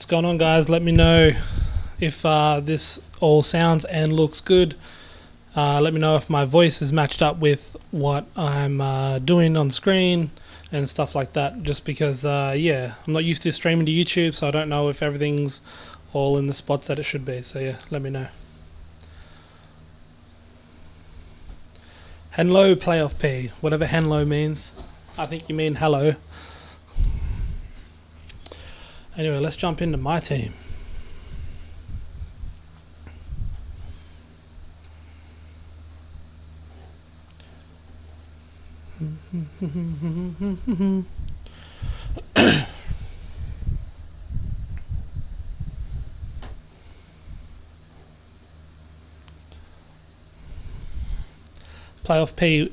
What's going on, guys? Let me know if this all sounds and looks good. Let me know if my voice is matched up with what I'm doing on screen and stuff like that, just because yeah, I'm not used to streaming to YouTube, so I don't know if everything's all in the spots that it should be. So yeah, let me know. Hello, Playoff P, whatever hello means. I think you mean hello. Anyway, let's jump into my team. Playoff P,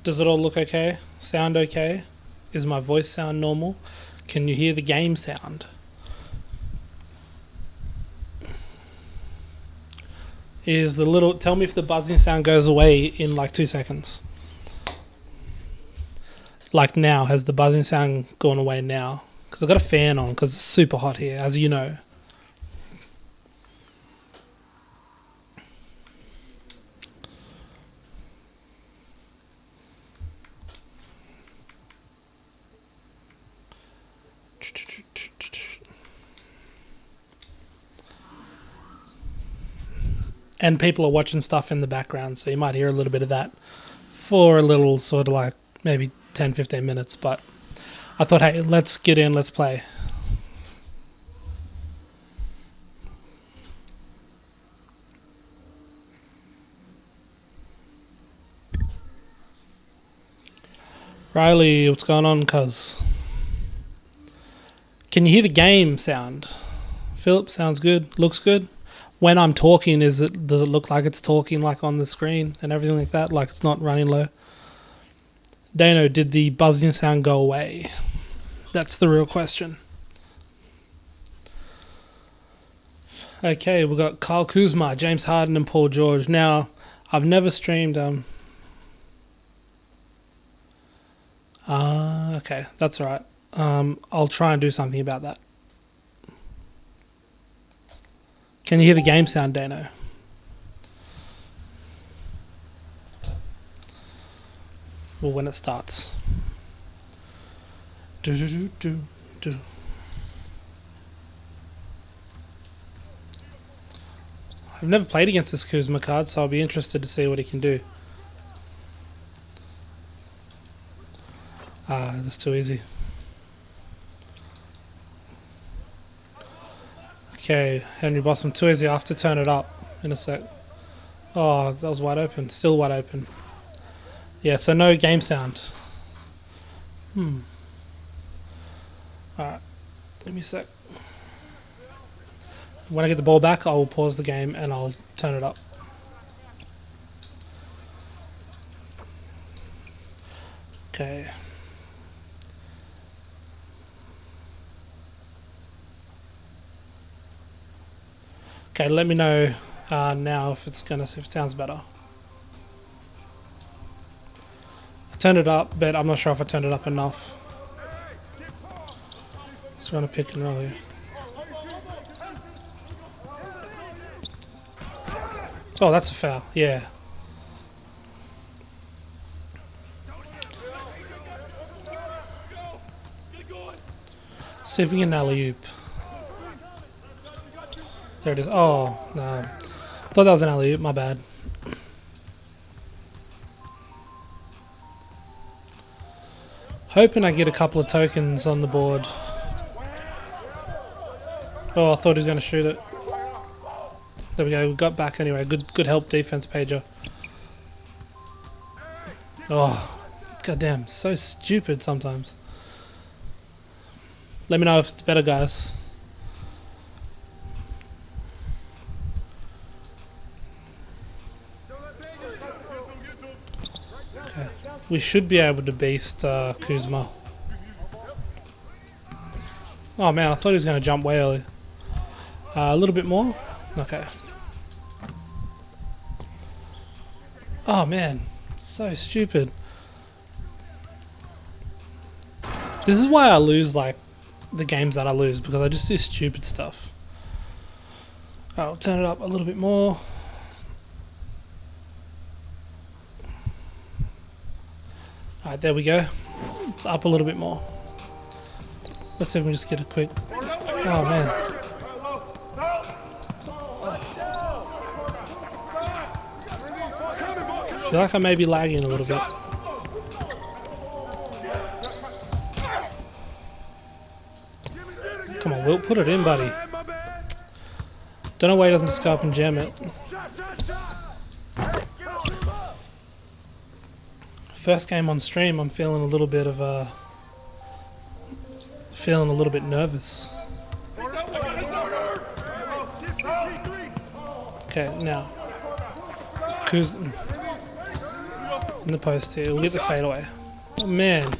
does it all look okay? Sound okay? Is my voice sound normal? Can you hear the game sound? Is the little, tell me if the buzzing sound goes away in like 2 seconds. Like now, has the buzzing sound gone away now? Because I've got a fan on because it's super hot here, as you know. And people are watching stuff in the background, so you might hear a little bit of that for a little sort of like maybe 10-15 minutes. But I thought, hey, let's get in, let's play. Riley, what's going on, cuz? Can you hear the game sound? Philip, sounds good, looks good. When I'm talking, does it look like it's talking like on the screen and everything like that, like it's not running low? Dano, did the buzzing sound go away? That's the real question. Okay, we've got Kyle Kuzma, James Harden and Paul George. Now, I've never streamed... okay, that's alright. I'll try and do something about that. Can you hear the game sound, Dano? Well, when it starts. Do do do do do. I've never played against this Kuzma card, so I'll be interested to see what he can do. That's too easy. Okay, Henry Bossum, too easy. I have to turn it up in a sec. Oh, that was wide open. Still wide open. Yeah, so no game sound. Alright, give me a sec. When I get the ball back, I will pause the game and I'll turn it up. Okay. Okay, let me know now if it sounds better. I turned it up, but I'm not sure if I turned it up enough. Just run a pick and roll here. Oh, that's a foul. Yeah. See if we can alley-oop. There it is. Oh, no. I thought that was an alley-oop. My bad. Hoping I get a couple of tokens on the board. Oh, I thought he was going to shoot it. There we go. We got back anyway. Good help defense, Pager. Oh, goddamn. So stupid sometimes. Let me know if it's better, guys. Okay. We should be able to beast Kuzma. Oh man, I thought he was going to jump way early. A little bit more. Okay. Oh man, so stupid. This is why I lose like the games that I lose because I just do stupid stuff. I'll turn it up a little bit more. Alright, there we go. It's up a little bit more. Let's see if we can just get a quick... Oh man. I feel like I may be lagging a little bit. Come on, Wilt, put it in, buddy. Don't know why he doesn't just go up and jam it. First game on stream, I'm feeling a little bit of feeling a little bit nervous. Okay, now Kuz in the post here. We'll get the fade away. Oh man,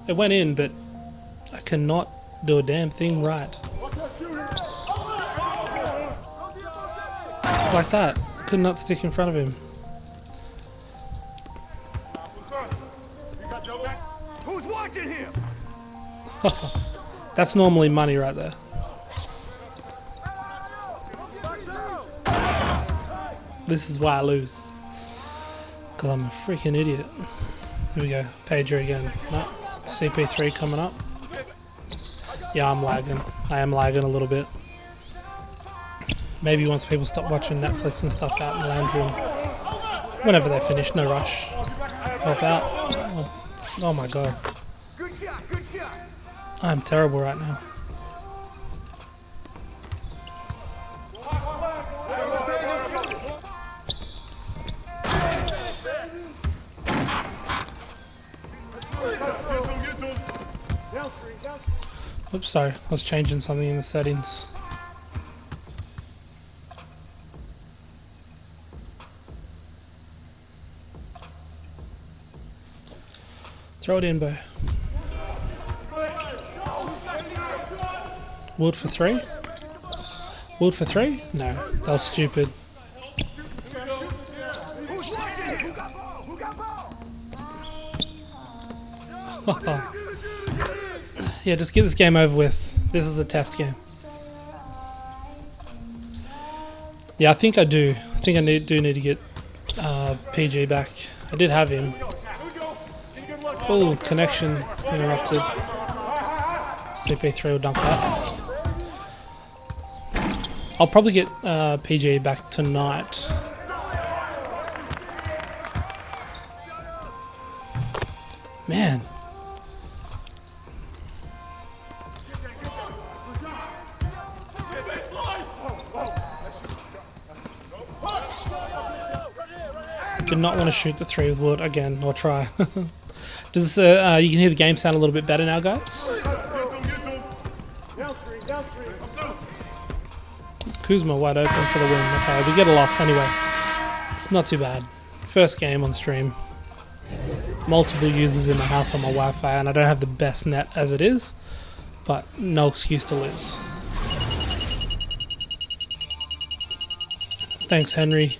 it went in, but I cannot do a damn thing right. Like that, could not stick in front of him. Who's watching here? That's normally money right there. This is why I lose. Because I'm a freaking idiot. Here we go. Pager again. No. CP3 coming up. Yeah, I'm lagging. I am lagging a little bit. Maybe once people stop watching Netflix and stuff out in the lounge room. Whenever they finish, no rush. Help out. Oh my god. Good shot, good shot. I'm terrible right now. Oops, sorry. I was changing something in the settings. Throw it in, Bo. Wood for 3? Wood for 3? No, that was stupid. Yeah, just get this game over with. This is a test game. Yeah, I think I do. I think I do need to get PG back. I did have him. Oh, connection interrupted. CP3 will dump that. I'll probably get PG back tonight. Man. Did not want to shoot the 3 with wood again, or try. Does you can hear the game sound a little bit better now, guys? Kuzma wide open for the win. Okay, we get a loss anyway. It's not too bad. First game on stream. Multiple users in my house on my Wi-Fi, and I don't have the best net as it is, but no excuse to lose. Thanks, Henry.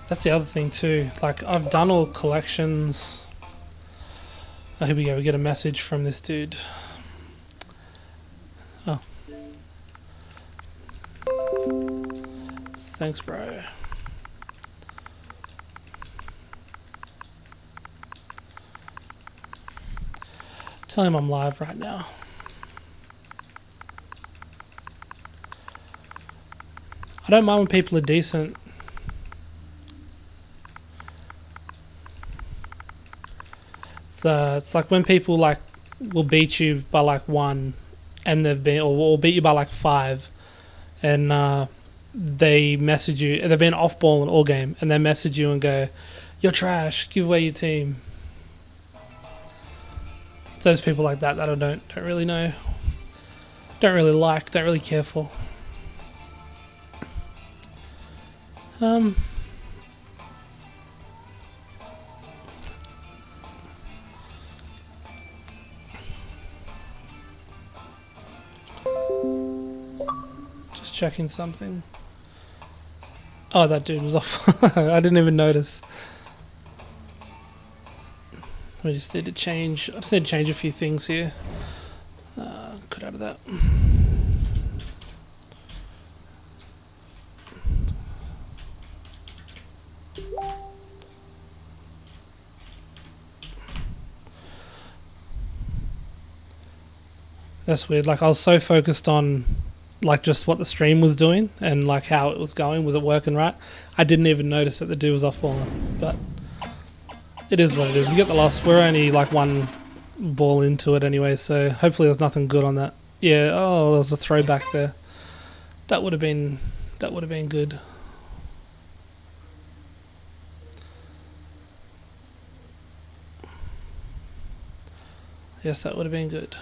That's the other thing too, like I've done all collections. Oh, here we go, we get a message from this dude. Oh. Thanks, bro. Tell him I'm live right now. I don't mind when people are decent. It's like when people like will beat you by like 1 and they've been or beat you by like 5 and they message you, they've been off ball in all game and they message you and go, "You're trash, give away your team." It's those people like that that I don't really know, don't really like, don't really care for. Just checking something. Oh, that dude was off. I didn't even notice. We just need to change. I just need to change a few things here. Cut out of that. That's weird. Like I was so focused on like just what the stream was doing and like how it was going. Was it working right? I didn't even notice that the dude was off balling. But it is what it is. We get the loss. We're only like one ball into it anyway, so hopefully there's nothing good on that. Yeah. Oh, there's a throwback there. That would have been good. Yes, that would have been good.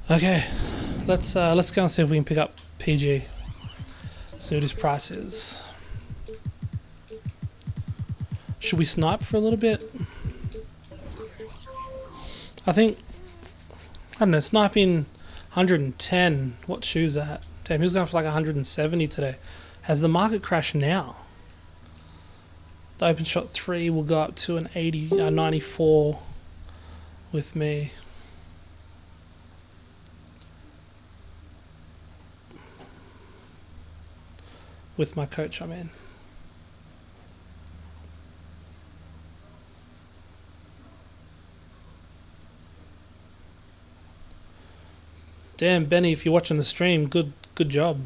Okay, let's go and see if we can pick up PG. See what his price is. Should we snipe for a little bit? I don't know, sniping 110. What shoe's that? Damn, he was going for like 170 today. Has the market crashed now? The open shot 3 will go up to an 94 with me. With my coach, I mean. Damn, Benny, if you're watching the stream, good job.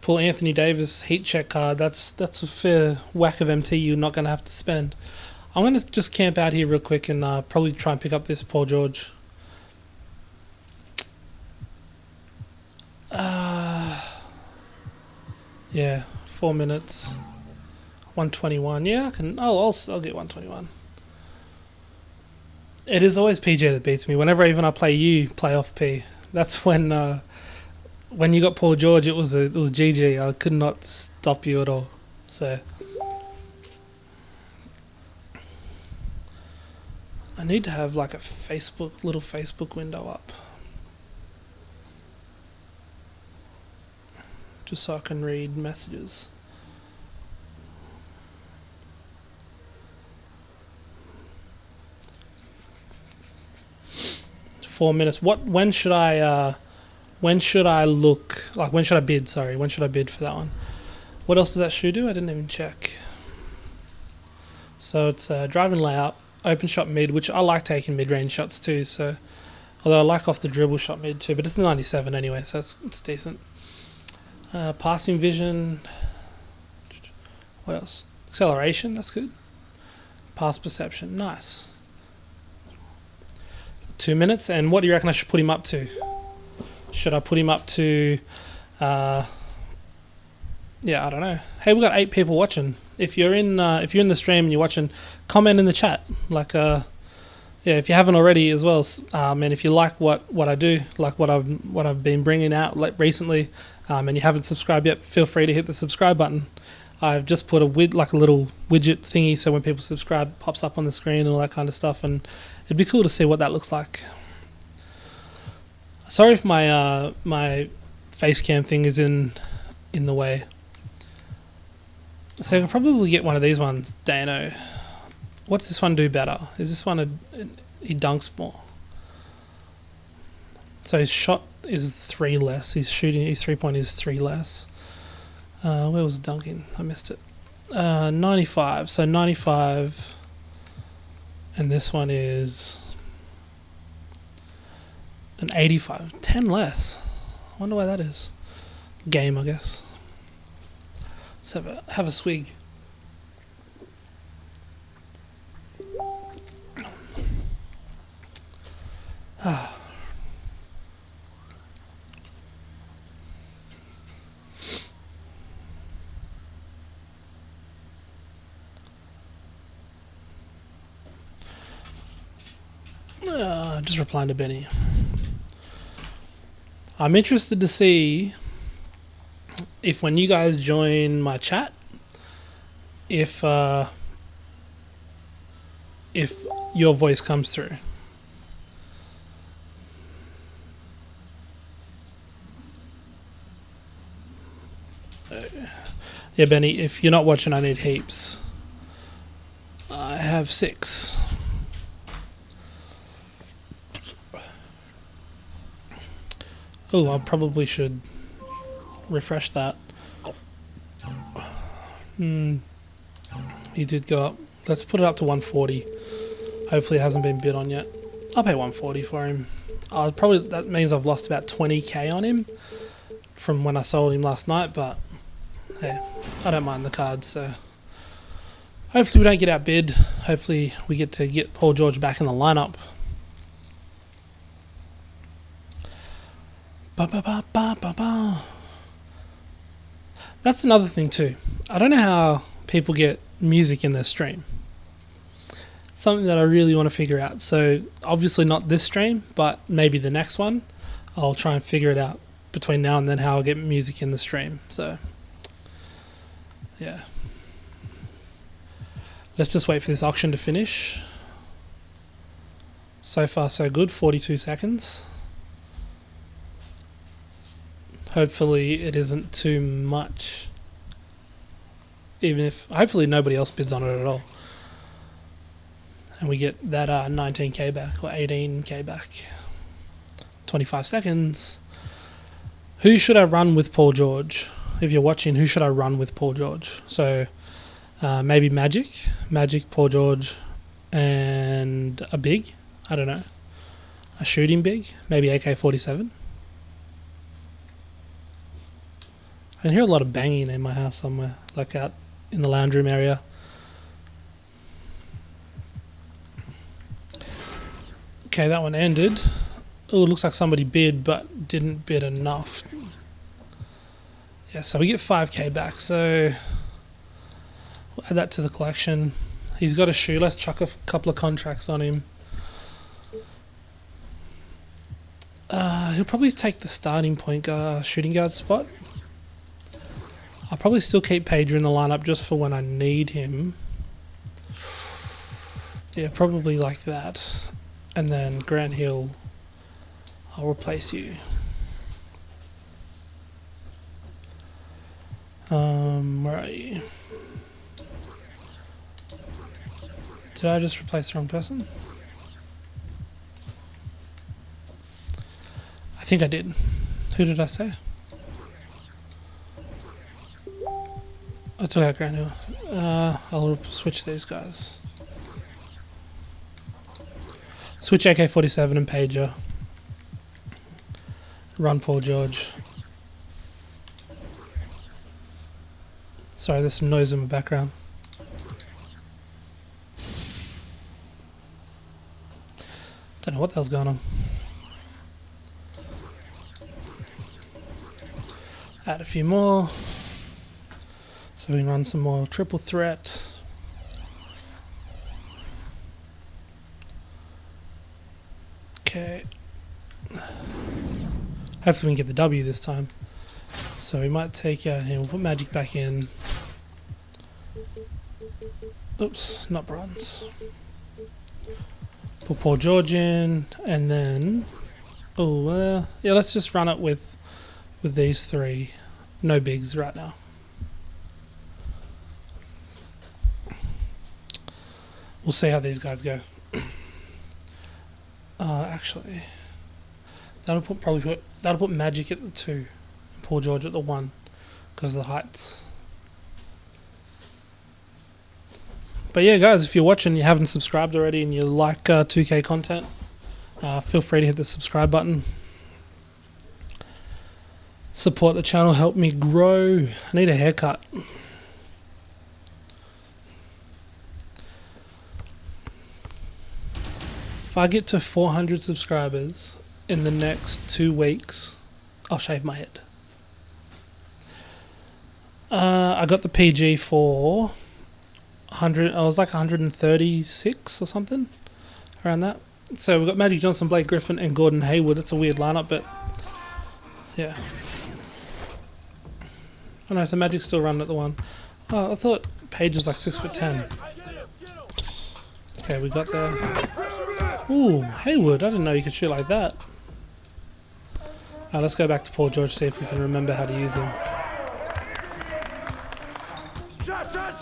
Pull Anthony Davis heat check card. That's a fair whack of MT you're not going to have to spend. I'm going to just camp out here real quick and probably try and pick up this Paul George. Yeah, 4 minutes. 121. Yeah, I can. I'll get 121. It is always PJ that beats me. Whenever even I play you, play off P. That's when you got Paul George, it was GG. I could not stop you at all. So I need to have like a little Facebook window up, just so I can read messages. Four minutes. When should I look? Like when should I bid? Sorry, when should I bid for that one? What else does that shoe do? I didn't even check. So it's driving layout, open shot mid, which I like taking mid-range shots too. So although I like off the dribble shot mid too, but it's 97 anyway, so it's decent. Passing vision. What else? Acceleration. That's good. Pass perception. Nice. 2 minutes. And what do you reckon I should put him up to? Should I put him up to? Yeah, I don't know. Hey, we got 8 people watching. If you're in the stream and you're watching, comment in the chat. Like, yeah, if you haven't already as well. And if you like what I do, like what I've been bringing out recently, and you haven't subscribed yet, feel free to hit the subscribe button. I've just put a little widget thingy, so when people subscribe, it pops up on the screen and all that kind of stuff, and it'd be cool to see what that looks like. Sorry if my my face cam thing is in the way. So I could probably get one of these ones, Dano. What's this one do better? Is this one he dunks more? So his shot is 3 less. His 3-point is 3 less. Where was dunking? I missed it. 95. So 95. And this one is an 85. 10 less. I wonder why that is. Game, I guess. Let's have a swig. Just replying to Benny. I'm interested to see if when you guys join my chat, if your voice comes through. Yeah, Benny, if you're not watching, I need heaps. I have 6. Oh, I probably should refresh that. He did go up. Let's put it up to 140. Hopefully it hasn't been bid on yet. I'll pay 140 for him. Probably that means I've lost about 20k on him from when I sold him last night, but hey, I don't mind the cards, so hopefully we don't get outbid. Hopefully we get to get Paul George back in the lineup. Ba, ba, ba, ba, ba, ba. That's another thing too. I don't know how people get music in their stream. Something that I really want to figure out. So obviously not this stream, but maybe the next one. I'll try and figure it out between now and then how I'll get music in the stream. So yeah. Let's just wait for this auction to finish. So far so good, 42 seconds. Hopefully it isn't too much. Even if, hopefully nobody else bids on it at all. And we get that 19k back, or 18k back. 25 seconds. Who should I run with Paul George? If you're watching, who should I run with Paul George? So maybe Magic, Paul George, and a big. I don't know. A shooting big, maybe AK-47. I can hear a lot of banging in my house somewhere, like out in the lounge room area. Okay, that one ended. Oh, it looks like somebody bid, but didn't bid enough. Yeah, so we get 5k back, so we'll add that to the collection. He's got a shoe. Let's chuck a couple of contracts on him. He'll probably take the starting point shooting guard spot. I'll probably still keep Pager in the lineup just for when I need him. Yeah, probably like that. And then Grant Hill, I'll replace you. Where are you? Did I just replace the wrong person? I think I did. Who did I say? I took out Grant Hill. I'll switch these guys. Switch AK-47 and Pager. Run Paul George. Sorry, there's some noise in the background. Don't know what the hell's going on. Add a few more. So we can run some more triple threat. Okay. Hopefully we can get the W this time. So we might take out here. We'll put Magic back in. Oops, not bronze. Put Paul George in, and then yeah, let's just run it with these 3. No bigs right now. We'll see how these guys go. Actually, that'll put Magic at the 2, and Paul George at the 1, because of the heights. But yeah, guys, if you're watching, you haven't subscribed already, and you like 2K content, feel free to hit the subscribe button. Support the channel, help me grow. I need a haircut. If I get to 400 subscribers in the next 2 weeks, I'll shave my head. I got the PG for 100. I was like 136 or something, around that. So we've got Magic Johnson, Blake Griffin, and Gordon Hayward. It's a weird lineup, but yeah. Oh no, so Magic's still running at the 1. Oh, I thought Page was like 6'10". Okay, we got the. Ooh, Hayward. I didn't know you could shoot like that. Let's go back to Paul George, see if we can remember how to use him.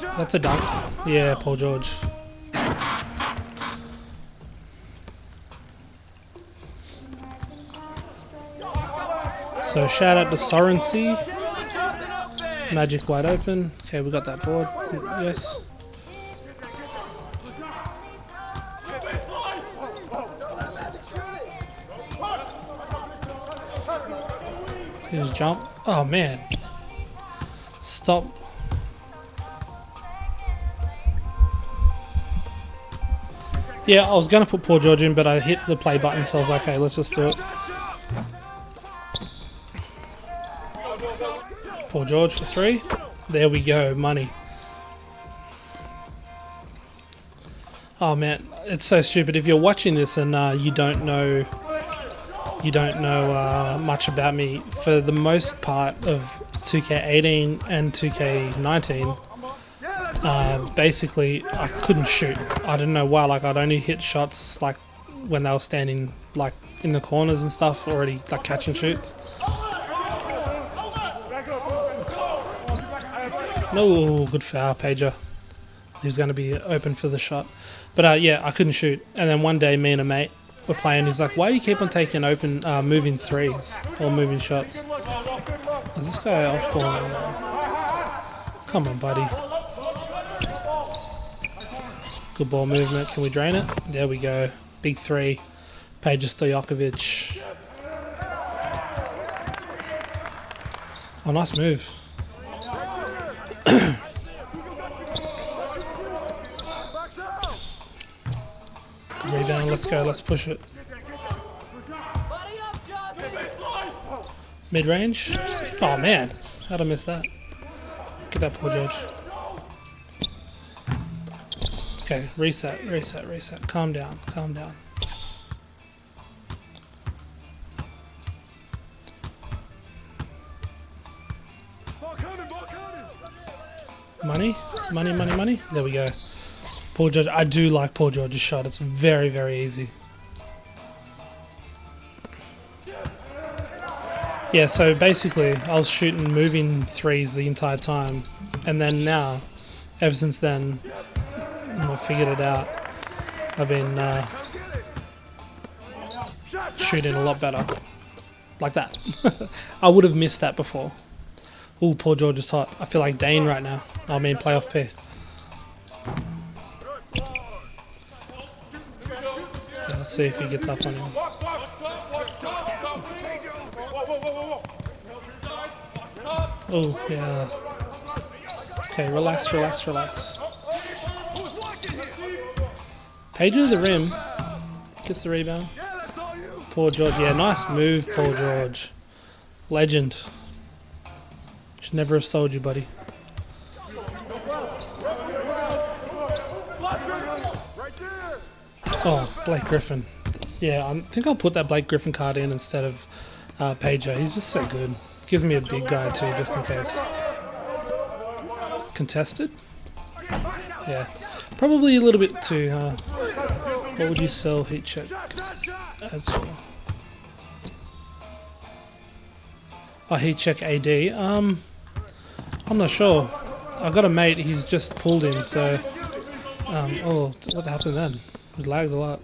That's a dunk. Yeah, Paul George. So shout out to Sorency. Magic wide open. Okay, we got that board. Yes. Here's jump. Oh man. Stop. Yeah, I was gonna put Paul George in, but I hit the play button, so I was like, hey, let's just do it. Paul George for 3. There we go, money. Oh man, it's so stupid. If you're watching this and you don't know much about me, for the most part of 2K18 and 2K19, basically I couldn't shoot. I don't know why. Like I'd only hit shots like when they were standing like in the corners and stuff, already like catch and shoots. No, good foul, Pager. He was going to be open for the shot. But yeah, I couldn't shoot. And then one day me and a mate were playing. He's like, why do you keep on taking open, moving threes or moving shots? Is this guy off ball? Come on, buddy. Good ball movement. Can we drain it? There we go. Big 3. Pager Stojakovic. Oh, nice move. Rebound, let's go, let's push it. Mid-range? Oh man, how'd I miss that? Get that, Paul George. Okay, reset. Calm down. Money. There we go. Paul George. I do like Paul George's shot. It's very, very easy. Yeah, so basically I was shooting moving threes the entire time. And then now, ever since then, I figured it out. I've been shooting a lot better. Like that. I would have missed that before. Ooh, Paul George is hot. I feel like Dane right now. I mean, playoff P. Okay, let's see if he gets up on him. Oh, yeah. Okay, relax. Pager to the rim. Gets the rebound. Paul George. Yeah, nice move, Paul George. Legend. Should never have sold you, buddy. Oh, Blake Griffin. Yeah, I think I'll put that Blake Griffin card in instead of Pager. He's just so good. Gives me a big guy too, just in case. Contested? Yeah. Probably a little bit too, what would you sell heat check ads for? Oh, heat check AD. I'm not sure. I got a mate, he's just pulled him, so... oh, what happened then? It lagged a lot.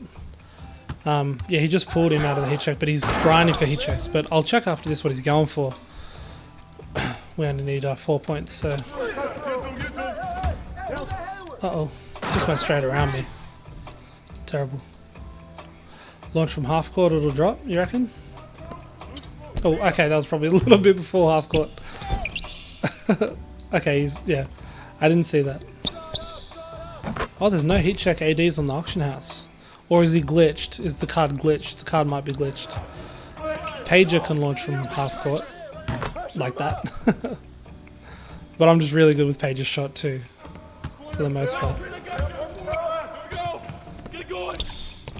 Yeah, he just pulled him out of the heat check, but he's grinding for heat checks. But I'll check after this what he's going for. We only need 4 points, so... Uh-oh. Just went straight around me. Terrible. Launch from half court, it'll drop, you reckon? Oh, okay, that was probably a little bit before half court. Okay, yeah. I didn't see that. Oh, there's no heat check ADs on the auction house. Or is he glitched? Is the card glitched? The card might be glitched. Pager can launch from half court. Like that. But I'm just really good with Pager's shot too. For the most part.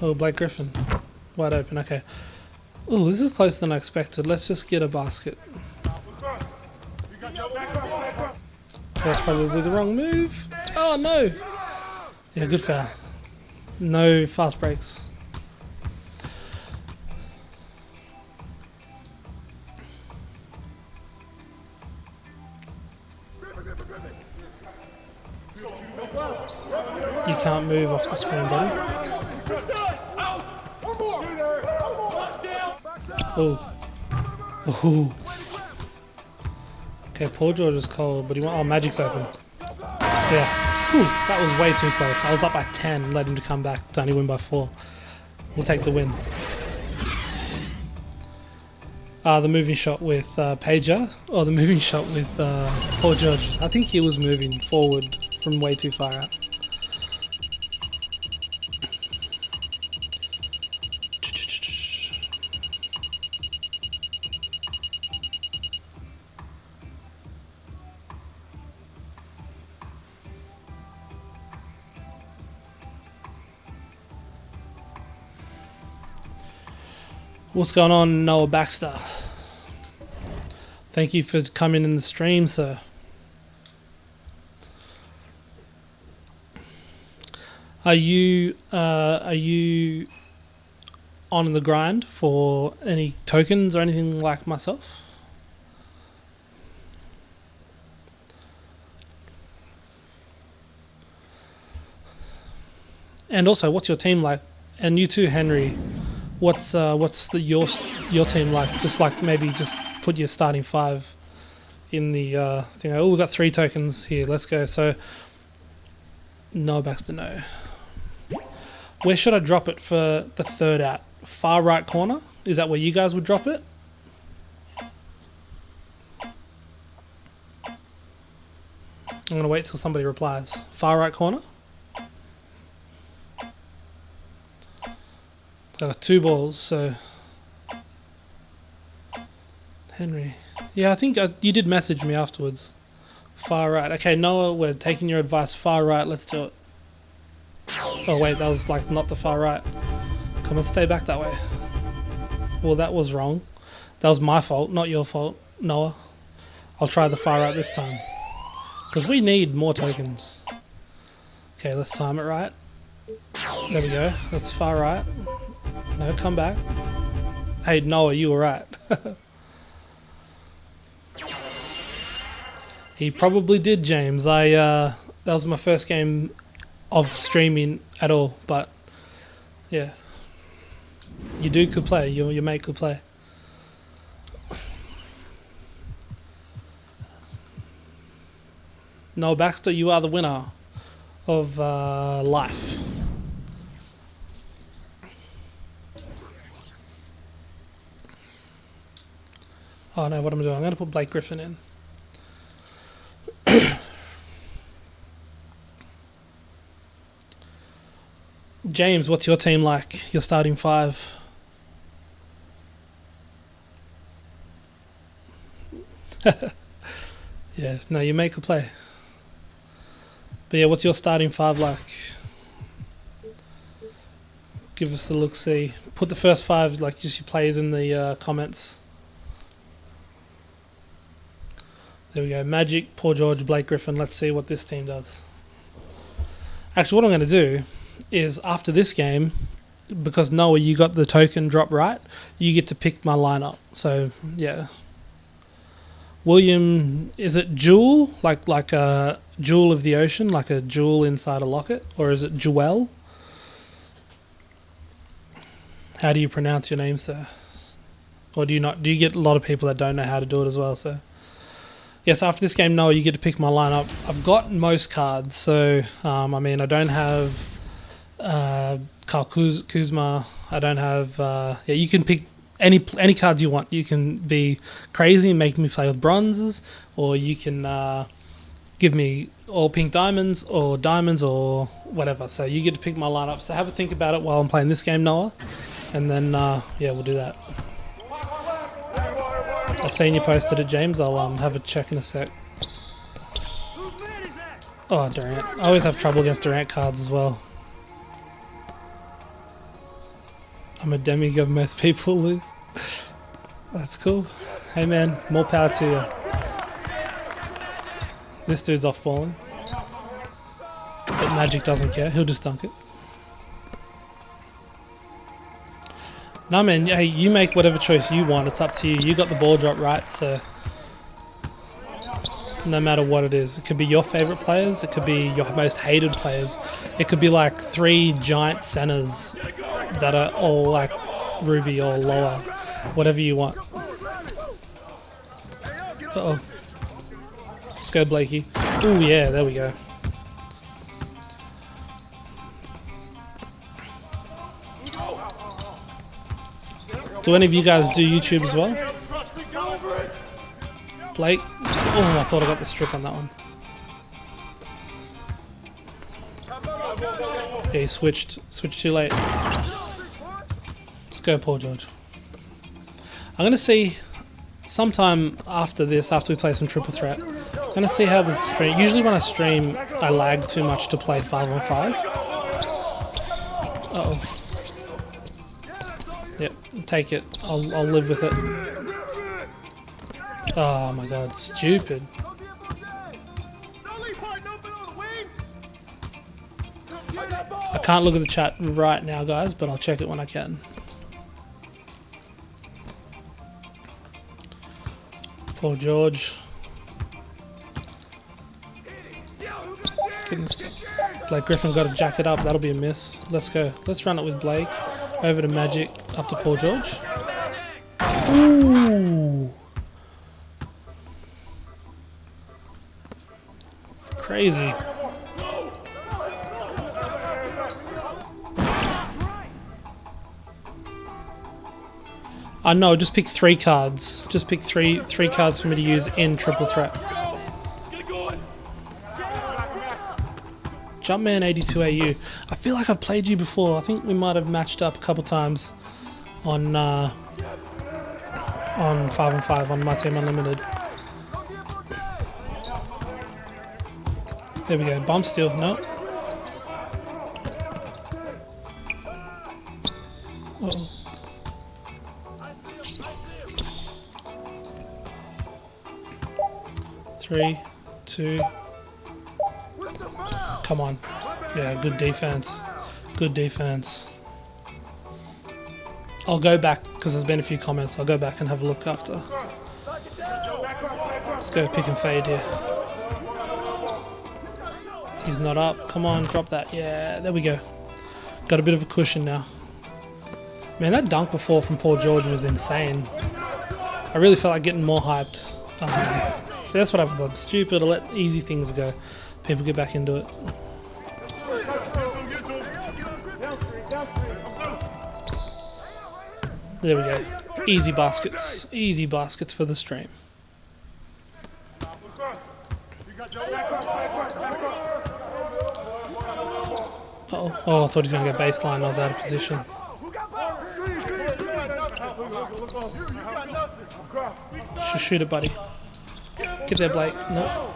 Oh, Blake Griffin. Wide open, okay. Oh, this is closer than I expected. Let's just get a basket. That's probably the wrong move. Oh no! Yeah, good foul. No fast breaks. can't move off the screen, buddy. Oh. Oh. Okay, Paul George is cold, but he went. Oh, Magic's open. Yeah. Whew, that was way too close. I was up by 10, led him to come back to only win by 4. We'll take the win. The moving shot with Pager, or the moving shot with Paul George. I think he was moving forward from way too far out. What's going on, Noah Baxter? Thank you for coming in the stream, sir. Are you on the grind for any tokens or anything like myself? And also, what's your team like? And you too, Henry. What's your team like? Just like maybe just put your starting 5 in the thing. Oh, we've got 3 tokens here. Let's go. So no Baxter, no. Where should I drop it for the third out? Far right corner? Is that where you guys would drop it? I'm gonna wait till somebody replies. Far right corner? I got 2 balls, so Henry. Yeah, I think you did message me afterwards. Far right. Okay, Noah, we're taking your advice. Far right. Let's do it. Oh wait, that was like not the far right. Come on, stay back that way. Well, that was wrong. That was my fault, not your fault, Noah. I'll try the far right this time, because we need more tokens. Okay, let's time it right. There we go. That's far right. No, come back. Hey, Noah, you were right. He probably did, James. That was my first game of streaming at all, but yeah. You could play. Your mate could play. Noah Baxter, you are the winner of life. Oh no, what am I doing? I'm going to put Blake Griffin in. James, what's your team like? Your starting 5? Yeah, no, you make a play. But yeah, what's your starting 5 like? Give us a look-see. Put the first 5, like, just your plays in the comments. There we go. Magic, Paul George, Blake Griffin. Let's see what this team does. Actually, what I'm going to do is after this game, because Noah, you got the token drop right, you get to pick my lineup. So, yeah. William, is it Jewel? Like a jewel of the ocean? Like a jewel inside a locket? Or is it Jewel? How do you pronounce your name, sir? Or do you not? Do you get a lot of people that don't know how to do it as well, sir? Yes, after this game, Noah, you get to pick my lineup. I've got most cards, so I mean, I don't have Kyle Kuzma. I don't have. Yeah, you can pick any cards you want. You can be crazy and make me play with bronzes, or you can give me all pink diamonds or or whatever. So you get to pick my lineup. So have a think about it while I'm playing this game, Noah, and then yeah, we'll do that. I've seen you posted it, James. I'll have a check in a sec. Oh, Durant. I always have trouble against Durant cards as well. I'm a demigod, most people lose. That's cool. Hey man, more power to you. This dude's off balling. But Magic doesn't care, he'll just dunk it. No man, hey, you make whatever choice you want, it's up to you. You got the ball drop right, so no matter what it is. It could be your favorite players, it could be your most hated players, it could be like 3 giant centers that are all like Ruby or lower, whatever you want. Uh-oh. Let's go, Blakey. Oh yeah, there we go. Do any of you guys do YouTube as well? Blake? Oh, I thought I got the strip on that one. Yeah, he switched too late. Let's go, Paul George. I'm gonna see sometime after this, after we play some Triple Threat. I'm gonna see how the stream. Usually when I stream, I lag too much to play 5-on-5. Uh oh. Yep, take it. I'll live with it. Oh my god, stupid. I can't look at the chat right now, guys, but I'll check it when I can. Poor George. Blake Griffin got to jack it up. That'll be a miss. Let's go. Let's run it with Blake. Over to Magic. Up to Paul George. Ooh. Crazy. No, just pick 3 cards. Just pick three cards for me to use in Triple Threat. Jumpman 82AU. I feel like I've played you before. I think we might have matched up a couple times on 5-on-5 on My Team Unlimited. There we go. Bump steal. No. Uh-oh. Three, 2. Come on. Yeah, good defense. Good defense. I'll go back, because there's been a few comments. I'll go back and have a look after. Let's go pick and fade here. He's not up. Come on, drop that. Yeah, there we go. Got a bit of a cushion now. Man, that dunk before from Paul George was insane. I really felt like getting more hyped. See, that's what happens. I'm stupid. I let easy things go. People get back into it. There we go. Easy baskets. Easy baskets for the stream. Uh-oh. Oh, I thought he was going to go baseline. I was out of position. Should shoot it, buddy. Get there, Blake. No.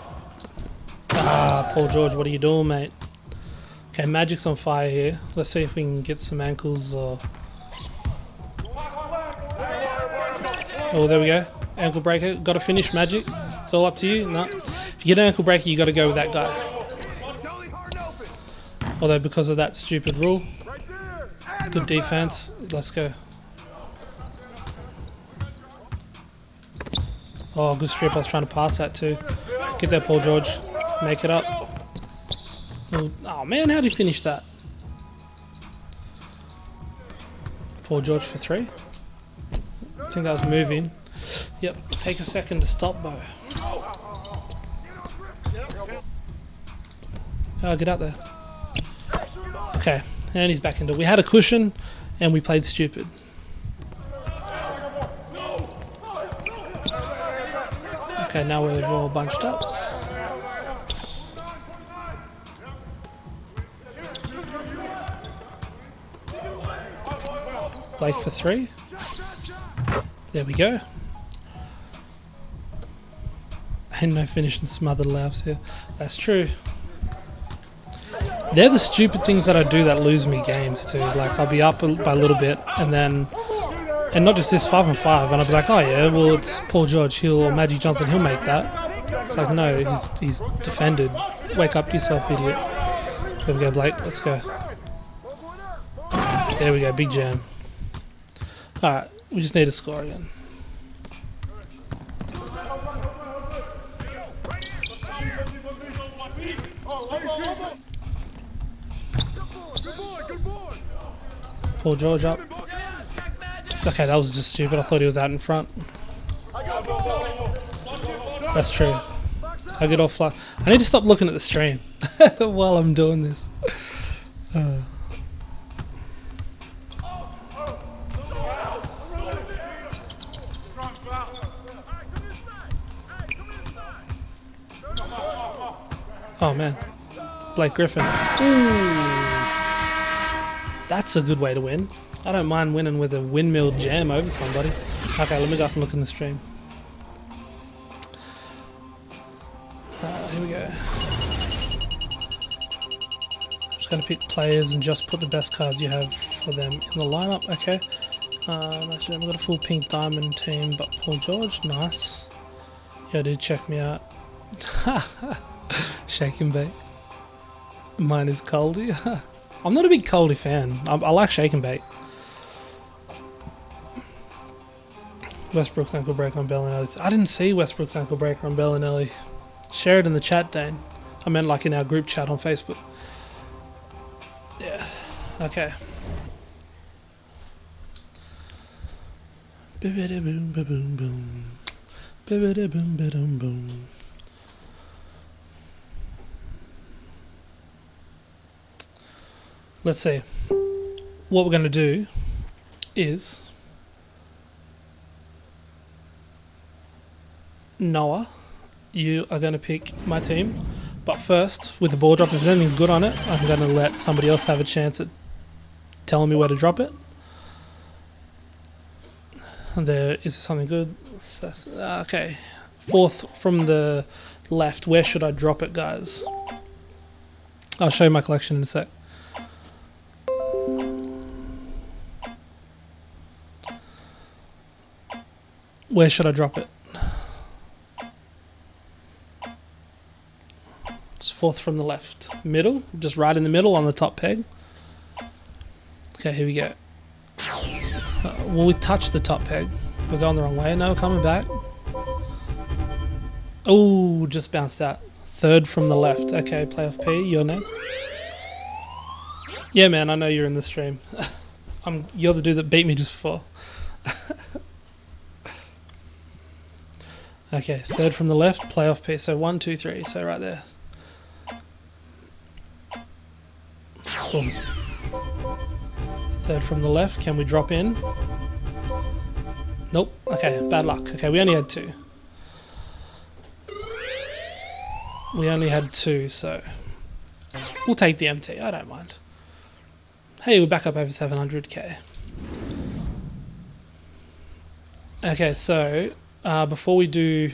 Ah, Paul George, what are you doing, mate? Okay, Magic's on fire here. Let's see if we can get some ankles or... Oh, there we go. Ankle breaker. Got to finish, Magic. It's all up to you. No. If you get an ankle breaker, you got to go with that guy. Although because of that stupid rule. Good defense. Let's go. Oh, good strip. I was trying to pass that too. Get there, Paul George. Make it up. Oh man, how do you finish that? Paul George for 3. I think that was moving. Yep, take a second to stop, Bo. Oh, get out there. Okay, and he's back into it. We had a cushion, and we played stupid. Okay, now we're all bunched up. Blake for 3. There we go. And no finish and smothered laps here. That's true. They're the stupid things that I do that lose me games too. Like I'll be up by a little bit and then, and not just this 5-on-5, and I'll be like, oh yeah, well it's Paul George, or Magic Johnson, he'll make that. It's like, no, he's defended. Wake up yourself, idiot. There we go, Blake. Let's go. There we go, big jam. Alright, we just need to score again. Paul George up. Okay, that was just stupid. I thought he was out in front. That's true. I get off. I need to stop looking at the stream while I'm doing this. Oh man, Blake Griffin. Ooh, that's a good way to win. I don't mind winning with a windmill jam over somebody. Okay, let me go up and look in the stream. Here we go. I'm just going to pick players and just put the best cards you have for them in the lineup. Okay. Actually, I've got a full pink diamond team, but Paul George, nice. Yeah, dude, check me out. Shake and bake. Mine is Coldy. I'm not a big Coldy fan. I like shake and bake. Westbrook's ankle breaker on Bellinelli. I didn't see Westbrook's ankle breaker on Bellinelli. Share it in the chat, Dane. I meant like in our group chat on Facebook. Yeah. Okay. Bibbidi boom ba boom boom. Bibbidi boom ba boom boom. Let's see. What we're going to do is Noah, you are going to pick my team, but first, with the ball drop, if there's anything good on it, I'm going to let somebody else have a chance at telling me where to drop it. And is there something good? Okay, fourth from the left. Where should I drop it, guys? I'll show you my collection in a sec. Where should I drop it? It's fourth from the left. Middle? Just right in the middle on the top peg. Okay, here we go. Will we touch the top peg? We're going the wrong way. No, coming back. Oh, just bounced out. Third from the left. Okay, playoff P, you're next. Yeah, man, I know you're in the stream. You're the dude that beat me just before. Okay, third from the left, playoff P. So 1, 2, 3. So right there. Boom. Third from the left. Can we drop in? Nope. Okay, bad luck. Okay, we only had 2. We only had 2, so we'll take the MT. I don't mind. Hey, we're back up over 700k. Okay, so before we do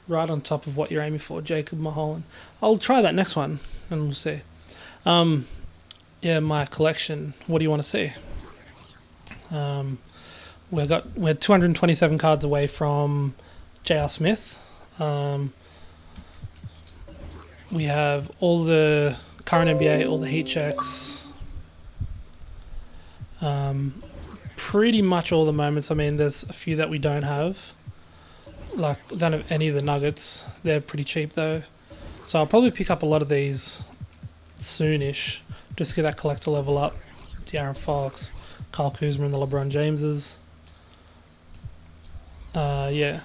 right on top of what you're aiming for, Jacob Mulholland, I'll try that next one and we'll see. Yeah, my collection. What do you want to see? We're 227 cards away from J.R. Smith. We have all the current NBA, all the heat checks. Pretty much all the moments. I mean, there's a few that we don't have. Like, I don't have any of the Nuggets. They're pretty cheap though. So I'll probably pick up a lot of these soonish. Just to get that collector level up. De'Aaron Fox, Kyle Kuzma and the LeBron Jameses. Yeah.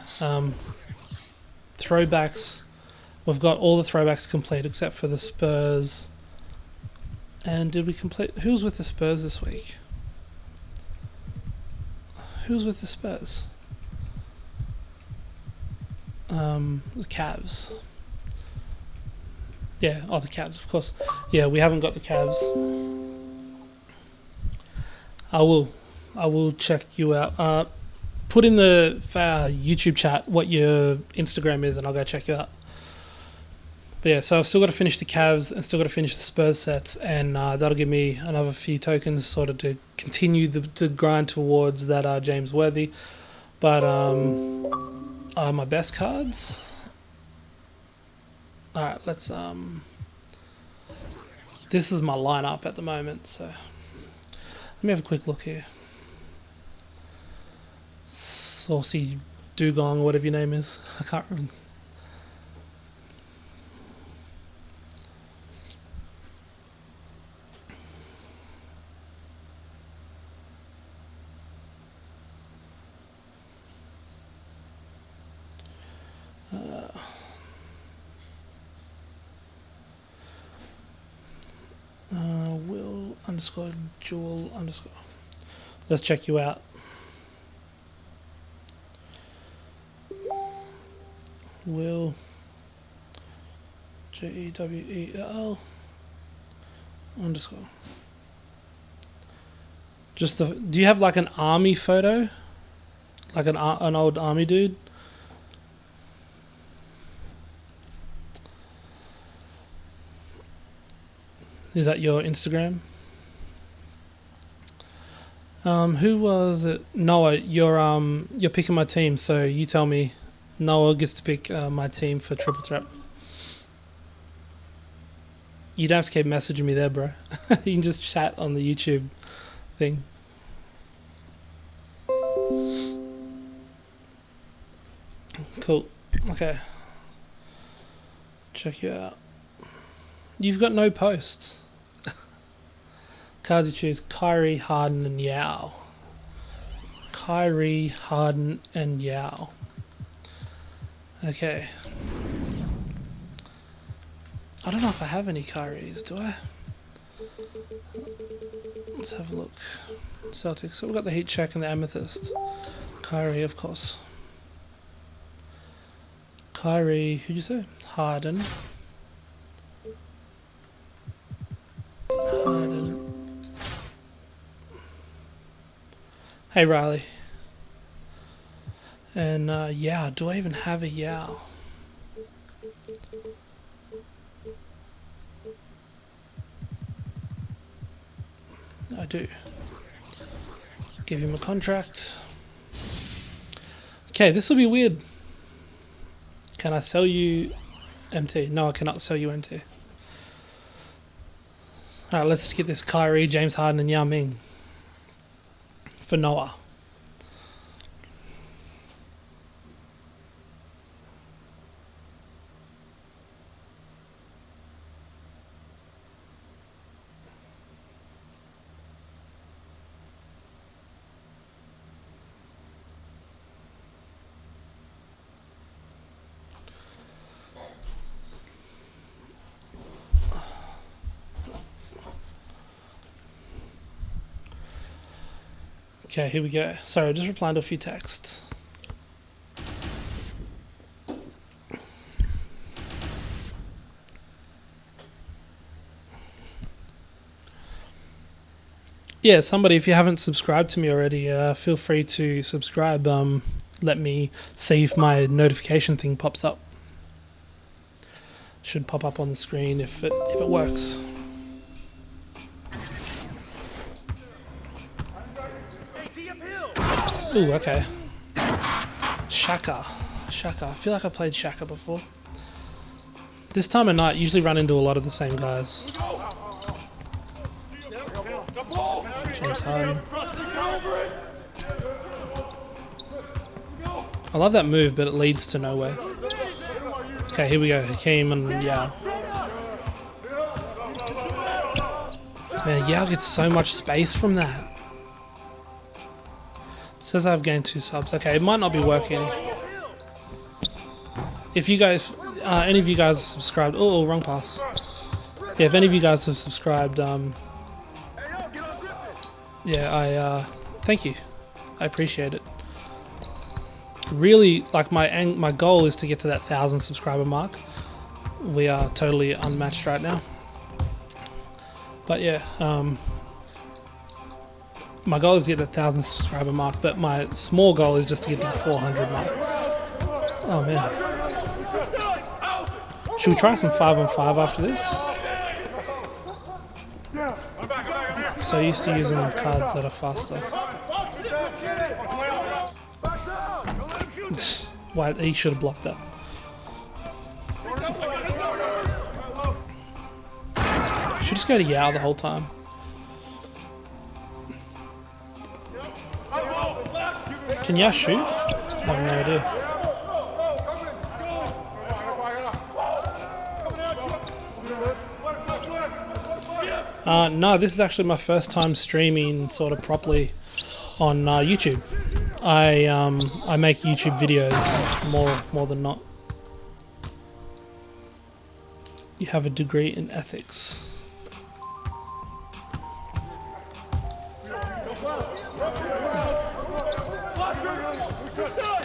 Throwbacks. We've got all the throwbacks complete except for the Spurs. And did we complete... Who was with the Spurs this week? Who was with the Spurs? The Cavs. Yeah, the Cavs, of course. Yeah, we haven't got the Cavs. I will check you out. Put in the YouTube chat what your Instagram is and I'll go check you out. But yeah, so I've still got to finish the Cavs and still got to finish the Spurs sets, and that'll give me another few tokens sort of to continue the grind towards that James Worthy. But my best cards. Alright, let's this is my lineup at the moment, so let me have a quick look here. Saucy Dugong, whatever your name is. I can't remember. Will underscore Jewel underscore. Let's check you out. Will JEWEL underscore. Just the. Do you have like an army photo? Like an old army dude? Is that your Instagram? Who was it? Noah, you're picking my team, so you tell me. Noah gets to pick my team for Triple Threat. You don't have to keep messaging me there, bro. You can just chat on the YouTube thing. Cool. Okay. Check you out. You've got no posts. Cards you choose: Kyrie, Harden, and Yao. Kyrie, Harden, and Yao. Okay. I don't know if I have any Kyries, do I? Let's have a look. Celtics. So we've got the Heat check and the Amethyst. Kyrie, of course. Kyrie, who'd you say? Harden. Harden. Hey, Riley. And Yao. Do I even have a Yao? I do. Give him a contract. Okay, this will be weird. Can I sell you MT? No, I cannot sell you MT. Alright, let's get this Kyrie, James Harden, and Yao Ming for Noah. Okay, here we go. Sorry, just replying to a few texts. Yeah, somebody, if you haven't subscribed to me already, feel free to subscribe. Let me see if my notification thing pops up. Should pop up on the screen if it works. Ooh, okay. Shaka. I feel like I played Shaka before. This time of night, usually run into a lot of the same guys. James Harden. I love that move, but it leads to nowhere. Okay, here we go. Hakeem and Yao. Man, Yao gets so much space from that. Says I've gained 2 subs. Okay, it might not be working. If you guys, any of you guys have subscribed, oh, wrong pass. Yeah, if any of you guys have subscribed, yeah, thank you. I appreciate it. Really, like my goal is to get to that 1,000 subscriber mark. We are totally unmatched right now. But yeah, my goal is to get the 1,000 subscriber mark, but my small goal is just to get to the 400 mark. Oh man. Should we try some 5-on-5 after this? So used to using cards that are faster. Why, he should have blocked that. Should just go to Yao the whole time. Can Yao shoot? I have no idea. No, this is actually my first time streaming sort of properly on YouTube. I make YouTube videos more than not. You have a degree in ethics.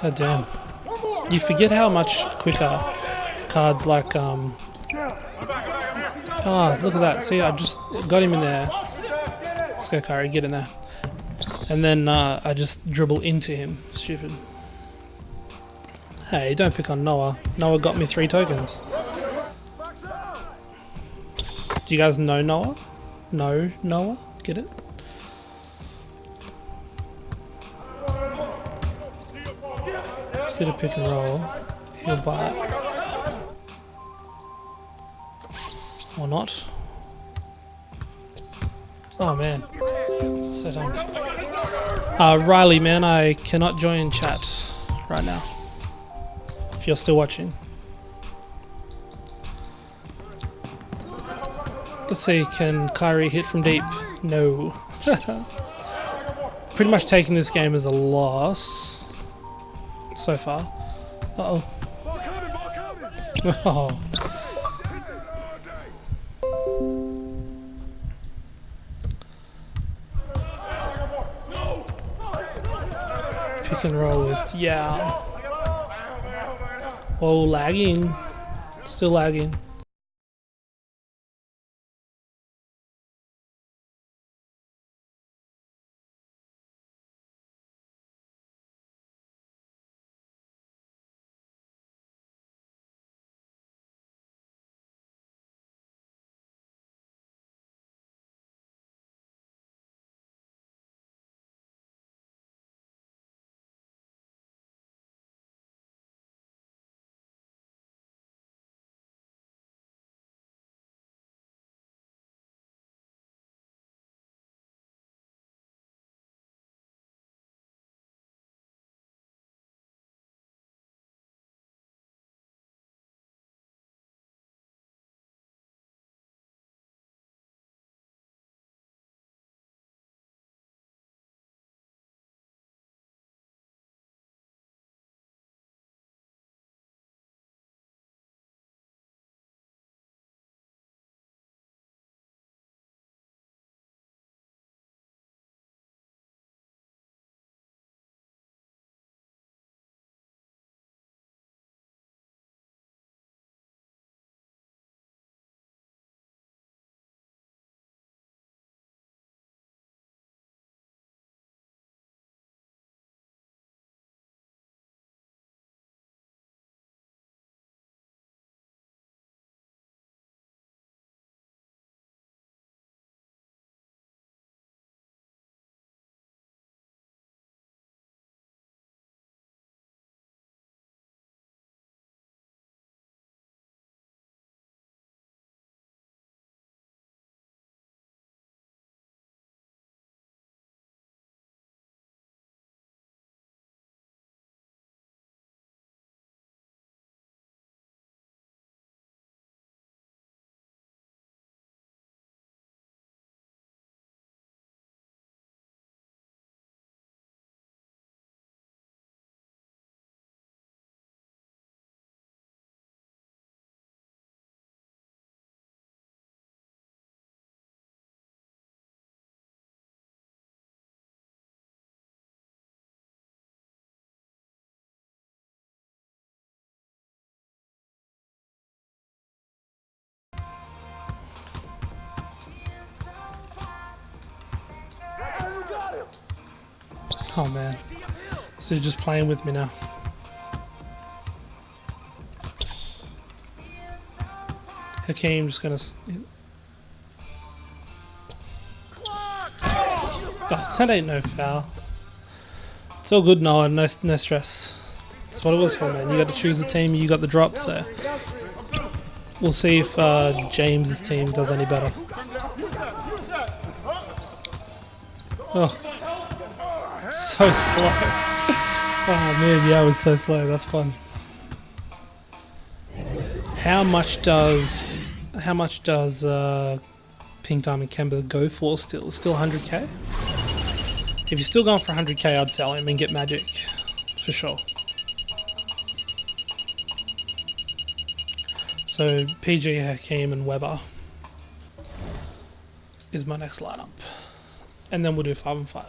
God damn. You forget how much quicker cards like oh, look at that. See, I just got him in there. Let's go, Kari, get in there. And then I just dribble into him. Stupid. Hey, don't pick on Noah. Noah got me 3 tokens. Do you guys know Noah? No, Noah? Get it? Let's get a pick and roll. He'll bite. Or not. Oh man. So dumb. Riley, man, I cannot join chat right now. If you're still watching. Let's see, can Kyrie hit from deep? No. Pretty much taking this game as a loss so far. Uh-oh. Oh. Pick and roll with Yao. Whoa, lagging. Still lagging. Oh man. So you're just playing with me now. Hakeem just gonna... Oh, that ain't no foul. It's all good, Noah. No stress. That's what it was for, man. You got to choose the team. You got the drop, so... We'll see if James's team does any better. Oh. So slow. Oh man, yeah, it was so slow. That's fun. How much does Pink Diamond Kemba go for still? Still 100k? If you're still going for 100k, I'd sell him and get Magic. For sure. So PG, Hakeem, and Weber is my next lineup, and then we'll do 5-on-5.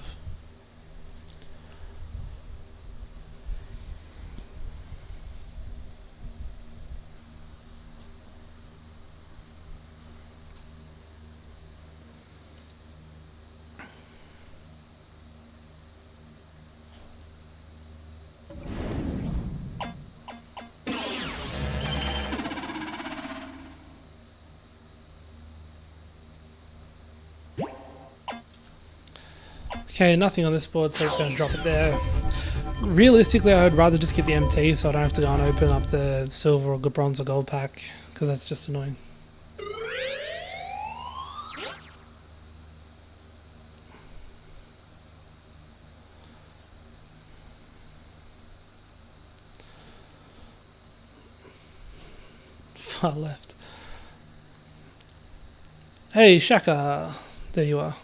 Okay, nothing on this board, so I'm just going to drop it there. Realistically, I would rather just get the MT so I don't have to go and open up the silver or bronze or gold pack, because that's just annoying. Far left. Hey, Shaka. There you are.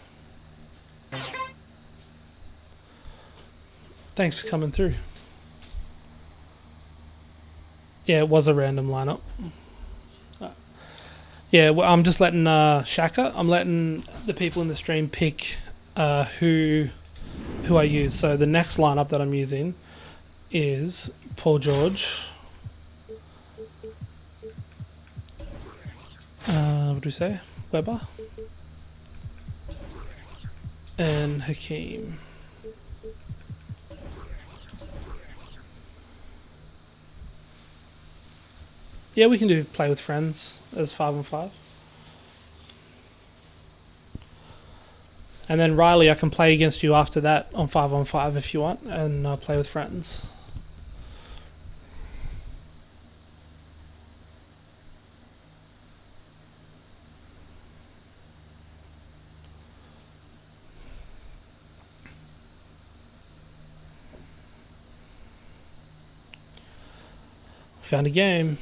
Thanks for coming through. Yeah, it was a random lineup. Yeah, well, I'm just letting Shaka. I'm letting the people in the stream pick who I use. So the next lineup that I'm using is Paul George. What do we say? Weber and Hakeem. Yeah, we can do play with friends as 5-on-5. And then Riley, I can play against you after that on 5-on-5 if you want, and play with friends. Found a game.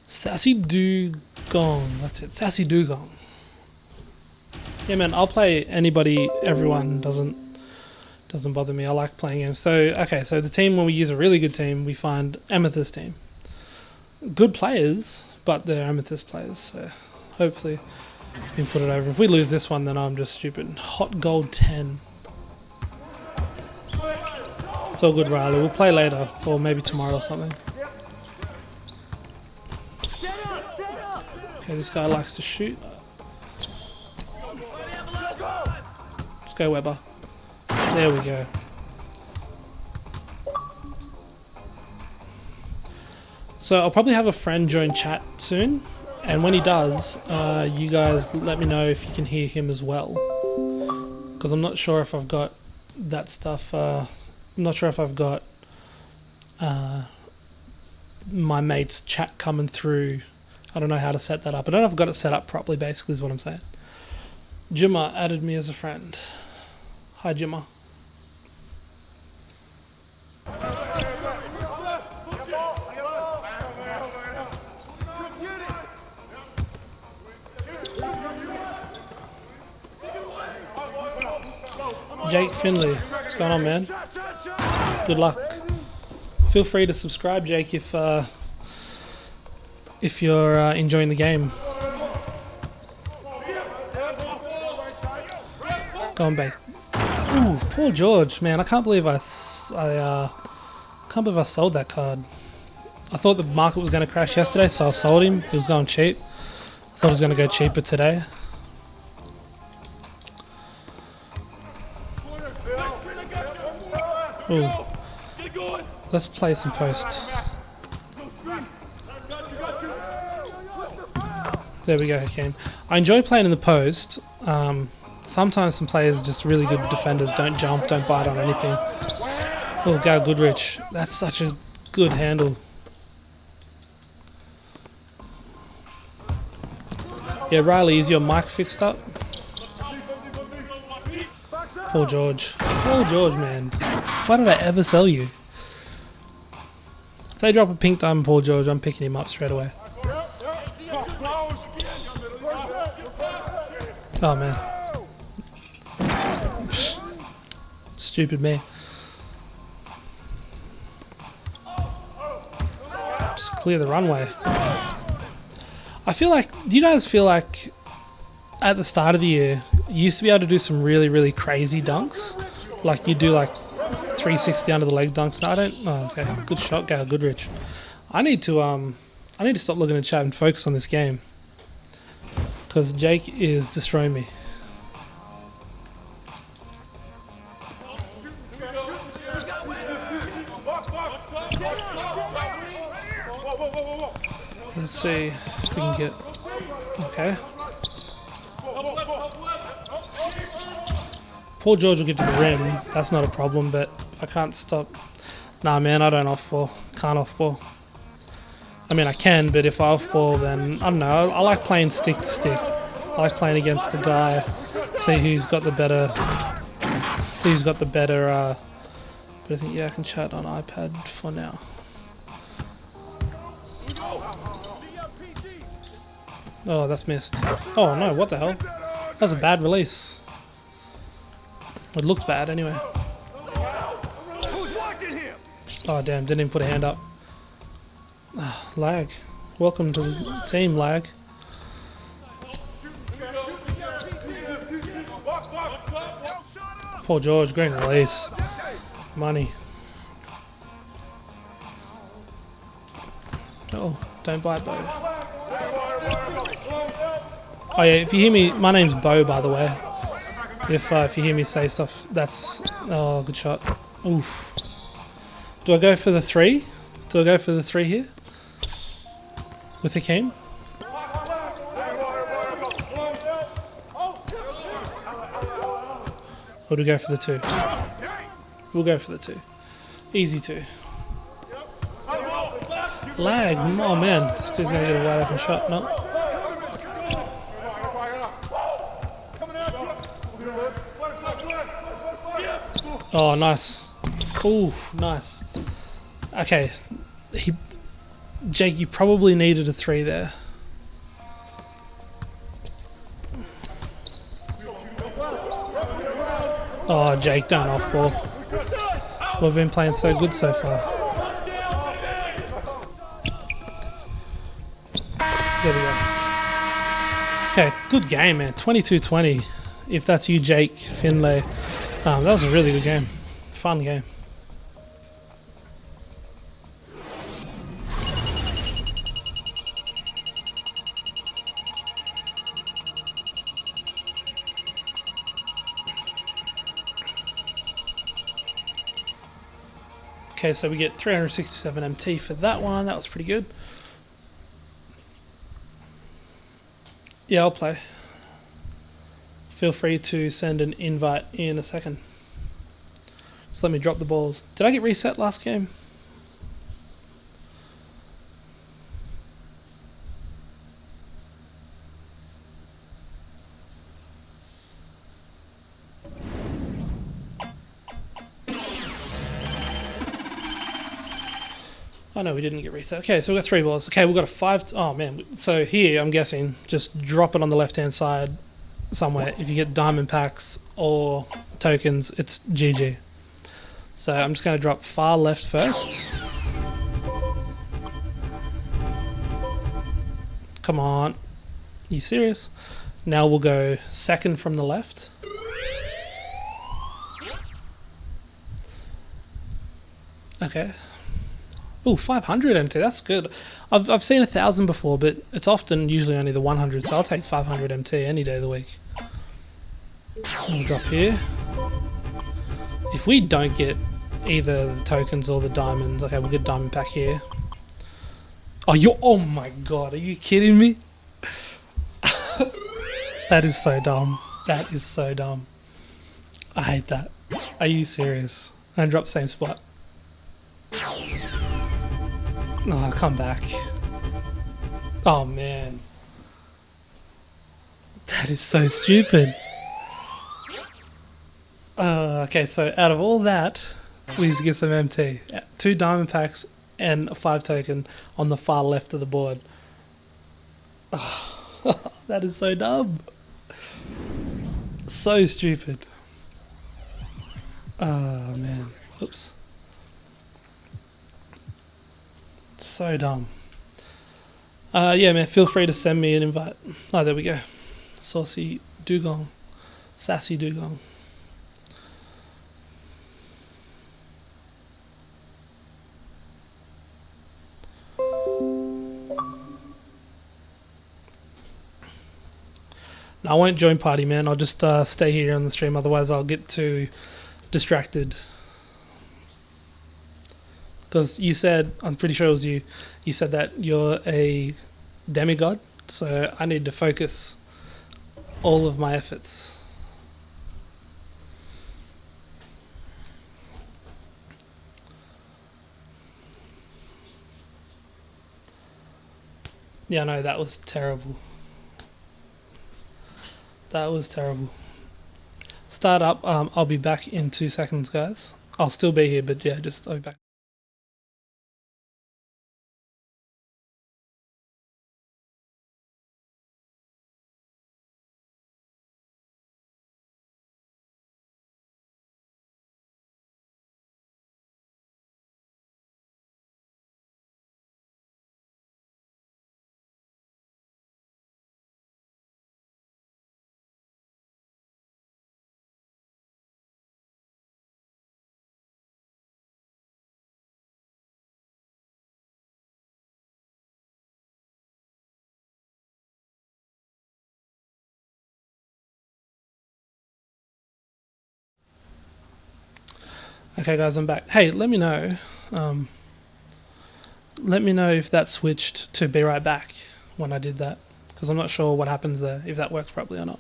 Sassy Dugong. That's it. Sassy Dugong. Yeah, man. I'll play anybody. Everyone doesn't bother me. I like playing games. So okay. So the team, when we use a really good team, we find Amethyst team. Good players, but they're Amethyst players. So hopefully we can put it over. If we lose this one, then I'm just stupid. Hot gold 10. It's all good, Riley. We'll play later, or maybe tomorrow or something. Okay, this guy likes to shoot. Let's go, Weber. There we go. So I'll probably have a friend join chat soon, and when he does, you guys let me know if you can hear him as well. Because I'm not sure if I've got that stuff. I'm not sure if I've got my mate's chat coming through. I don't know how to set that up. I don't know if I've got it set up properly, basically, is what I'm saying. Jimma added me as a friend. Hi, Jimma. Jake Finley, what's going on, man? Good luck. Feel free to subscribe, Jake, if you're enjoying the game. Going back. Ooh, Paul George, man! I can't believe I sold that card. I thought the market was going to crash yesterday, so I sold him. He was going cheap. I thought it was going to go cheaper today. Ooh. Let's play some post. There we go, Hakeem. I enjoy playing in the post. Sometimes some players, just really good defenders, don't jump, don't bite on anything. Oh, Gal Goodrich. That's such a good handle. Yeah, Riley, is your mic fixed up? Paul George. Paul George, man. Why did I ever sell you? If they drop a pink diamond Paul George, I'm picking him up straight away. Oh, man. clear the runway. I feel like, do you guys feel like at the start of the year, you used to be able to do some really, really crazy dunks? Like you do like 360 under the leg dunks. No, I don't. Oh, okay. Good shot, Gail Goodrich. I need to stop looking at chat and focus on this game. Because Jake is destroying me. Let's see if we can get... Okay. Paul George will get to the rim. That's not a problem, but if I can't stop... Nah, man, I don't off-ball. Can't off-ball. I mean, I can, but if I off-ball, then... I don't know. I like playing stick to stick. I like playing against the guy. See who's got the better... See who's got the better... But I think, yeah, I can chat on iPad for now. Oh, that's missed. Oh no, what the hell? That was a bad release. It looked bad anyway. Who's watching here? Oh damn, didn't even put a hand up. Lag. Welcome to the team, Lag. Paul George, green release. Money. Oh, don't bite, Bo. Oh yeah, if you hear me, my name's Bo, by the way. If you hear me say stuff, that's... Oh, good shot. Oof. Do I go for the 3? Do I go for the 3 here? With Hakeem? Or do we go for the 2? We'll go for the 2. Easy 2. Lag. Oh man, this dude's gonna get a wide open shot. No. Oh, nice. Ooh, nice. Okay. Jake, you probably needed a 3 there. Oh, Jake, don't off ball. We've been playing so good so far. There we go. Okay, good game, man. 22-20. If that's you, Jake Finlay. That was a really good game. Fun game. Okay, so we get 367 MT for that one. That was pretty good. Yeah, I'll play. Feel free to send an invite in a second. Just let me drop the balls. Did I get reset last game? Oh no, we didn't get reset. Okay, so we've got 3 balls. Okay, we've got a 5... Oh man, so here, I'm guessing, just drop it on the left-hand side somewhere. If you get diamond packs or tokens, it's GG. So I'm just going to drop far left first. Come on. Are you serious? Now we'll go second from the left. Okay. Ooh, 500 MT, that's good. I've seen 1,000 before, but it's often usually only the 100, so I'll take 500 MT any day of the week. We'll drop here. If we don't get either the tokens or the diamonds, okay, we'll get diamond pack here. Oh my god, are you kidding me? That is so dumb. That is so dumb. I hate that. Are you serious? And drop same spot. Oh, come back. Oh man. That is so stupid. Okay, so out of all that, we need to get some MT. 2 diamond packs and a 5 token on the far left of the board. Oh, that is so dumb. So stupid. Oh man. Oops. So dumb. Yeah, man, feel free to send me an invite. Oh, there we go. Saucy Dugong. Sassy Dugong. No, I won't join party, man. I'll just stay here on the stream. Otherwise, I'll get too distracted. Because you said, I'm pretty sure it was you, you said that you're a demigod. So I need to focus all of my efforts. Yeah, no, that was terrible. That was terrible. Start up. I'll be back in 2 seconds, guys. I'll still be here, but yeah, I'll be back. Okay, guys, I'm back. Hey, let me know. Let me know if that switched to be right back when I did that, because I'm not sure what happens there, if that works properly or not.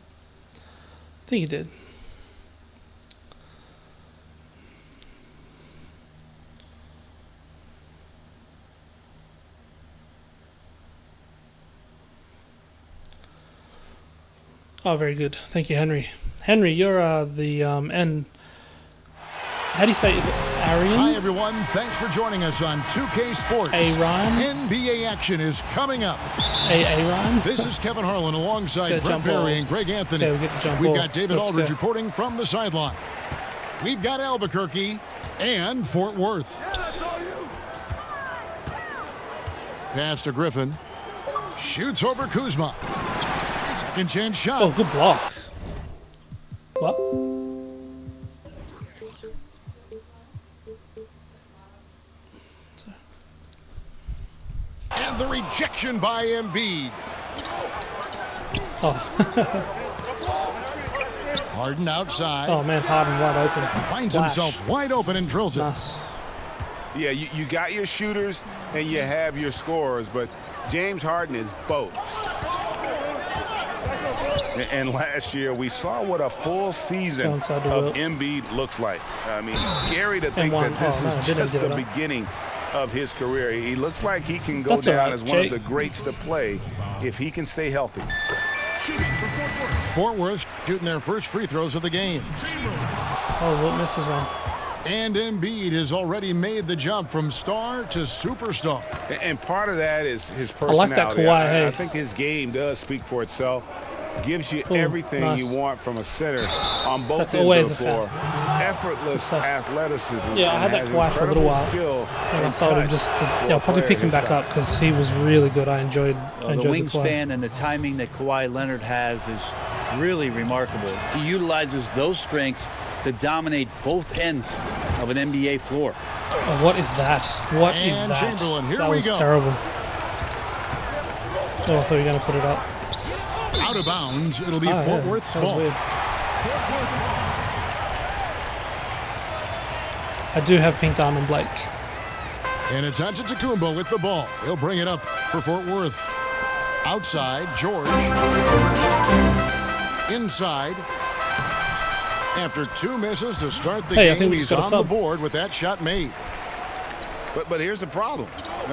I think it did. Oh, very good. Thank you, Henry. Henry, you're the N. How do you say it? Is it Arian? Hi, everyone. Thanks for joining us on 2K Sports. Arian? NBA action is coming up. Arian? This is Kevin Harlan alongside Brent Berry and Greg Anthony. Okay, We've got David Aldridge reporting from the sideline. We've got Albuquerque and Fort Worth. Pass to Griffin. Shoots over Kuzma. Second chance shot. Oh, good block. What? And the rejection by Embiid. Oh. Harden outside. Oh, man, Harden wide open. Finds Splash. himself wide open and drills it. Nice. Yeah, you got your shooters and you have your scorers, but James Harden is both. And last year, we saw what a full season of Embiid looks like. I mean, scary to think that this is just the beginning of his career. He looks like he can go down as one of the greats to play if he can stay healthy. Fort Worth shooting their first free throws of the game. Oh, what misses one? And Embiid has already made the jump from star to superstar. And part of that is his personality. I like that Kawhi. Hey. I think his game does speak for itself. Gives you everything you want from a center on both ends of the floor. Effortless athleticism. Yeah, I had that Kawhi for a little while, and I saw him just to, I'll probably pick him back up because he was really good. I enjoyed the wingspan and the timing that Kawhi Leonard has is really remarkable. He utilizes those strengths to dominate both ends of an NBA floor. Oh, what is that? What is that? Chamberlain, here that we was go. Terrible. Oh, I thought you were going to put it up. Out of bounds, it'll be Fort Worth's ball. I do have Pink Diamond Blake. And it's Antetokounmpo with the ball. He'll bring it up for Fort Worth. Outside, George. Inside. After two misses to start the game, he's on the board with that shot made. But here's the problem.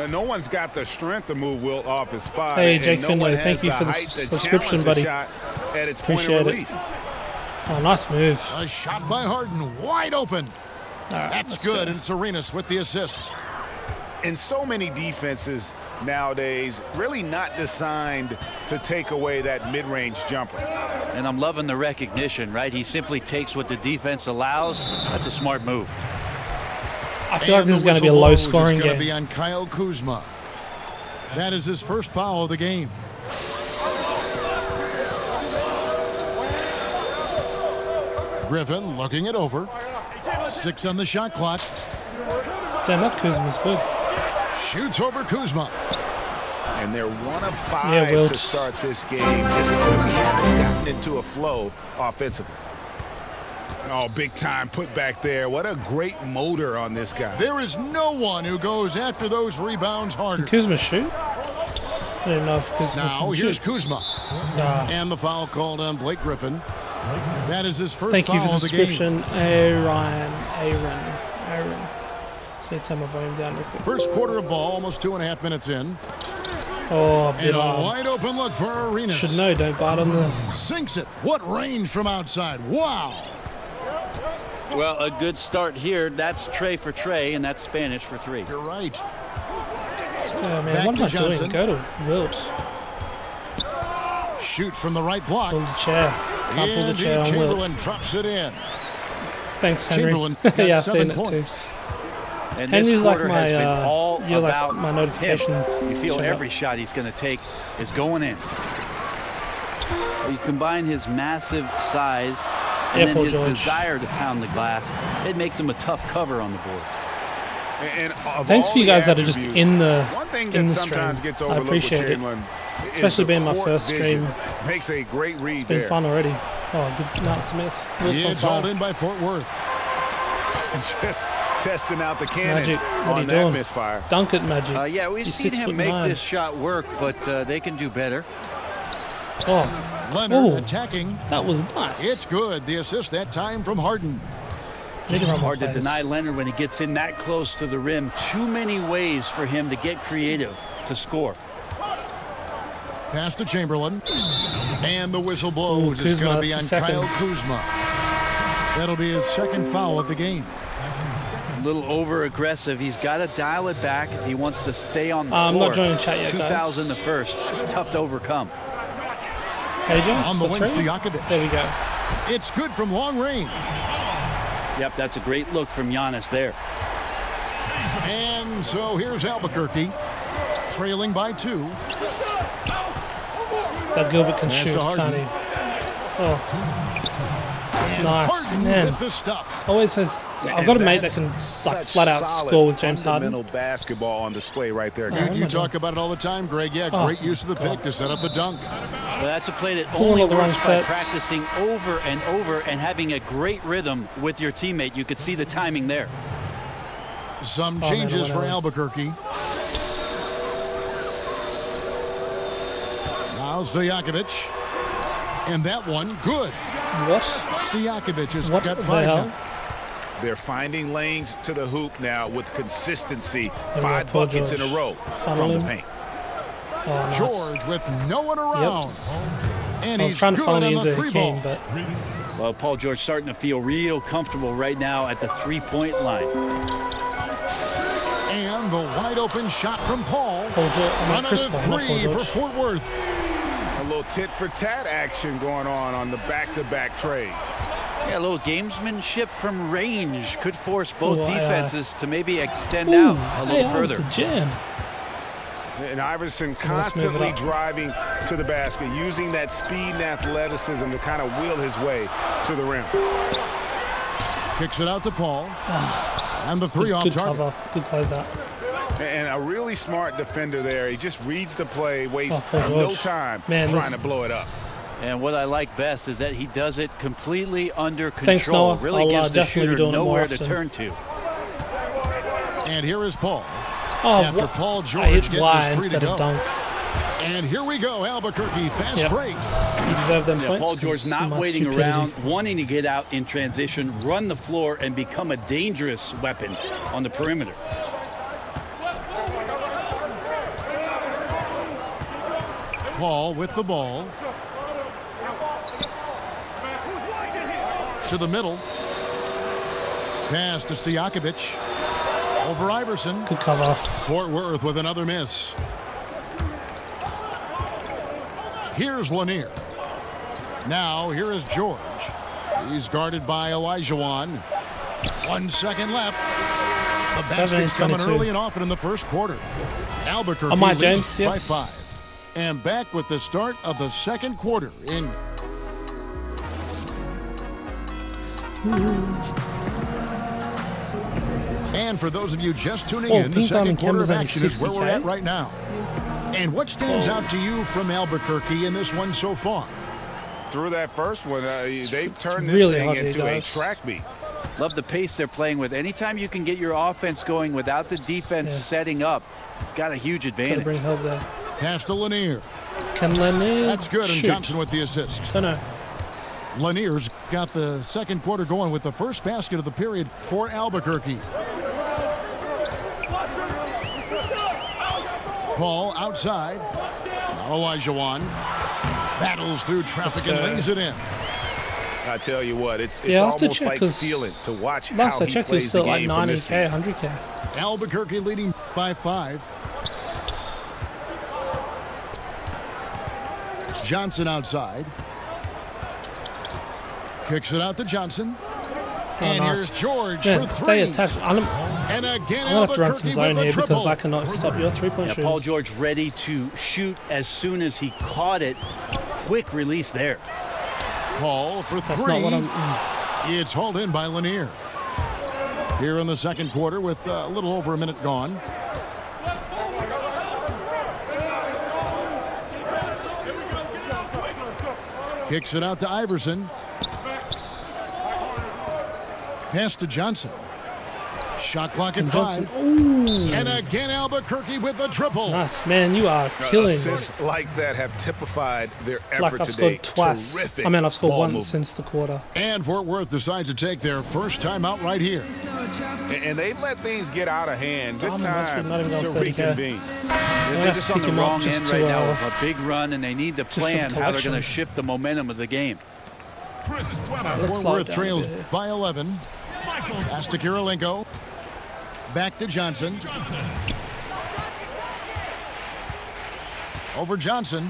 No one's got the strength to move Wilt off his spot. Hey, Jake Finlay, thank you for the subscription, buddy. Appreciate it. Oh, nice move. A shot by Harden, wide open. Right, that's good, and Serenas with the assist. And so many defenses nowadays really not designed to take away that mid-range jumper. And I'm loving the recognition, right? He simply takes what the defense allows. That's a smart move. I feel like this is going to be a low-scoring game. It's going to be on Kyle Kuzma. That is his first foul of the game. Griffin looking it over. 6 on the shot clock. Damn, that Kuzma's good. Shoots over Kuzma. And they're 1 of 5 to start this game. Just really haven't gotten into a flow offensively. Oh, big time put back there. What a great motor on this guy. There is no one who goes after those rebounds harder. Can Kuzma shoot? I don't know if Kuzma Now can here's shoot. Kuzma. And the foul called on Blake Griffin. That is his first Thank you foul for of the the game. description, Aaron. Just need to turn my volume down real quick. First quarter of ball, almost 2.5 minutes in. Oh, And a wide open look for Arenas. Should know, don't bite on the... Sinks it. What range from outside. Wow. Well, a good start here. That's Trey for Trey, and that's Spanish for 3. You're right. Man, Back what am to I Johnson. doing? Go to Wilt. Shoots from the right block. Pull the chair. Can't pull the Andy chair on Wilt. Chamberlain drops it in. Thanks, Henry. Chamberlain got Yeah, I've 7 seen it points. too. And Henry's this like quarter my, has been all you're like about my notification him. You feel shout every out. shot he's going to take is going in. You combine his massive size and then Paul his George. desire to pound the glass, it makes him a tough cover on the board. And of Thanks all for you the guys that are just attributes, in the one thing in that the sometimes stream. gets I overlooked appreciate with it. Chamberlain is Especially the being my court first vision. stream. Makes a great read It's been there. fun already. Oh, good night, Smith. Wilt's on It's hauled fire. in by Fort Worth. Just testing out the cannon Magic, what are on you that doing? misfire. Dunk it, Magic. Yeah, we've He's seen him make 6'9". this shot work, but they can do better. Oh, Leonard Ooh. attacking. that was nice. It's good. The assist that time from Harden. Need to run more Hard to plays. deny Leonard when he gets in that close to the rim. Too many ways for him to get creative to score. Pass to Chamberlain. And the whistle blows. Ooh, It's going Kuzma, to be on that's the second. Kyle Kuzma. That'll be his second foul of the game. A little over aggressive. He's got to dial it back if he wants to stay on the I'm floor. not joining chat yet, 2000 guys. the first. Tough to overcome. AJ, On the for wing, three? Stojakovic. There we go. It's good from long range. Yep, that's a great look from Giannis there. And so here's Albuquerque. Trailing by 2. That Gilbert can Pass shoot, to Harden. can't he? Oh, And nice, Harden man. with the stuff. Always has. I've got a mate that can like flat out score with James Harden. Fundamental basketball on display right there. You talk about it all the time, Greg. Yeah, Oh, great use of the pick to set up the dunk. Well, that's a play that Pulling only all the wrong works by sets. practicing over and over and having a great rhythm with your teammate. You could see the timing there. Some Oh, man, changes for whatever. Albuquerque. Now Stojakovic. And that one, good. What? Stojakovic has What got the 5 hell? now. They're finding lanes to the hoop now with consistency. And 5 Paul buckets in a George row from the funneling. paint. Oh, nice. George with no one around. And I was he's trying to good follow on you the into 3 Hakeem, ball. but Well, Paul George starting to feel real comfortable right now at the three-point line. And the wide open shot from Paul. Paul George, I mean, Chris Another Paul, not Paul 3 for George. Fort Worth. A little tit-for-tat action going on the back-to-back trades. Yeah, a little gamesmanship from range could force both Ooh, defenses to maybe extend Ooh, out a hey, little I further. like the jam. And Iverson Let's move it constantly up. driving to the basket, using that speed and athleticism to kind of wheel his way to the rim. Kicks it out to Paul. And the 3 off Good target. cover, good closeout. And a really smart defender there. He just reads the play, wastes Oh, Paul no George. time Man, trying this- to blow it up. And what I like best is that he does it completely under Thanks, control. Noah. Really I'll, gives the definitely be shooter doing it more nowhere to often. turn to. And here is Paul. Oh, After what? Paul I George hit getting Y his 3 to instead go. of dunk. And here we go, Albuquerque, fast Yep. break. You deserve them Yeah, points. Paul George 'cause of not my waiting stupidity. around, wanting to get out in transition, run the floor, and become a dangerous weapon on the perimeter. Paul with the ball. To the middle. Pass to Stojakovic. Over Iverson. Good cover. Fort Worth with another miss. Here's Lanier. Now here is George. He's guarded by Elijah Wan. 1 second left. basket's coming early and often in the first quarter. Albuquerque leads by 5. And back with the start of the second quarter in. And for those of you just tuning in, the second quarter of action is where we're at right now. And what stands out to you from Albuquerque in this one so far? Through that first one, they've turned this thing into a track meet. Love the pace they're playing with. Anytime you can get your offense going without the defense setting up, got a huge advantage. Bring help there. Pass to Lanier. Can Lanier? That's good, and Johnson with the assist. Don't know. Lanier's got the second quarter going with the first basket of the period for Albuquerque. Paul outside. Now Olajuwon battles through traffic and lays it in. I tell you what, it's almost like stealing to watch how he plays the game from this Last I checked, he's still like 90K, 100K. Albuquerque leading by 5. Johnson outside. Kicks it out to Johnson. And here's George for 3. Stay attached. And again, I'm going to have to run some zone here because I cannot stop your three-point shooters. Paul George ready to shoot as soon as he caught it. Quick release there. Paul for 3. That's not what I'm... It's hauled in by Lanier. Here in the second quarter with a little over a minute gone. Kicks it out to Iverson. Pass to Johnson. Shot clock at 5. And again, Albuquerque with a triple. Nice, man. You are killing. Assists like that have typified their effort like I've today. Scored twice. Terrific. I mean, I've scored once movement. since the quarter. And Fort Worth decides to take their first time out right here. And they've let things get out of hand. Good time to reconvene. They're just on the wrong end right now of a big run, and they need to plan how they're going to shift the momentum of the game. Fort Worth trails by 11. Pass to Kirilenko. Back to Johnson. Over Johnson.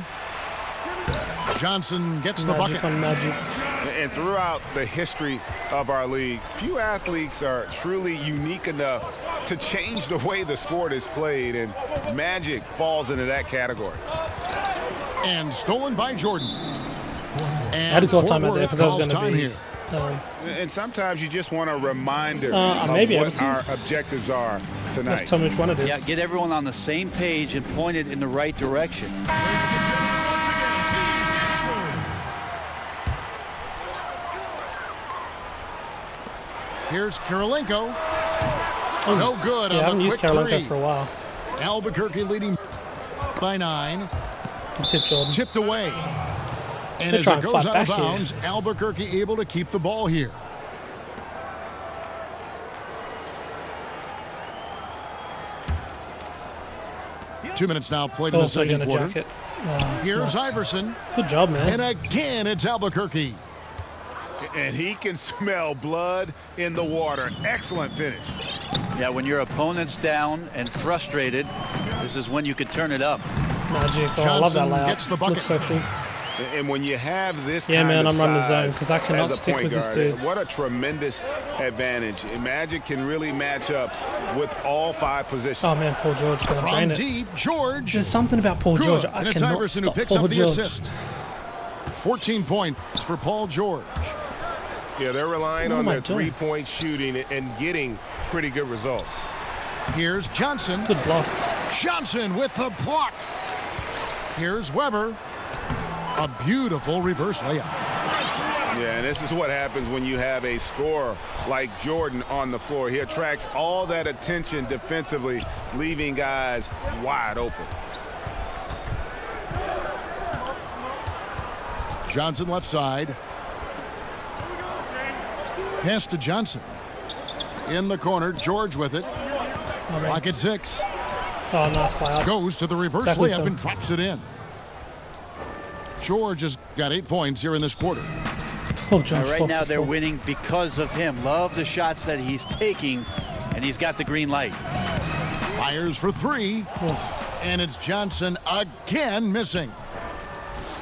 Johnson gets the bucket. And throughout the history of our league, few athletes are truly unique enough to change the way the sport is played, and Magic falls into that category. And stolen by Jordan. I had to call time out there because I was going to be here. And sometimes you just want a reminder of what our objectives are tonight. Tell me which one it is. Yeah, get everyone on the same page and point it in the right direction. Here's Kirilenko. No good. Yeah, I haven't used Kirilenko for a while. Albuquerque leading by 9. Tipped away. And as it goes out of bounds, Albuquerque able to keep the ball here. Two minutes now played in the second quarter. Here's Iverson. Good job, man. And again, it's Albuquerque. And he can smell blood in the water. Excellent finish. Yeah, when your opponent's down and frustrated, this is when you could turn it up. Magic. Oh, I love that layout. Gets the bucket. Looks so cool. And when you have this kind of I'm running the zone size because I cannot as a stick point with guard, this dude. What a tremendous advantage. And Magic can really match up with all 5 positions. Oh, man, Paul George. From deep, George. There's something about Paul George. I and it's cannot Iverson stop who picks Paul up the George. assist. 14 points for Paul George. Yeah, they're relying on their three-point shooting and getting pretty good results. Here's Johnson. Good block. Johnson with the block. Here's Weber. A beautiful reverse layup. Yeah, and this is what happens when you have a scorer like Jordan on the floor. He attracts all that attention defensively, leaving guys wide open. Johnson left side. Pass to Johnson. In the corner, George with it. Clock at 6. Oh, nice layup. Goes to the reverse layup and drops it in. George has got 8 points here in this quarter. Oh, George, right now they're winning because of him. Love the shots that he's taking, and he's got the green light. Fires for 3. And it's Johnson again missing.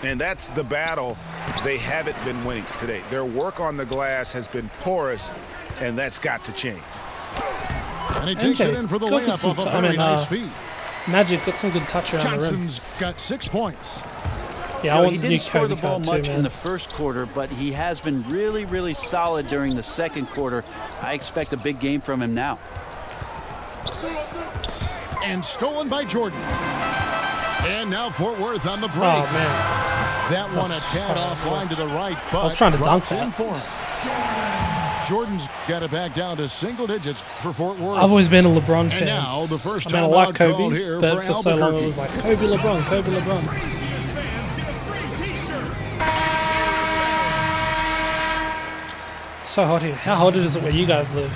And that's the battle they haven't been winning today. Their work on the glass has been porous, and that's got to change. And he takes it in for the layup off a very nice feed. Magic got some good touch around Johnson's the rim. got 6 points. Yeah, he didn't score the ball much in the first quarter, but he has been really, really solid during the second quarter. I expect a big game from him now. And stolen by Jordan. And now Fort Worth on the break. Oh, man. That one a tad offline to the right, but I was trying to dunk in for him. Jordan's got it back down to single digits for Fort Worth. I've always been a LeBron fan. And now the first time I like Kobe, here but for so long it was like Kobe LeBron, Kobe LeBron. It's so hot here. How hot is it where you guys live?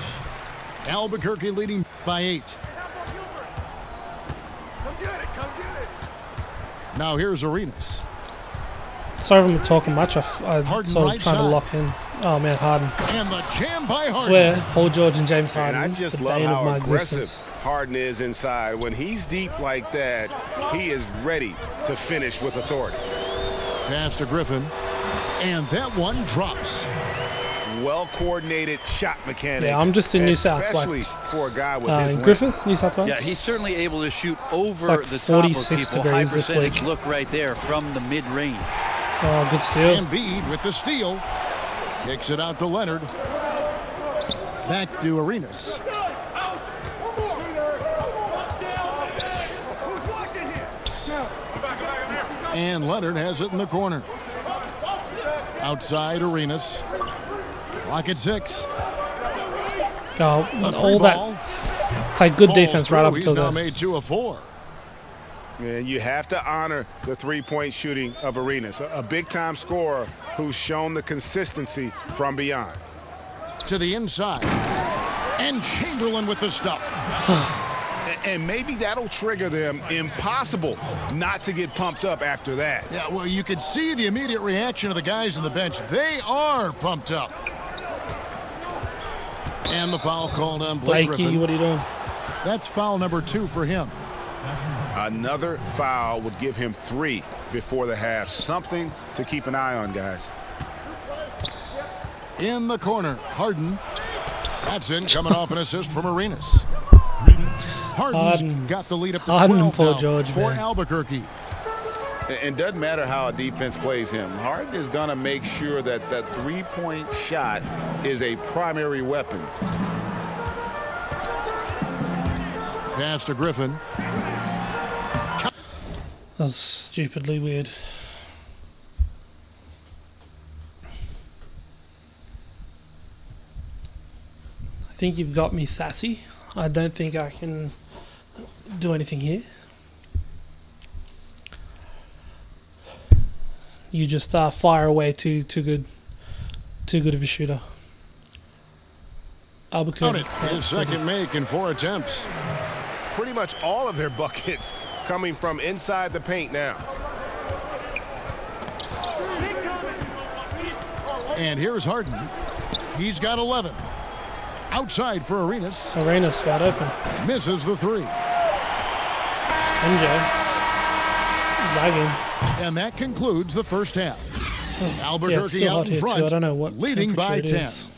Albuquerque leading by 8. Now here's Arenas. Sorry if I'm talking much. I'm sort of trying to lock in. Oh, man, Harden. And the jam by Harden. I swear, Paul George and James Harden. And I just the love bane how of my aggressive existence. Harden is inside. When he's deep like that, he is ready to finish with authority. Pass to Griffin. And that one drops. Well-coordinated shot mechanics. Yeah, I'm just in New South. Especially for a guy with his Griffith, New South Wales? Yeah, he's certainly able to shoot over like the top of 46 people. degrees High this percentage week. look right there from the mid-range. Oh, good steal. Embiid with the steal. Kicks it out to Leonard. Back to Arenas. And Leonard has it in the corner. Outside Arenas. Clock at 6. Oh, all that. Played good defense right up until then. He's now then. made 2 of 4. Man, you have to honor the three-point shooting of Arenas, a big-time scorer who's shown the consistency from beyond. To the inside. And Chamberlain with the stuff. And maybe that'll trigger them. Impossible not to get pumped up after that. Yeah, well, you could see the immediate reaction of the guys on the bench. They are pumped up. And the foul called on Blake Blakey, Griffin. what are you doing? That's foul number 2 for him. Another foul would give him 3 before the half. Something to keep an eye on, guys. In the corner, Harden. That's in, coming off an assist from Arenas. Harden's got the lead up to 12 Paul now George, for man. Albuquerque. And doesn't matter how a defense plays him. Harden is going to make sure that that three-point shot is a primary weapon. Pass to Griffin. That was stupidly weird. I think you've got me sassy. I don't think I can do anything here. You just fire away too good of a shooter. Albuquerque. His second make in 4 attempts. Pretty much all of their buckets coming from inside the paint now. And here's Harden. He's got 11. Outside for Arenas. Arenas wide open. Misses the 3. MJ. Lagging. And that concludes the first half. Albuquerque yeah, out in front, I don't know what leading by 10. Is.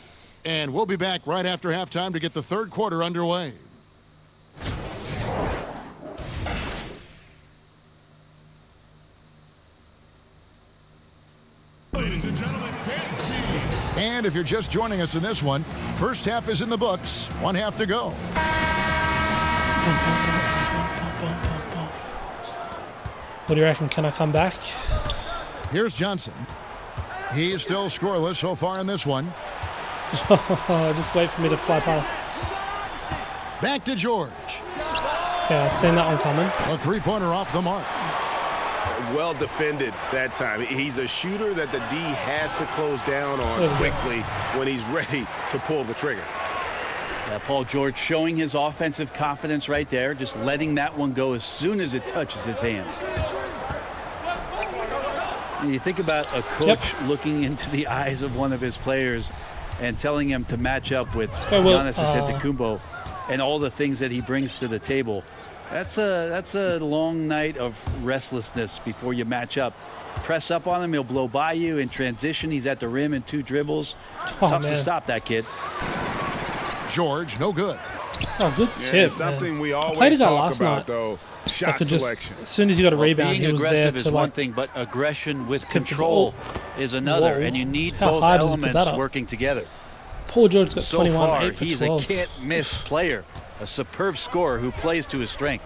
And we'll be back right after halftime to get the third quarter underway. Ladies and gentlemen, and if you're just joining us in this one, first half is in the books, 1 half to go. What do you reckon? Can I come back? Here's Johnson. He's still scoreless so far in this one. Just wait for me to fly past. Back to George. Okay, I've seen that one coming. A three-pointer off the mark. Well defended that time. He's a shooter that the D has to close down on quickly when he's ready to pull the trigger. Yeah, Paul George showing his offensive confidence right there, just letting that one go as soon as it touches his hands. And you think about a coach looking into the eyes of one of his players and telling him to match up with Giannis Antetokounmpo and all the things that he brings to the table. That's a long night of restlessness before you match up. Press up on him, he'll blow by you. In transition, he's at the rim in 2 dribbles. Tough to stop that kid. George, no good. Oh, good tip, something man. we always I played a guy talk last about, night. though, shot selection. As soon as you got a rebound, being he was there aggressive to is one thing, but aggression with control is another, and you need both elements working together. Paul George's got so 21, far, 8 for he's 12. a can't-miss player, a superb scorer who plays to his strength.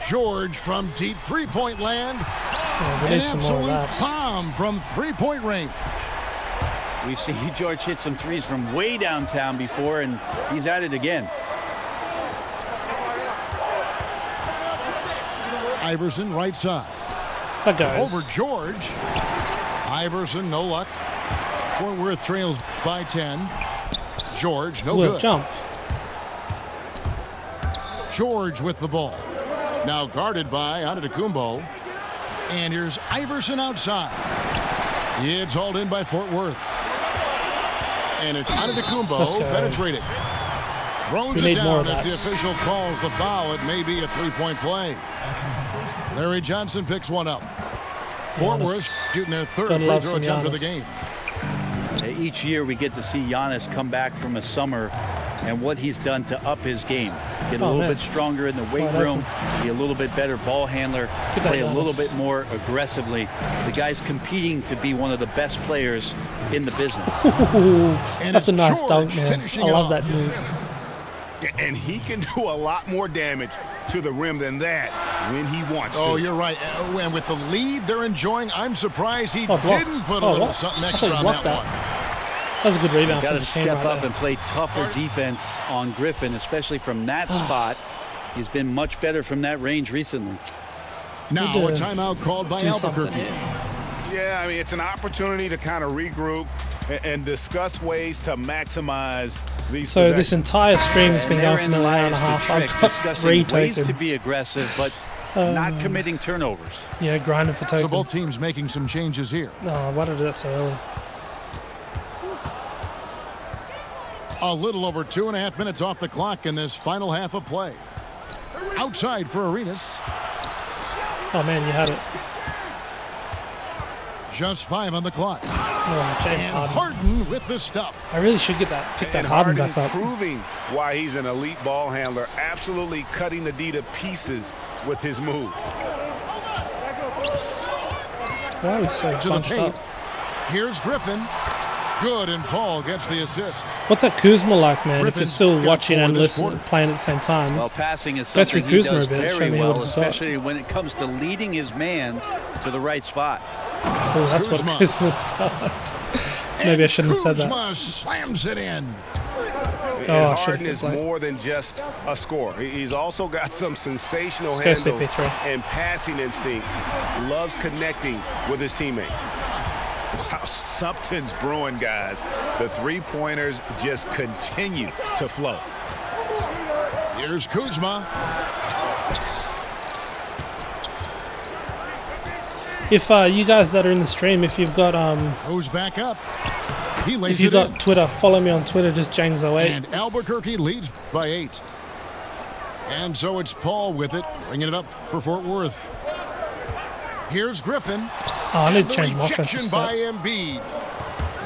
George from deep three-point land. We need some more of absolute that. bomb from three-point range. We've seen George hit some threes from way downtown before, and he's at it again. Iverson, right side. That goes. Over George. Iverson, no luck. Fort Worth trails by 10. George, no good. Jump. George with the ball. Now guarded by Antetokounmpo. And here's Iverson outside. It's hauled in by Fort Worth. And it's Antetokounmpo penetrating. Throws it down if the official calls the foul. It may be a three-point play. Larry Johnson picks one up. Fort Worth shooting their third free throw attempt of the game. Each year we get to see Giannis come back from a summer and what he's done to up his game. Get a little bit stronger in the weight room, be a little bit better ball handler, play a little bit more aggressively. The guy's competing to be one of the best players in the business. That's a nice dunk, man. I love that move. And he can do a lot more damage to the rim than that when he wants to. Oh, you're right. And with the lead they're enjoying, I'm surprised he didn't put a little something extra on that one. That was a good rebound. Got to step up and play tougher defense on Griffin, especially from that spot. He's been much better from that range recently. Now a timeout called by Albuquerque. Yeah, I mean, it's an opportunity to kind of regroup and discuss ways to maximize these So this entire stream has been going for an hour and a half. I've got 3 ways tokens. to be aggressive, but not committing turnovers. Yeah, grinding for tokens. So both teams making some changes here. Oh, why did I do that so early? A little over 2.5 minutes off the clock in this final half of play. Outside for Arenas. Oh, man, you had it. Just 5 on the clock. Oh, James Harden with the stuff. I really should pick that Harden back up. Proving why he's an elite ball handler, absolutely cutting the D to pieces with his move. Why are we so bunched up? Here's Griffin. Good, and Paul gets the assist. What's that Kuzma like, man? Griffin's if you're still watching and listening, quarter. playing at the same time. Well, passing is something he Kuzma does a bit. very Show me well, what he's got. especially when it comes to leading his man to the right spot. Oh, that's Kuzma. what Kuzma's got. Maybe I shouldn't have said that. Kuzma slams it in. And Harden is more than just a scorer. He's also got some sensational handles and passing instincts. Loves connecting with his teammates. Wow, something's brewing, guys. The three-pointers just continue to flow. Here's Kuzma. If you guys that are in the stream, if you've got who's back up? He lays if you've got Twitter, follow me on Twitter, just James08. And Albuquerque leads by 8. And so it's Paul with it, bringing it up for Fort Worth. Here's Griffin. Oh, I need to change my offensive rejection by Embiid.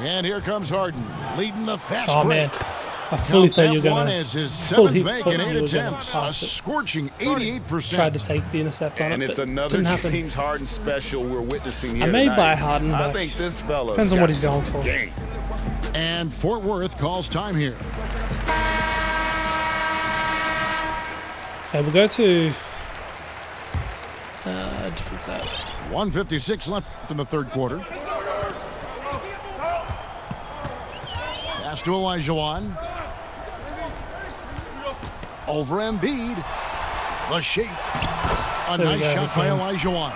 And here comes Harden, leading the fast break. Man, I fully thought you were going to. His 7th make in 8 attempts, a scorching 88%. Tried to take the intercept on it, and it's another James Harden special we're witnessing here. I may tonight. buy Harden, but I think this fella depends on what he's going for. Game. And Fort Worth calls time here. Okay, we'll go to a different side. 1:56 left in the third quarter. Pass to Olajuwon. Over Embiid. The shake. A nice shot by Olajuwon.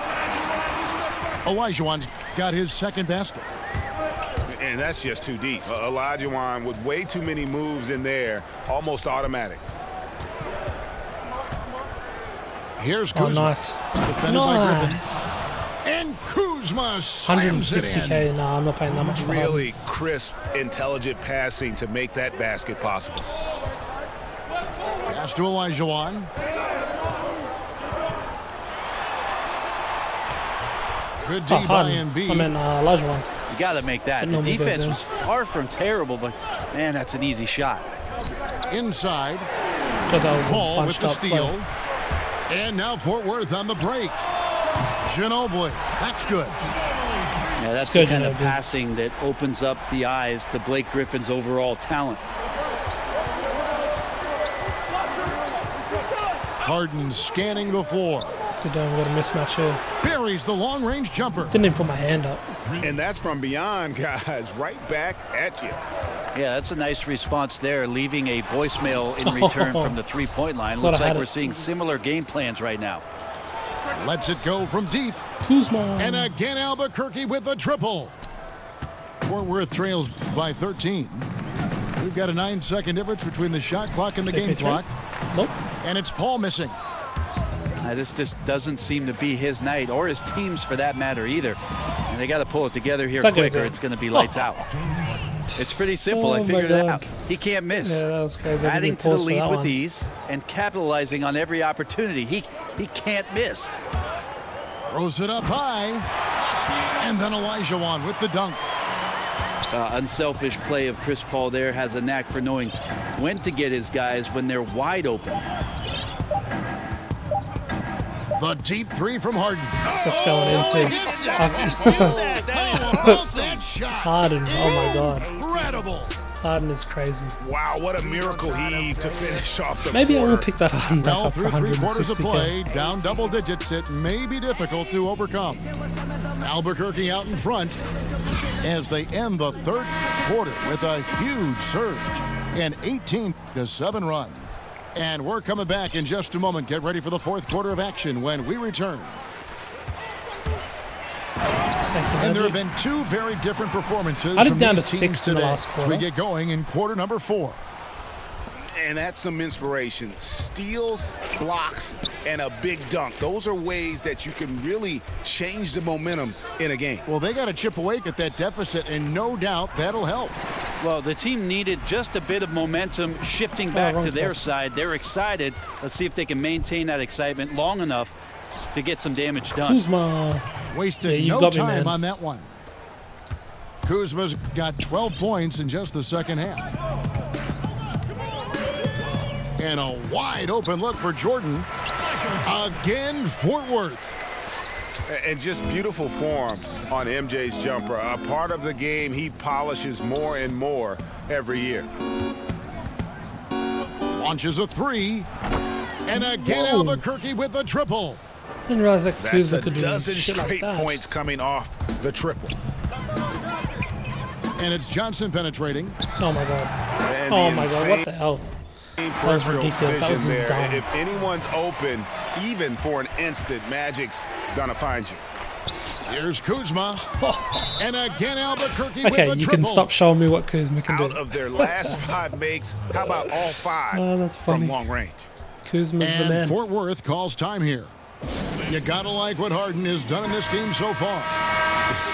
Olajuwon's got his second basket. And that's just too deep. Olajuwon with way too many moves in there, almost automatic. Here's Kuzma. Oh, nice. Defended by Griffin. And Kuzma slams 160K. No, I'm not paying that much for really crisp, intelligent passing to make that basket possible. Pass to Olajuwon. Good D by Embiid. I mean, Olajuwon. You got to make that. The defense was far from terrible, but, man, that's an easy shot. inside. Paul with the steal. And now Fort Worth on the break. Ginobili, that's good. Yeah, that's the kind of passing that opens up the eyes to Blake Griffin's overall talent. Harden scanning the floor. Good damn, we got a mismatch here. Buries the long-range jumper. Didn't even put my hand up. And that's from beyond, guys. Right back at you. Yeah, that's a nice response there, leaving a voicemail in return from the three-point line. Looks like we're seeing similar game plans right now. Lets it go from deep. Kuzma. And again, Albuquerque with a triple. Fort Worth trails by 13. We've got a 9-second difference between the shot clock and the game clock. Nope. And it's Paul missing. This just doesn't seem to be his night, or his team's for that matter either. And they got to pull it together here quick, or it's going to be lights out. It's pretty simple. I figured it out. He can't miss. Yeah, that was crazy. Adding to the lead with ease and capitalizing on every opportunity. He can't miss. Throws it up high. And then Olajuwon with the dunk. Unselfish play of Chris Paul there. Has a knack for knowing when to get his guys when they're wide open. The deep three from Harden. That's going into Harden. Oh my God. Incredible. Harden is crazy. Wow, what a miracle heave to finish off the Maybe quarter. I will pick that Harden back up for 160K. 3/4 of play, down double digits. It may be difficult to overcome. Albuquerque out in front as they end the third quarter with a huge surge, an 18-7 run. And we're coming back in just a moment. Get ready for the fourth quarter of action when we return. And there have been two very different performances. I did down to 6 in the last quarter. We get going in quarter number 4. And that's some inspiration. Steals, blocks, and a big dunk. Those are ways that you can really change the momentum in a game. Well, they got to chip away at that deficit, and no doubt that'll help. Well, the team needed just a bit of momentum shifting back to their side. They're excited. Let's see if they can maintain that excitement long enough to get some damage done. Kuzma. Wasted no time on that one. Kuzma's got 12 points in just the second half. And a wide open look for Jordan. Again, Fort Worth. And just beautiful form on MJ's jumper. A part of the game he polishes more and more every year. Launches a three. And again, Albuquerque with a triple. I didn't realize that Kuzma could do dozen shit straight like that. points coming off the triple. And it's Johnson penetrating. Oh my God. And oh my God, what the hell? That was ridiculous. That was just dumb. If anyone's open, even for an instant, Magic's gonna find you. Here's Kuzma. And again, Albuquerque with a Okay, triple. you can stop showing me what Kuzma can do. Out of their last 5 makes, how about all 5 that's funny. from long range? Kuzma's the And man. Fort Worth calls time here. You gotta like what Harden has done in this game so far.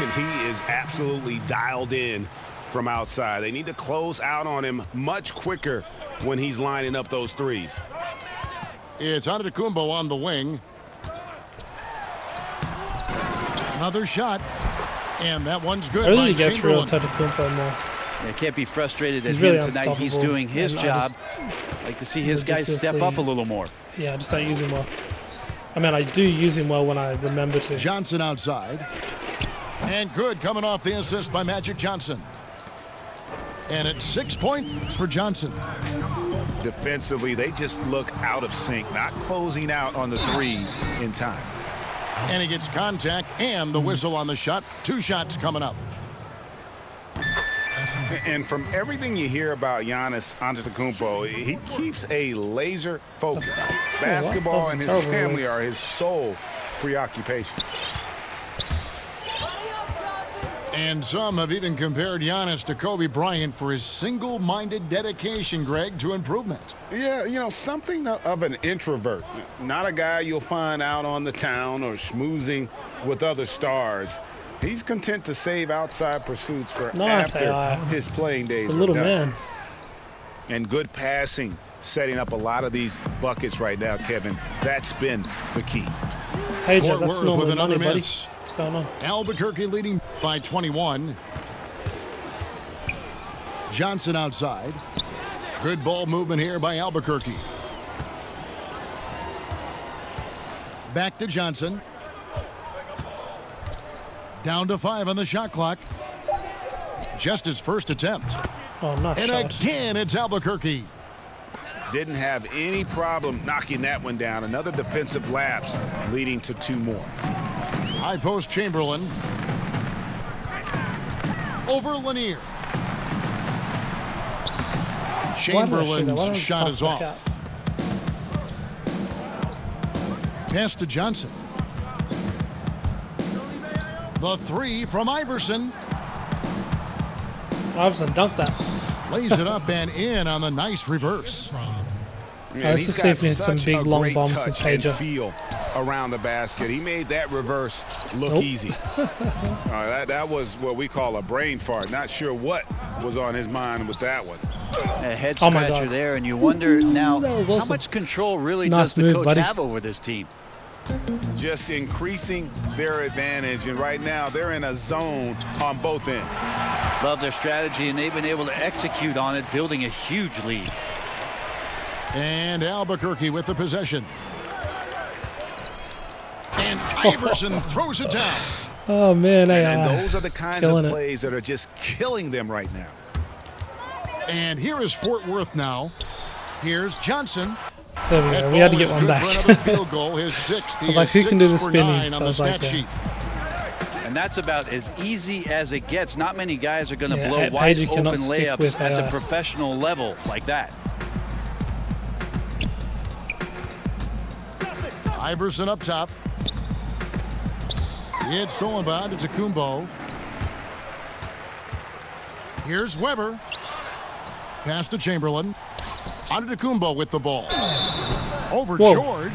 And he is absolutely dialed in from outside. They need to close out on him much quicker when he's lining up those threes. It's Antetokounmpo on the wing. Another shot. And that one's good. I really by get through Chamberlain. Antetokounmpo more. They can't be frustrated at He's him really tonight. He's unstoppable, doing his and I job. just Like to see his guys step up a little more. Yeah, I just don't use him well. I mean, I do use him well when I remember to. Johnson outside. And good coming off the assist by Magic Johnson. And it's 6 points for Johnson. Defensively, they just look out of sync, not closing out on the threes in time. And he gets contact and the whistle on the shot. 2 shots coming up. And from everything you hear about Giannis Antetokounmpo, he keeps a laser focus. Basketball and his family are his sole preoccupations. And some have even compared Giannis to Kobe Bryant for his single-minded dedication, Greg, to improvement. Yeah, you know, something of an introvert. Not a guy you'll find out on the town or schmoozing with other stars. He's content to save outside pursuits for after his playing days. The little man. And good passing, setting up a lot of these buckets right now, Kevin. That's been the key. Hey, Joe, Fort that's Worth normal with another money, buddy. miss. What's going on? Albuquerque leading by 21. Johnson outside. Good ball movement here by Albuquerque. Back to Johnson. Down to 5 on the shot clock. Just his first attempt. Oh, not and shot. Again, it's Albuquerque. Didn't have any problem knocking that one down. Another defensive lapse leading to 2 more. High post Chamberlain. Over Lanier. Chamberlain's shot is off. Pass to Johnson. The 3 from Iverson. Iverson dunked that. Lays it up and in on the nice reverse. Let's just see if we had some big long bombs with Pager. Feel around the basket. He made that reverse look easy. That was what we call a brain fart. Not sure what was on his mind with that one. A head scratcher there, and you wonder now how much control really does the coach have over this team? Just increasing their advantage, and right now they're in a zone on both ends. Love their strategy, and they've been able to execute on it, building a huge lead. And Albuquerque with the possession. And Iverson throws it down. Oh, man. And those are the kinds of plays that are just killing them right now. And here is Fort Worth now. Here's Johnson. There we go. We had to get one back. Field goal, his 6th. I was like, who can do the spinnies? On the stat sheet. And that's about as easy as it gets. Not many guys are going to blow wide open layups at the professional level like that. Iverson up top. It's stolen by Antetokounmpo. Here's Weber. Pass to Chamberlain. Antetokounmpo with the ball. Over George.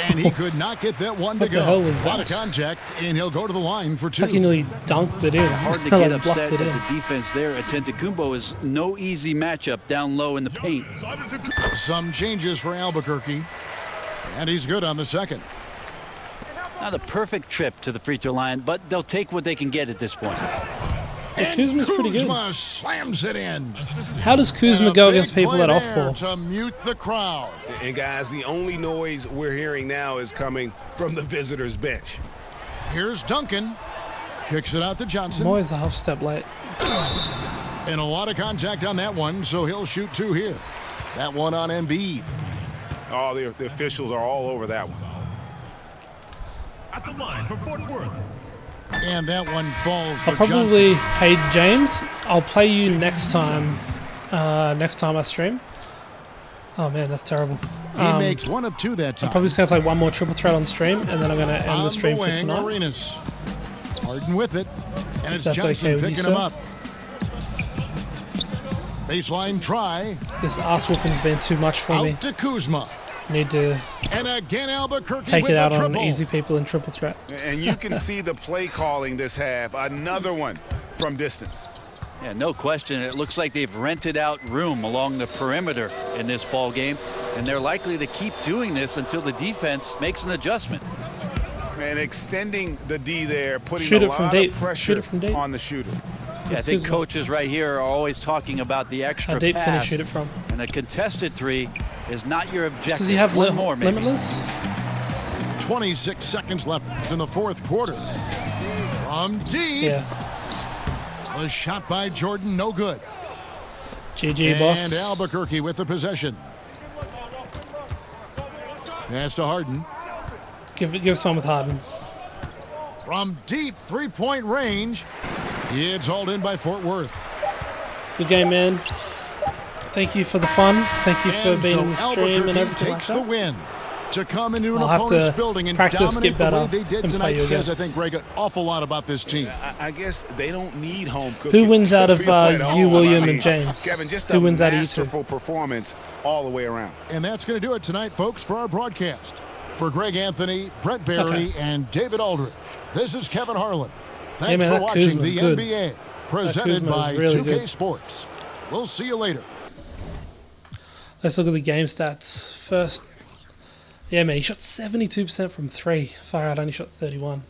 And he could not get that one to go. What the hell was that? A lot of contact, and he'll go to the line for 2. Like he nearly dunked it in. Hard to get upset at the defense there. Antetokounmpo is no easy matchup down low in the paint. Some changes for Albuquerque. And he's good on the second. Not a perfect trip to the free throw line, but they'll take what they can get at this point. And Kuzma's pretty good. Kuzma slams it in. How does Kuzma go against people that off ball? To mute the crowd. And guys, the only noise we're hearing now is coming from the visitors' bench. Here's Duncan. Kicks it out to Johnson. I'm always a half step late. And a lot of contact on that one, so he'll shoot 2 here. That one on Embiid. Oh, the officials are all over that one. At the line for Fort Worth. And that one falls for I'll probably, Johnson. hey James, I'll play you next time. Next time I stream. Oh man, that's terrible. He makes 1 of 2 that time. I'm probably just gonna play one more triple threat on stream, and then I'm gonna end the stream for tonight. Arenas. Harden with it, and it's That's Johnson okay picking him up. Baseline try. This ass whooping's been too much for me. Out to Kuzma. Need to and again Albuquerque take with it out on easy people in triple threat. And you can see the play calling this half. Another one from distance. Yeah, no question. It looks like they've rented out room along the perimeter in this ball game, and they're likely to keep doing this until the defense makes an adjustment. And extending the D there, putting a lot of pressure on the shooter. Yeah, I think coaches right here are always talking about the extra How deep pass. can he shoot it from? And a contested 3 is not your objective. Does he have more, maybe. Limitless? 26 seconds left in the 4th quarter. From deep. Yeah. The shot by Jordan, no good. GG, boss. And Albuquerque with the possession. Pass to Harden. Give some with Harden. From deep 3-point range. It's hauled in by Fort Worth. Good game, man. Thank you for the fun. Thank you for being in the stream and everything takes like that. the win to come into an I'll opponent's have to building and practice, dominate get better, the way they did and play tonight. you Says, again. I think, Greg, an awful lot about this team. I guess they don't need home cooking. Who wins out of you, William, and Kevin, James? just Who wins out of you two? masterful performance all the way around. And that's going to do it tonight, folks, for our broadcast. For Greg Anthony, Brett Barry, and David Aldridge, this is Kevin Harlan. Thanks for watching Kuzma's the good. NBA, presented by really 2K good. Sports. We'll see you later. Let's look at the game stats first. Yeah, man, he shot 72% from 3. Far out, only shot 31.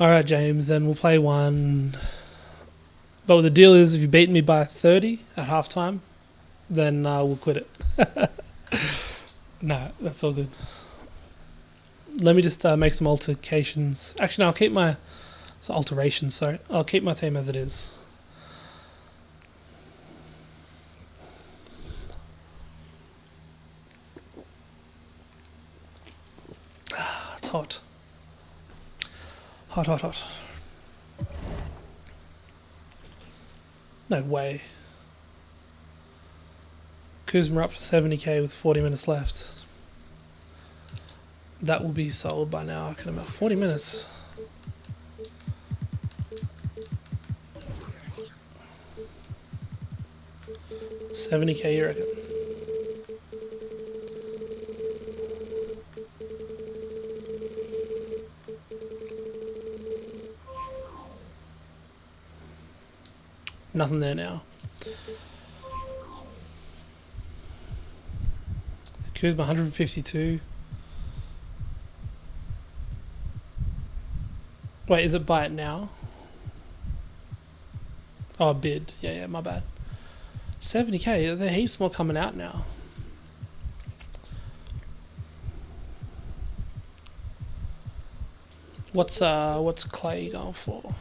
All right, James. Then we'll play one. But the deal is, if you beat me by 30 at halftime, then we'll quit it. No, that's all good. Let me just make some alterations. Actually, no, I'll keep my alterations. Sorry, I'll keep my team as it is. It's hot. Hot, hot, hot. No way. Kuzma up for 70k with 40 minutes left. That will be sold by now. I can about 40 minutes. $70k, you reckon? Nothing there now. Kuzma 152. Wait, is it buy it now? Oh, bid. Yeah, my bad. 70k. There are heaps more coming out now. What's Clay going for?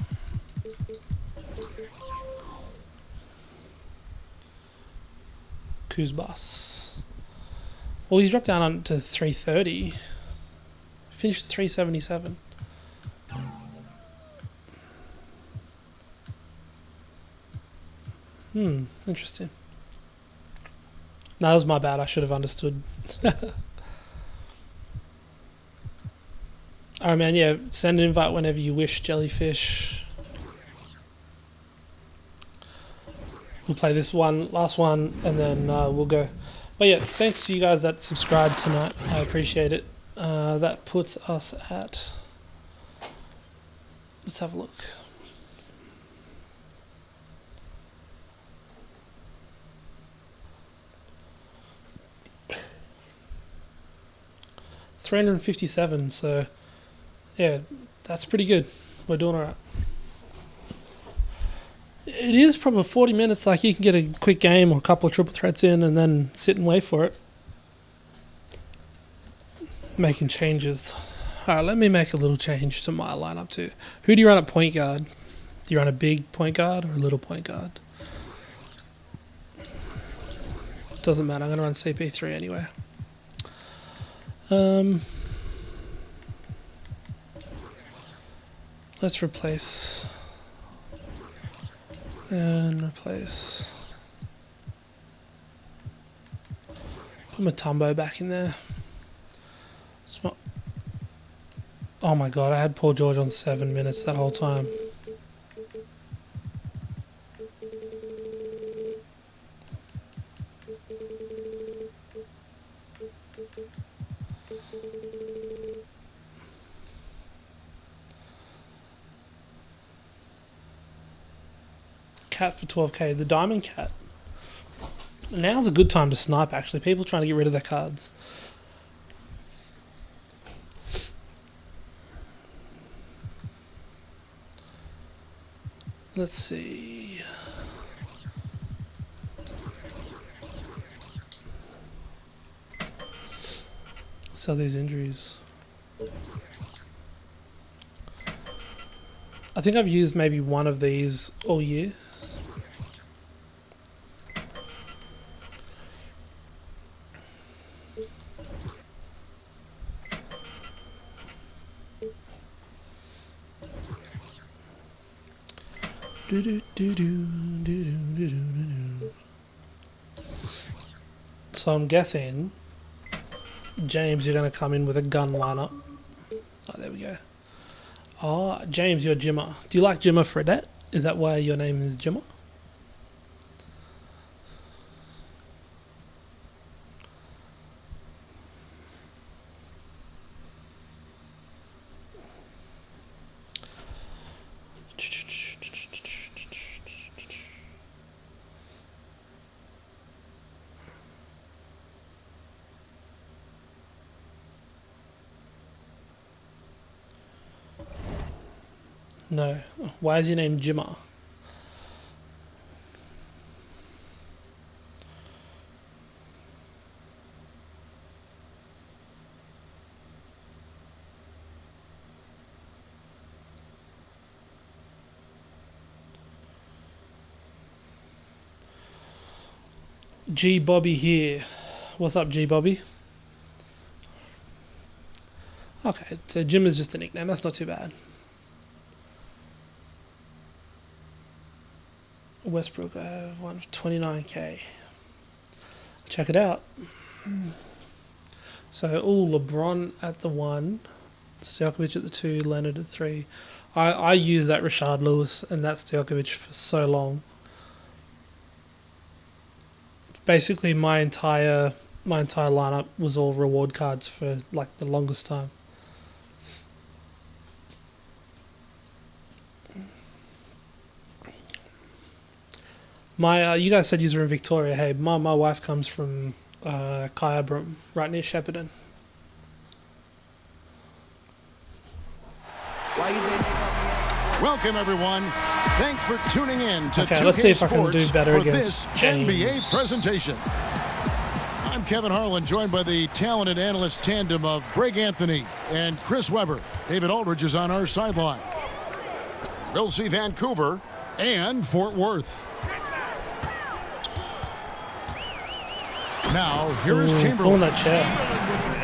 Kuzbas. Well, he's dropped down on to 330. Finished 377. Interesting. No, that was my bad. I should have understood. Alright, man. Yeah, send an invite whenever you wish, Jellyfish. We'll play this one, last one, and then we'll go. But yeah, thanks to you guys that subscribed tonight. I appreciate it. That puts us at... Let's have a look. $357, so yeah, that's pretty good. We're doing alright. It is probably 40 minutes, like you can get a quick game or a couple of triple threats in and then sit and wait for it. Making changes. Alright, let me make a little change to my lineup too. Who do you run at point guard? Do you run a big point guard or a little point guard? Doesn't matter, I'm going to run CP3 anyway. Let's replace and replace. Put Mutombo back in there. It's not. Oh my god, I had Paul George on 7 minutes that whole time. Cat for 12k, the Diamond Cat. Now's a good time to snipe, actually. People trying to get rid of their cards. Let's see. Sell these injuries. I think I've used maybe one of these all year. So I'm guessing, James, you're going to come in with a gun lineup. Oh, there we go. Oh, James, you're Jimmer. Do you like Jimmer Fredette? Is that why your name is Jimmer? No. Why is your name Jimmer? G Bobby here. What's up, G Bobby? Okay, so Jim is just a nickname. That's not too bad. Westbrook, I have one for 29k. Check it out. So, LeBron at the 1, Stojakovic at the 2, Leonard at 3. I used that Rashard Lewis and that Stojakovic for so long. Basically, my entire lineup was all reward cards for like the longest time. You guys said you were in Victoria. Hey, my wife comes from Kyabram, right near Shepparton. Welcome, everyone. Thanks for tuning in to 2K let's see if Sports I can do better for against this James. NBA presentation. I'm Kevin Harlan, joined by the talented analyst tandem of Greg Anthony and Chris Webber. David Aldridge is on our sideline. We'll see Vancouver and Fort Worth. Now, here is Chamberlain. That chair.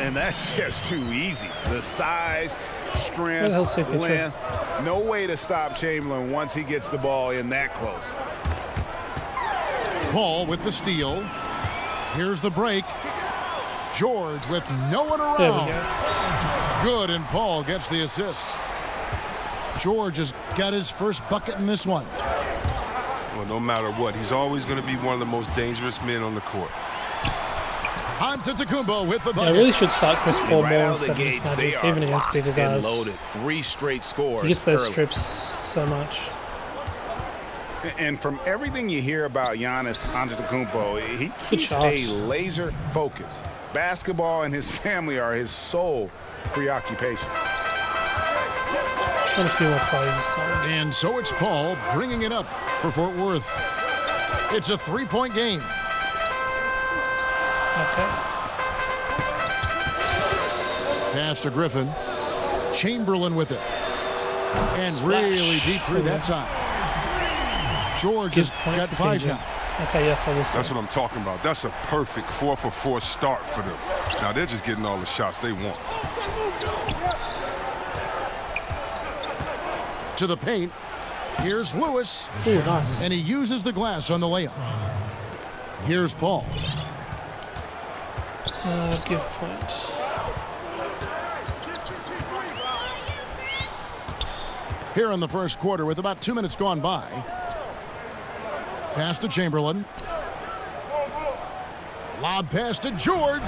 And that's just too easy. The size, strength, length. No way to stop Chamberlain once he gets the ball in that close. Paul with the steal. Here's the break. George with no one around. There we go. Good, and Paul gets the assist. George has got his first bucket in this one. Well, no matter what, he's always going to be one of the most dangerous men on the court. Antetokounmpo with the bucket. I really should start Chris Paul right more instead of just Magic, even against bigger guys. Loaded. 3 straight scores. He gets those early. strips so much. And from everything you hear about Giannis Antetokounmpo, he keeps a laser focus. Basketball and his family are his sole preoccupations. Got a few more plays this time. And so it's Paul bringing it up for Fort Worth. It's a 3-point game. Okay. Pass to Griffin. Chamberlain with it. And Splash. really deep through that time. George has got 5 now. Okay, yes, I will say. That's what I'm talking about. That's a perfect 4-for-4 start for them. Now they're just getting all the shots they want. To the paint. Here's Lewis. Ooh, nice. And he uses the glass on the layup. Here's Paul. Give points. Here in the first quarter with about 2 minutes gone by. Pass to Chamberlain. Lob pass to George.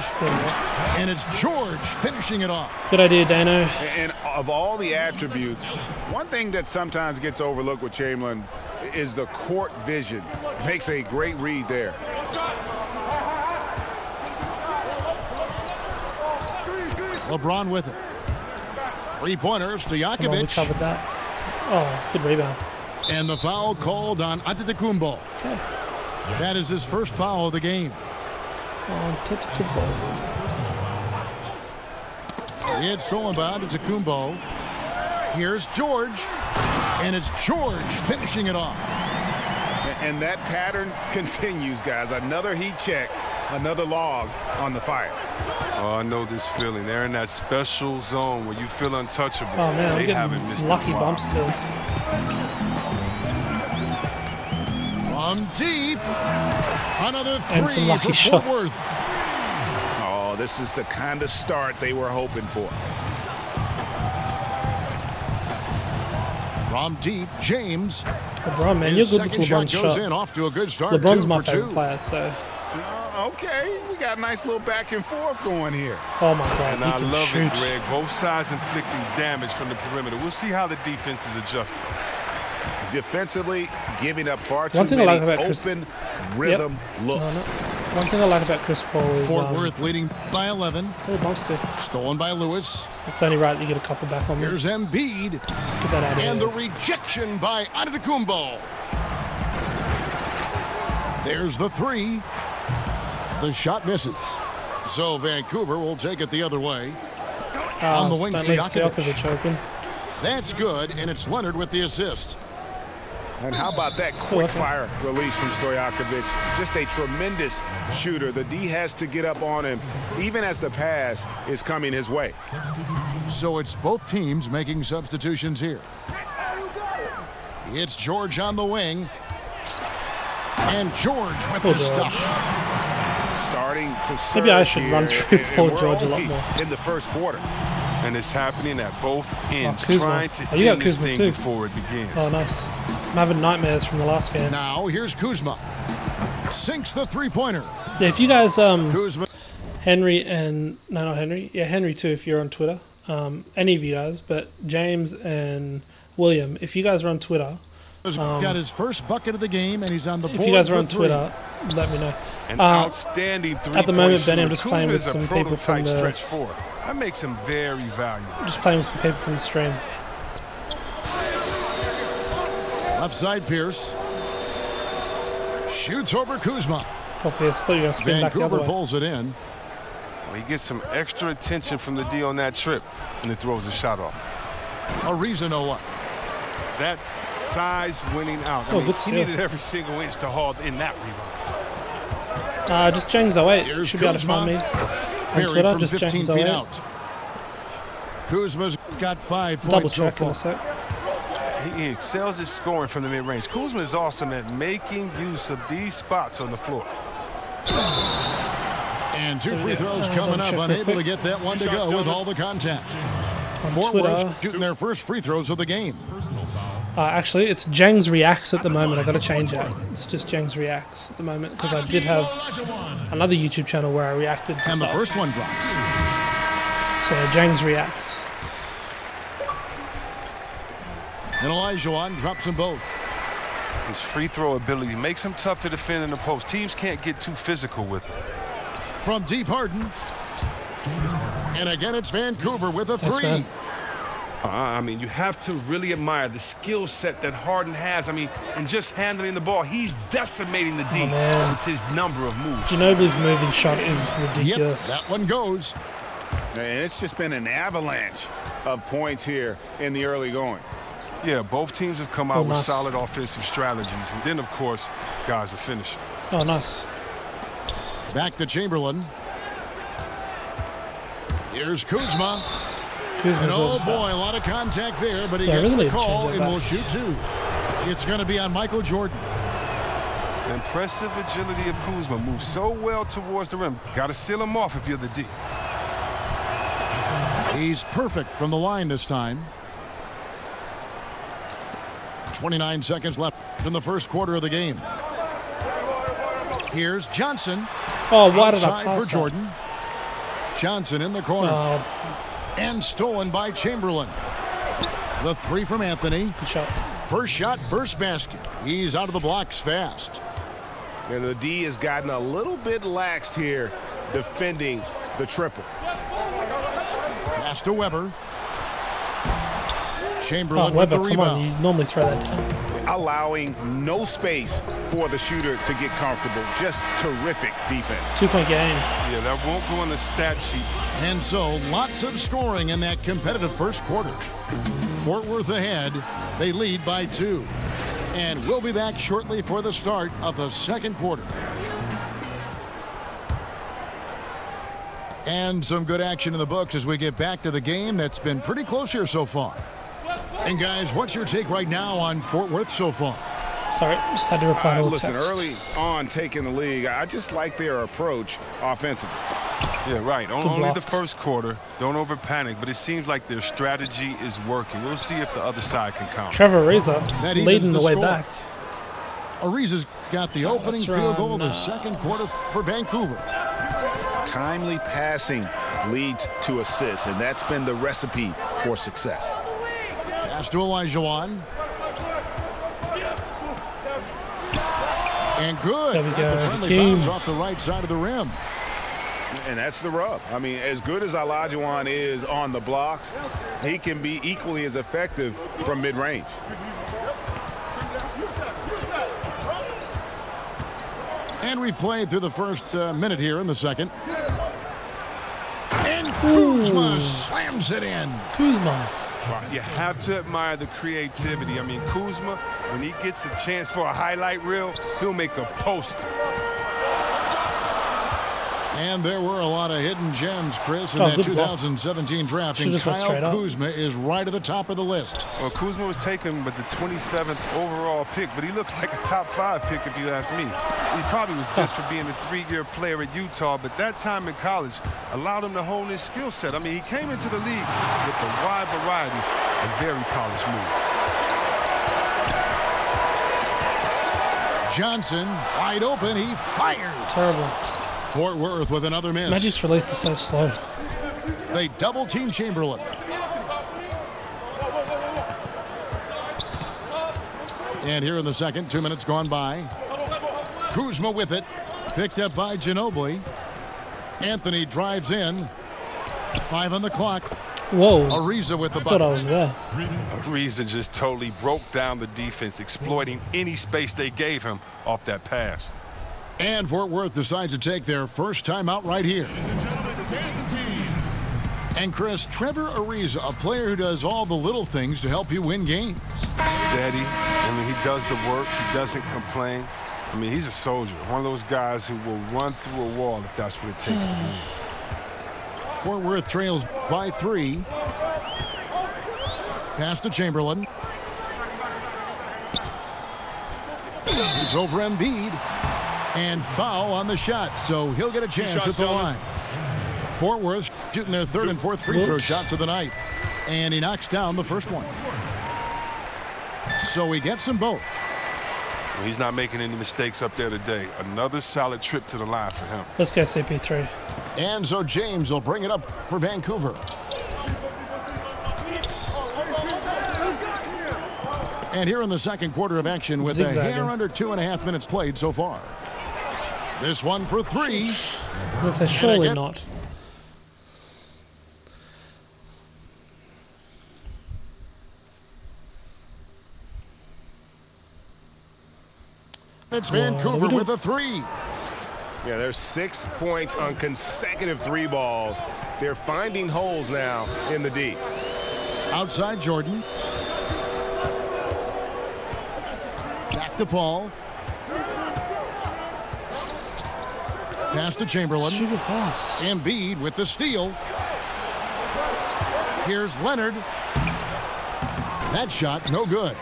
And it's George finishing it off. Good idea, Dano. And of all the attributes, one thing that sometimes gets overlooked with Chamberlain is the court vision. Makes a great read there. LeBron with it. 3-pointers to Stojakovic. We covered that. Oh, good rebound. And the foul called on Antetokounmpo. Okay. That is his first foul of the game. Antetokounmpo. It's stolen by Antetokounmpo. Here's George. And it's George finishing it off. And that pattern continues, guys. Another heat check, another log on the fire. Oh, I know this feeling. They're in that special zone where you feel untouchable. Oh, man, I'm they haven't getting missed some lucky a while. bump steals. From deep. Another 3 And some lucky for Fort shots. Worth. Oh, this is the kind of start they were hoping for. From deep, James. LeBron, man, you're His good with second shot LeBron's goes shot. in, off to a good start. LeBron's 2 my for favorite 2. player, so. Okay, we got a nice little back and forth going here. Oh, my God. And He I can love shoot. it, Greg. Both sides inflicting damage from the perimeter. We'll see how the defense is adjusted. Defensively, giving up far too One thing I many like about Chris- open rhythm looks. No. One thing I like about Chris Paul is Fort Worth leading by 11. Oh, mostly. Stolen by Lewis. It's only right that you get a couple back on me. Here's Embiid. Get that out of and here. The rejection by Antetokounmpo. There's the three. The shot misses. So Vancouver will take it the other way. On the wing, Stojakovic open. That's good, and it's Leonard with the assist. And how about that quick-fire release from Stojakovic? Just a tremendous shooter. The D has to get up on him, even as the pass is coming his way. So it's both teams making substitutions here. It's George on the wing. And George with the stuff. Starting to serve. Maybe I should run through Paul George a lot more. In the first quarter. And it's happening at both ends. Kuzma. You got Kuzma too. Before it begins. Oh, nice. I'm having nightmares from the last game. Now here's Kuzma. Sinks the three-pointer. Yeah, if you guys, Kuzma. Henry and, no, not Henry. Yeah, Henry too, if you're on Twitter. Any of you guys, but James and William, if you guys are on Twitter. Got his first bucket of the game, and he's on the board. If you guys are for on three. Twitter, let me know. An outstanding three-point at the moment, Benny, I'm shooter. just playing with Kuzma is some people from the stretch four. That makes him very valuable. Just playing with some people from the stream. Left side, Pierce. Shoots over Kuzma. Oh, Pierce, thought you were going to spin back the Vancouver other way. pulls it in. Well, he gets some extra attention from the D on that trip, and he throws the shot off. Ariza no luck. That's size winning out. I mean, he needed every single inch to haul in that rebound. Just Jang's 08. Here's Should be able to Kuzma. find me. Buried On Twitter, from just 15 Jang's feet 08. out. Kuzma's got 5 Double points so check in far. a sec. He excels at scoring from the mid-range. Kuzma is awesome at making use of these spots on the floor. And 2 free throws coming up, unable to get that one to go with all the contact. On Fort Twitter. Worth shooting their first free throws of the game. Actually, it's Jang's Reacts at the moment. I've got to change that. It's just Jang's Reacts at the moment because I did have another YouTube channel where I reacted to And stuff. the first one drops. So, Jang's Reacts. And Olajuwon drops them both. His free throw ability makes him tough to defend in the post. Teams can't get too physical with him. From deep Harden. And again, it's Vancouver with a Thanks, three. man. I mean, you have to really admire the skill set that Harden has. I mean, in just handling the ball, he's decimating the D with his number of moves. Ginobili's moving shot is ridiculous. Yep, that one goes. And it's just been an avalanche of points here in the early going. Yeah, both teams have come out with solid offensive strategies. And then, of course, guys are finishing. Oh, nice. Back to Chamberlain. Here's Kuzma. And oh boy, a lot of contact there, but he gets the call and will shoot 2. It's going to be on Michael Jordan. The impressive agility of Kuzma moves so well towards the rim. Got to seal him off if you're the D. He's perfect from the line this time. 29 seconds left in the first quarter of the game. Here's Johnson. Oh, why did I outside pass for Jordan. Johnson in the corner. And stolen by Chamberlain. The 3 from Anthony. Good shot. First shot, first basket. He's out of the blocks fast. And the D has gotten a little bit laxed here defending the triple. Pass to Weber. Chamberlain Weber, with the come rebound. on, you normally throw that down. Allowing no space for the shooter to get comfortable. Just terrific defense. 2-point game. Yeah, that won't go on the stat sheet. And so lots of scoring in that competitive first quarter. Fort Worth ahead. They lead by 2. And we'll be back shortly for the start of the second quarter. And some good action in the books as we get back to the game that's been pretty close here so far. And guys, what's your take right now on Fort Worth so far? Sorry, just had to reply to a Listen, text. early on taking the league, I just like their approach offensively. Yeah, right. Only the first quarter. Don't over panic, but it seems like their strategy is working. We'll see if the other side can counter. Trevor Ariza leading the way back. Ariza's got the opening field goal of the second quarter for Vancouver. Timely passing leads to assists, and that's been the recipe for success. Pass to Olajuwon. And good. There we go. The friendly bounce off the right side of the rim. And that's the rub. I mean, as good as Olajuwon is on the blocks, he can be equally as effective from mid-range. And we've played through the first minute here in the second. And Kuzma slams it in. Kuzma. Well, you have to admire the creativity. I mean, Kuzma, when he gets a chance for a highlight reel, he'll make a poster. And there were a lot of hidden gems, Chris, in that 2017 draft. And Kyle Kuzma is right at the top of the list. Well, Kuzma was taken with the 27th overall pick, but he looks like a top 5 pick if you ask me. He probably was just for being a 3-year player at Utah, but that time in college allowed him to hone his skill set. I mean, he came into the league with a wide variety of very polished moves. Johnson, wide open, he fires. Terrible. Fort Worth with another miss. Magic's release is so slow. They double-team Chamberlain. And here in the second, 2 minutes gone by. Kuzma with it. Picked up by Ginobili. Anthony drives in. 5 on the clock. Whoa. Ariza with the bucket. I thought I was there. Ariza just totally broke down the defense, exploiting any space they gave him off that pass. And Fort Worth decides to take their first time out right here. And Chris, Trevor Ariza, a player who does all the little things to help you win games. Steady. I mean, he does the work. He doesn't complain. I mean, he's a soldier. One of those guys who will run through a wall if that's what it takes to win. Fort Worth trails by 3. Pass to Chamberlain. It's over Embiid. And foul on the shot, so he'll get a chance at the line. Fort Worth shooting their 3rd and 4th free throw shots of the night. And he knocks down the first one. So he gets them both. Well, he's not making any mistakes up there today. Another solid trip to the line for him. Let's go CP3. And so James will bring it up for Vancouver. And here in the second quarter of action with a hair under 2.5 minutes played so far. This one for 3. Let's say surely not. It's Vancouver with a 3. Yeah, there's 6 points on consecutive 3 balls. They're finding holes now in the D. Outside Jordan. Back to Paul. Pass to Chamberlain. Embiid with the steal. Here's Leonard. That shot, no good.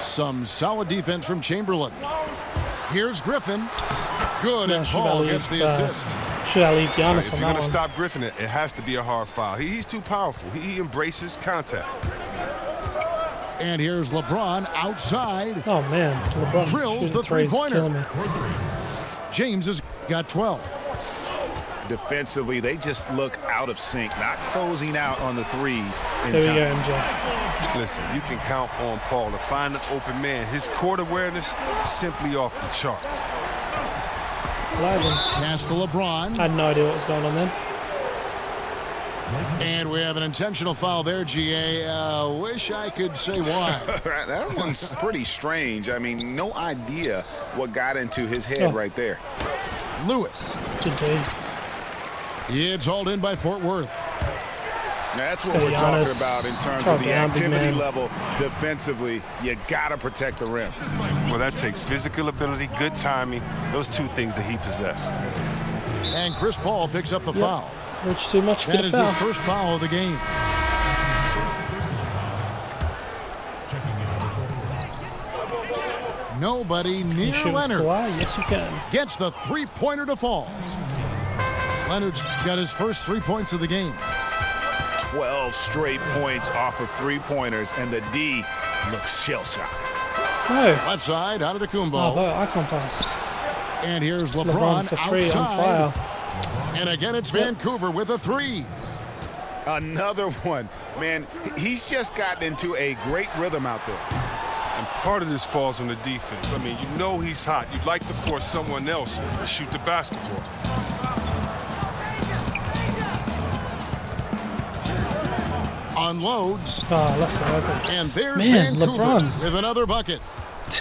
Some solid defense from Chamberlain. Here's Griffin. Good, and Paul gets the assist. Should I leave Giannis If you're going to stop Griffin, it has to be a hard foul. He's too powerful. He embraces contact. And here's LeBron outside. Oh, man. LeBron drills the three-pointer. James has got 12. Defensively, they just look out of sync, not closing out on the threes. There we go, MJ. Listen, you can count on Paul to find an open man. His court awareness simply off the charts. Pass to LeBron. I had no idea what was going on then. And we have an intentional foul there, GA. Wish I could say why. That one's pretty strange. I mean, no idea what got into his head right there. Lewis. Good day. It's hauled in by Fort Worth. That's what we're talking about in terms of the activity level defensively. You got to protect the rim. Well, that takes physical ability, good timing, those 2 things that he possesses. And Chris Paul picks up the foul. Which too much. That is his first foul of the game. Nobody near Leonard. Yes, you can. Gets the three-pointer to fall. Leonard's got his first 3 points of the game. 12 straight points off of three-pointers, and the D looks shell-shocked. No. Left side, out of the Kumbo. Oh, I can't pass. And here's LeBron for 3 outside. on fire. And again, it's Vancouver with a 3. Another one. Man, he's just gotten into a great rhythm out there. And part of this falls on the defense. I mean, you know he's hot. You'd like to force someone else to shoot the basketball. Unloads. Left side open. And there's Man, Vancouver LeBron with another bucket.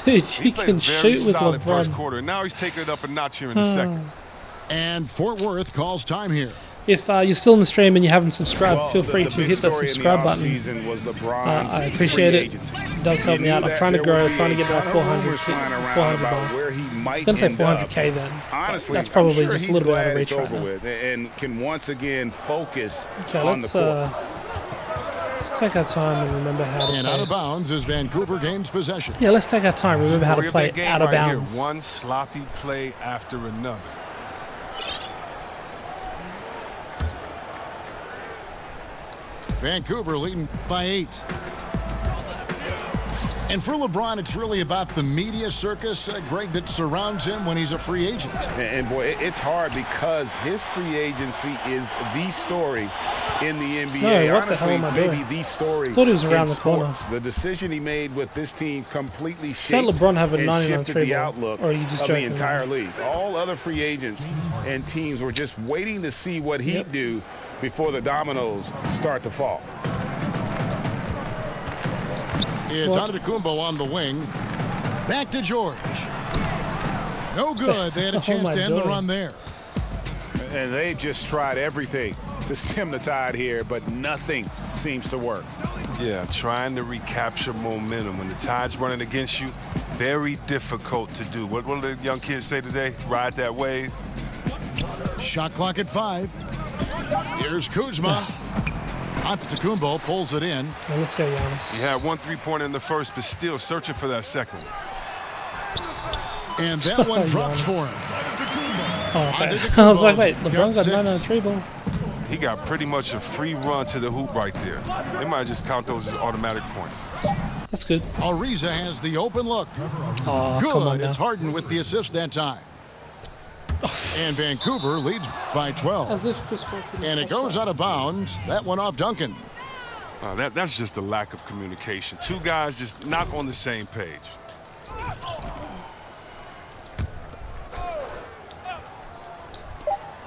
Dude, you can shoot with LeBron. First quarter. Now he's taking it up a notch here in the second. And Fort Worth calls time here. If you're still in the stream and you haven't subscribed, feel free to hit that subscribe button. I appreciate it. It does help me out. I'm trying to grow, trying to get about 400 bar. I'm going to say 400K then. Honestly, that's probably sure just a little bit out of reach right now. And can once again focus on the court. Let's take our time and remember how to play. And out of bounds as Vancouver gains possession. Yeah, let's take our time. Remember how to play out of bounds. One sloppy play after another. Vancouver leading by 8. And for LeBron, it's really about the media circus, Greg, that surrounds him when he's a free agent. And boy, it's hard because his free agency is the story in the NBA. No, what Honestly, the hell am I doing? Maybe the story. I thought he was around the sports. corner. The decision he made with this team completely shaped Let LeBron have a and 99 shifted the outlook or are you just of joking the entire league. All other free agents and teams were just waiting to see what he'd do before the dominoes start to fall. It's Antetokounmpo on the wing. Back to George. No good. They had a chance to end the run there. And they just tried everything to stem the tide here, but nothing seems to work. Yeah, trying to recapture momentum. When the tide's running against you, very difficult to do. What do the young kids say today? Ride that wave. Shot clock at 5. Here's Kuzma. Antetokounmpo pulls it in. Well, let's go, Giannis. He had 1 3-pointer in the first, but still searching for that second. And that one drops for him. Oh, okay. I was like, wait, LeBron got 9-on-3 ball. He got pretty much a free run to the hoop right there. They might just count those as automatic points. That's good. Ariza has the open look. Oh, good. Come on now. It's Harden with the assist that time. And Vancouver leads by 12. As if Chris Paul and it goes out of bounds. That one off Duncan. That's just a lack of communication. Two guys just not on the same page.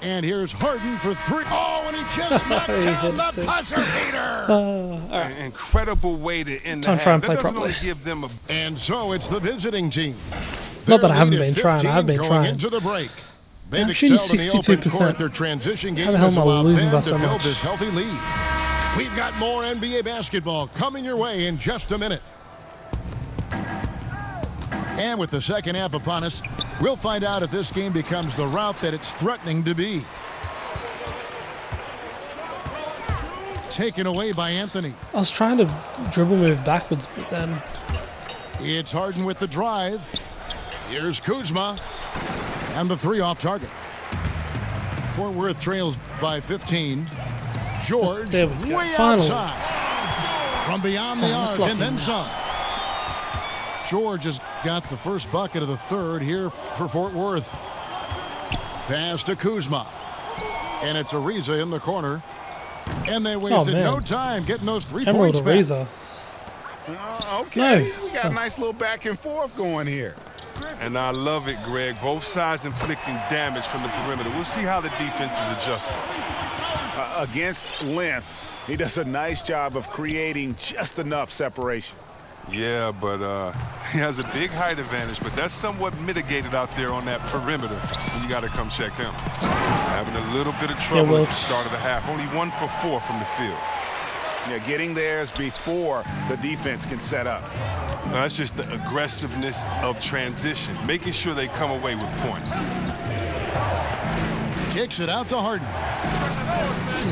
And here's Harden for 3. Oh, and he just knocked down the buzzer beater. An incredible way to end the half. That doesn't only give them a... And so it's the visiting team. Not that I haven't been trying. I've been going trying. Into the break. I'm shooting 62%. Their transition game How the hell am I losing by so much? This healthy lead. We've got more NBA basketball coming your way in just a minute. And with the second half upon us, we'll find out if this game becomes the route that it's threatening to be. Taken away by Anthony. I was trying to dribble move backwards, but then... It's Harden with the drive. Here's Kuzma. And the 3 off target. Fort Worth trails by 15. George way outside. From beyond the arc and then some. George has got the first bucket of the third here for Fort Worth. Pass to Kuzma. And it's Ariza in the corner. And they wasted no time getting those 3 points back. Ariza. Okay, we got a nice little back and forth going here. And I love it, Greg. Both sides inflicting damage from the perimeter. We'll see how the defense is adjusting. Against length, he does a nice job of creating just enough separation. Yeah, but he has a big height advantage, but that's somewhat mitigated out there on that perimeter when you got to come check him. Having a little bit of trouble at the start of the half. Only 1 for 4 from the field. Yeah, getting theirs before the defense can set up. No, that's just the aggressiveness of transition, making sure they come away with points. Kicks it out to Harden.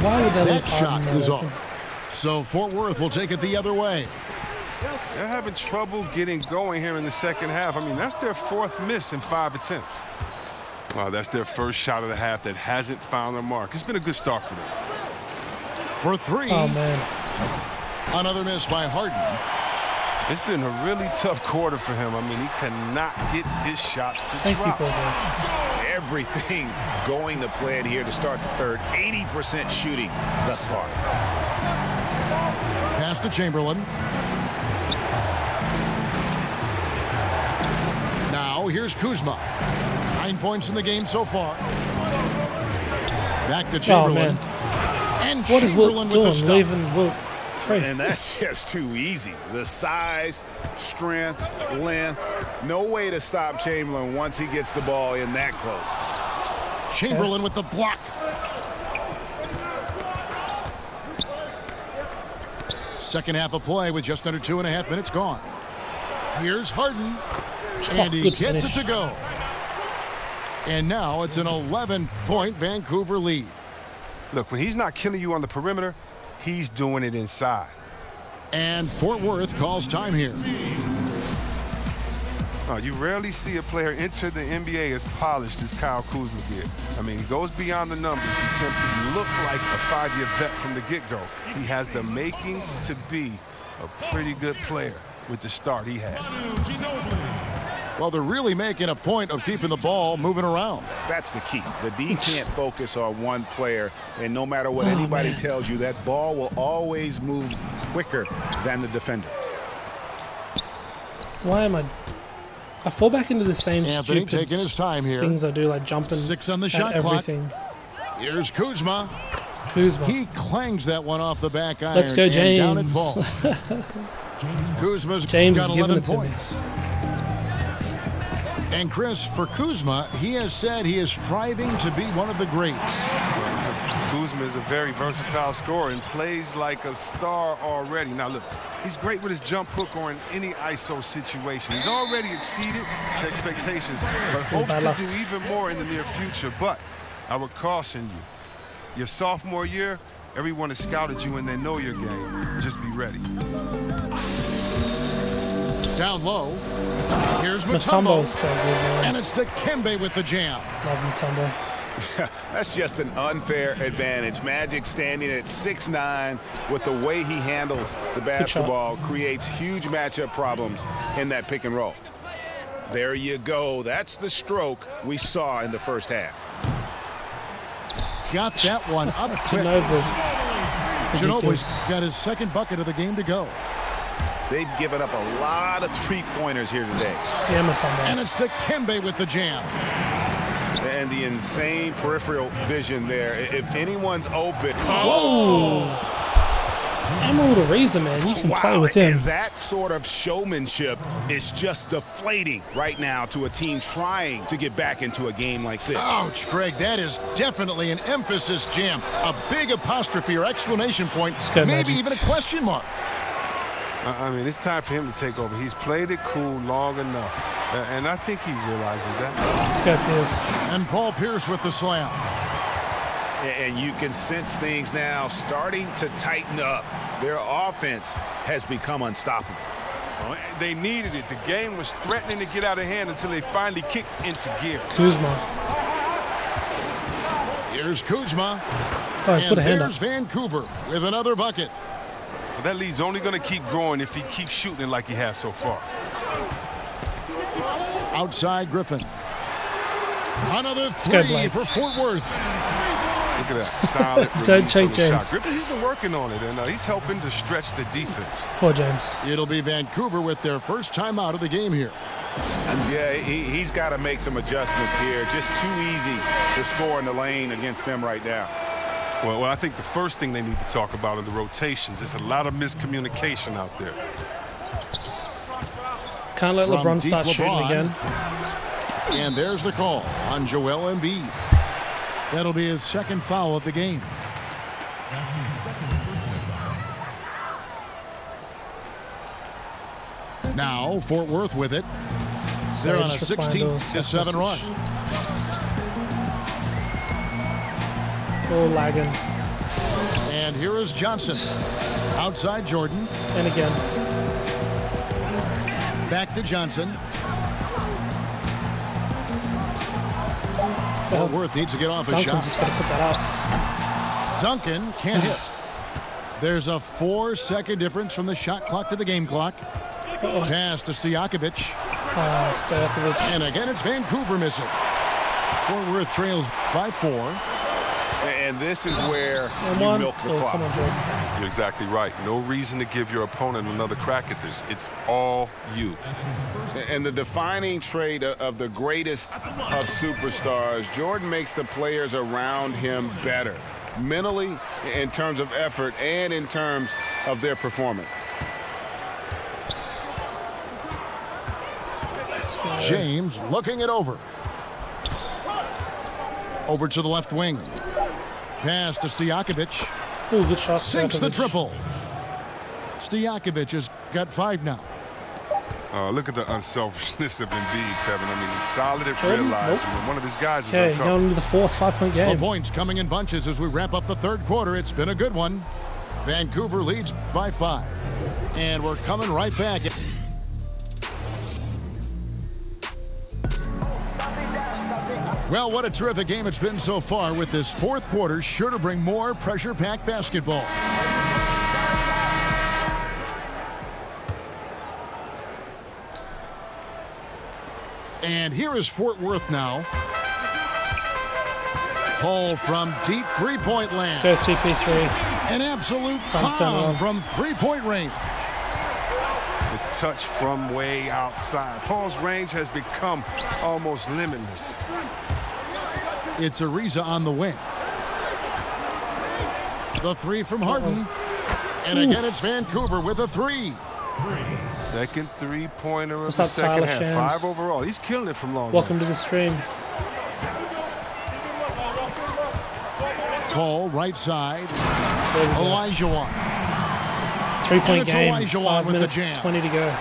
Why would that shot goes off? So Fort Worth will take it the other way. They're having trouble getting going here in the second half. I mean, that's their 4th miss in 5 attempts. Wow, that's their first shot of the half that hasn't found their mark. It's been a good start for them. For 3. Oh, man. Another miss by Harden. It's been a really tough quarter for him. I mean, he cannot get his shots to drop. Everything going to plan here to start the third. 80% shooting thus far. Pass to Chamberlain. Now here's Kuzma. 9 points in the game so far. Back to Chamberlain. And what Chamberlain is Wilt doing? Leaving Wilt free. And that's just too easy. The size, strength, length. No way to stop Chamberlain once he gets the ball in that close. Chamberlain with the block. Second half of play with just under 2.5 minutes gone. Here's Harden. And he gets it to go. And now it's an 11-point Vancouver lead. Look, when he's not killing you on the perimeter, he's doing it inside. And Fort Worth calls time here. You rarely see a player enter the NBA as polished as Kyle Kuzma did. I mean, he goes beyond the numbers. He simply looked like a 5-year vet from the get-go. He has the makings to be a pretty good player with the start he had. Well, they're really making a point of keeping the ball moving around. That's the key. The D can't focus on one player, and no matter what anybody tells you, that ball will always move quicker than the defender. Why am I fall back into the same Anthony stupid taking his time here. Things I do, like jumping 6 on the shot everything. Clock. Here's Kuzma. Kuzma. He clangs that one off the back iron. Let's go, James. Down it falls. Kuzma's James got 11 points. It to me. And Chris, for Kuzma, he has said he is striving to be one of the greats. Kuzma is a very versatile scorer and plays like a star already. Now look, he's great with his jump hook or in any ISO situation. He's already exceeded the expectations, but hopes to do even more in the near future. But I would caution you, your sophomore year, everyone has scouted you and they know your game. Just be ready. Down low. Here's Mutombo. So good, man. And it's Dikembe with the jam. Love Mutombo. That's just an unfair advantage. Magic standing at 6'9", with the way he handles the basketball creates huge matchup problems in that pick and roll. There you go. That's the stroke we saw in the first half. Got that one up quick. Ginobili's got his second bucket of the game to go. They've given up a lot of three-pointers here today. And it's Dikembe with the jam. And the insane peripheral vision there. If anyone's open. Whoa! Emerald Eraser, man. You can play with him. And that sort of showmanship is just deflating right now to a team trying to get back into a game like this. Ouch, Greg. That is definitely an emphasis jam. A big apostrophe or exclamation point. Maybe even a question mark. I mean, it's time for him to take over. He's played it cool long enough, and I think he realizes that. Let's go, Pierce. And Paul Pierce with the slam. And you can sense things now starting to tighten up. Their offense has become unstoppable. Well, they needed it. The game was threatening to get out of hand until they finally kicked into gear. Kuzma. Here's Kuzma. And put a hand there's up. Vancouver with another bucket. That lead's only going to keep growing if he keeps shooting like he has so far. Outside Griffin. Another three for Fort Worth. Look at that. Solid. Don't check James. Griffin, he's been working on it, and he's helping to stretch the defense. Poor James. It'll be Vancouver with their first time out of the game here. Yeah, he's got to make some adjustments here. Just too easy to score in the lane against them right now. Well, I think the first thing they need to talk about are the rotations. There's a lot of miscommunication out there. Can't let LeBron start shooting again. And there's the call on Joel Embiid. That'll be his second foul of the game. That's his second personal foul. Now Fort Worth with it. They're on a 16-7 run. Oh, lagging. And here is Johnson. Outside Jordan. And again. Back to Johnson. Fort Worth needs to get off a shot. Just got to put that out. Duncan can't hit. There's a 4-second difference from the shot clock to the game clock. Pass to Stojakovic. Stojakovic. And again, it's Vancouver missing. Fort Worth trails by 4. And this is where you milk the clock. You're exactly right. No reason to give your opponent another crack at this. It's all you. And the defining trait of the greatest of superstars, Jordan makes the players around him better, mentally, in terms of effort, and in terms of their performance. James looking it over. Over to the left wing. Pass to Stojakovic. Ooh, good shot. Sinks the triple. Stojakovic has got 5 now. Look at the unselfishness of Embiid, Kevin. I mean, he's solid at realizing when one of his guys is okay, going into the fourth 5-point game. The points coming in bunches as we wrap up the third quarter. It's been a good one. Vancouver leads by 5. And we're coming right back. Well, what a terrific game it's been so far, with this fourth quarter sure to bring more pressure-packed basketball. And here is Fort Worth now. Hall from deep three-point land. Let's go CP3. An absolute bomb from three-point range. The touch from way outside. Paul's range has become almost limitless. It's Ariza on the wing. The 3 from Harden. And again, it's Vancouver with a 3. Second three-pointer of the second half. 5 overall. He's killing it from long. Welcome to the stream. Paul, right side. Olajuwon. 3-point game. Olajuwon 5 with minutes, the jam. 20 to go.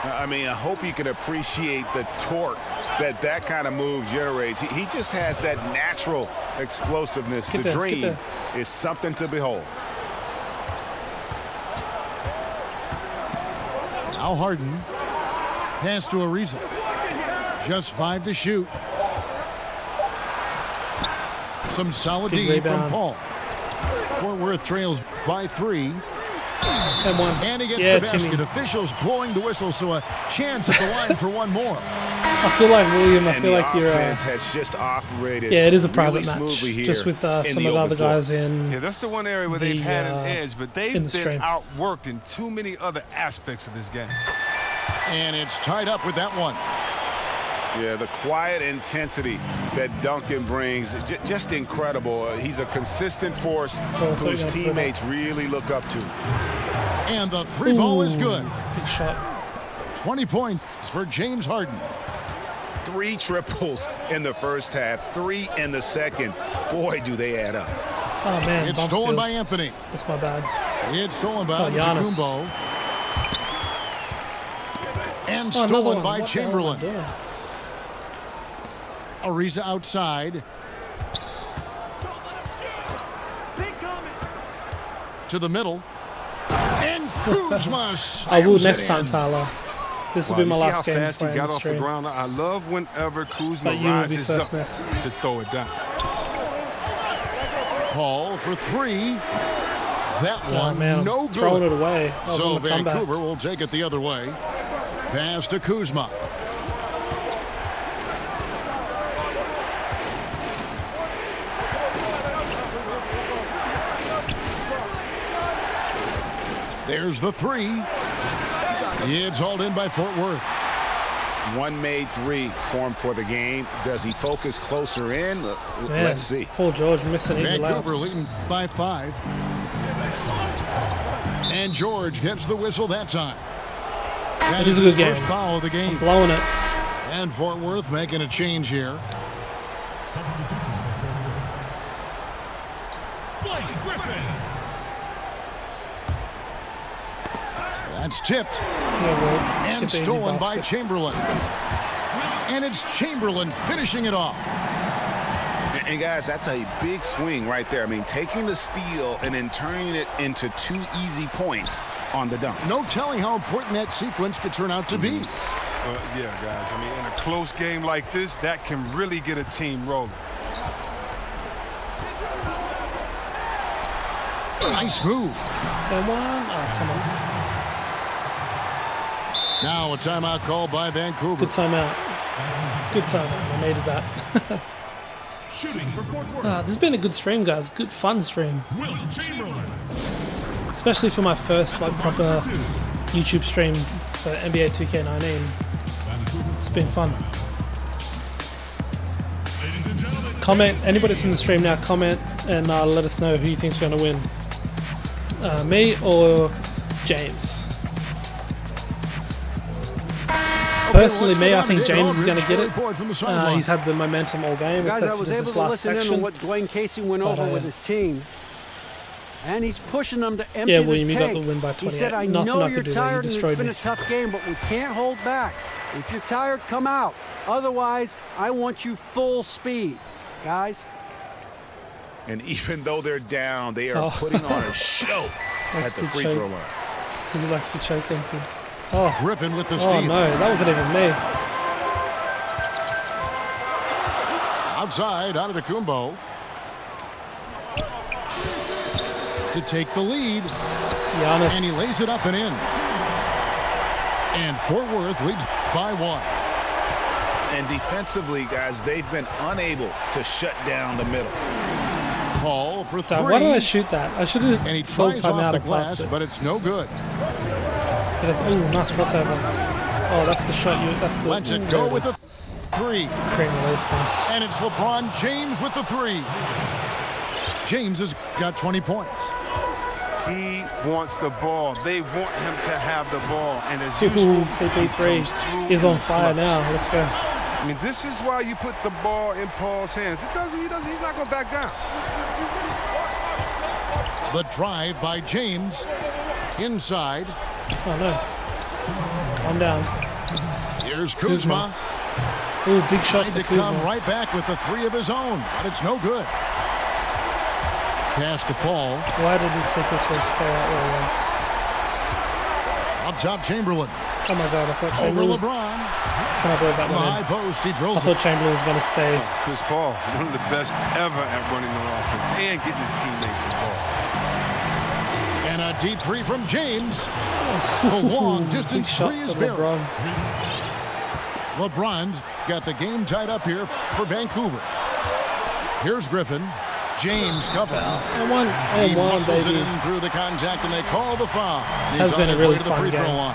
I mean, I hope you can appreciate the torque that kind of move generates. He just has that natural explosiveness. The dream is something to behold. Now Harden. Pass to Ariza. Just 5 to shoot. Some solid D from Paul. Fort Worth trails by 3. And he gets the basket. Timmy. Officials blowing the whistle, so a chance at the line for one more. I feel like, William, I feel like you're... has just operated. Yeah, it is a private really match. Here just with some of the other guys in... Yeah, that's the one area where they've had an edge, but they've been outworked in too many other aspects of this game. And it's tied up with that one. Yeah, the quiet intensity that Duncan brings, just incredible. He's a consistent force whose teammates really look up to. And the 3 ball is good. Big shot. 20 points for James Harden. 3 triples in the first half, 3 in the second. Boy, do they add up. Oh, man. It's stolen by Anthony. That's my bad. It's stolen by Antetokounmpo. And stolen by Chamberlain. Ariza outside. To the middle. And Kuzma. I will next time, Tyler. This will be my last game. Fast he got off the ground. I love whenever Kuzma rises up to throw it down. Paul for 3. That one, man, no good. Throwing it away. So Vancouver will take it the other way. Pass to Kuzma. There's the 3. It's hauled in by Fort Worth. One made 3 formed for the game. Does he focus closer in? Let's see. Paul George missing easy Vancouver laps. leading by 5. And George gets the whistle that time. That is a good game. First foul of the game. I'm blowing it. And Fort Worth making a change here. Blake Griffin. That's tipped. Yeah, and stolen by Chamberlain. And it's Chamberlain finishing it off. And guys, that's a big swing right there. I mean, taking the steal and then turning it into 2 easy points on the dunk. No telling how important that sequence could turn out to be. Yeah, guys. I mean, in a close game like this, that can really get a team rolling. Nice move. Come on. Oh, come on. Now a timeout called by Vancouver. Good timeout. Good timeout. I needed that. Shooting for Fort Worth. This has been a good stream, guys. Good fun stream. Will Chamberlain. Especially for my first like proper YouTube stream for NBA 2K19. It's been fun. Comment, anybody that's in the stream now, comment and let us know who you think's going to win. Me or James? Personally, I think James is going to get it. He's had the momentum all game. Guys, I was able to listen in on what Dwayne Casey went over with his team. And he's pushing them to empty the William, tank. You got the win by 28. He said, I know you're tired and it's been a tough game, but we can't hold back. If you're tired, come out. Otherwise, I want you full speed, guys. And even though they're down, they are putting on a show at the free throw line. Because he likes to choke on things. Oh, Griffin with the steal. Oh, no, that wasn't even me. Outside, Antetokounmpo. To take the lead. Giannis. And he lays it up and in. And Fort Worth leads by 1. And defensively, guys, they've been unable to shut down the middle. Paul for 3. Why did I shoot that? I should have. And he tries off the glass, but it's no good. Oh, nice crossover. Oh, that's the shot. That's the. Let's it go with the 3. Cream release, nice. And it's LeBron James with the 3. James has got 20 points. He wants the ball. They want him to have the ball. And as usual, CP3 is on fire now. Let's go. I mean, this is why you put the ball in Paul's hands. He's not going to back down. The drive by James. Inside. Oh, no. Calm down. Here's Kuzma. Ooh, big shot for Kuzma. Come right back with the 3 of his own, but it's no good. Pass to Paul. Why didn't CP3 stay out where he was? Up top, Chamberlain. Oh my God, I thought Chamberlain over LeBron. Can I believe that one? High post, he drills I thought Chamberlain was going to stay. Chris Paul, one of the best ever at running the offense and getting his teammates involved. And a deep 3 from James. The long distance 3 is buried. LeBron's got the game tied up here for Vancouver. Here's Griffin. James cover. And one, he muscles it in through the contact, and they call the foul. This has been a really fun game.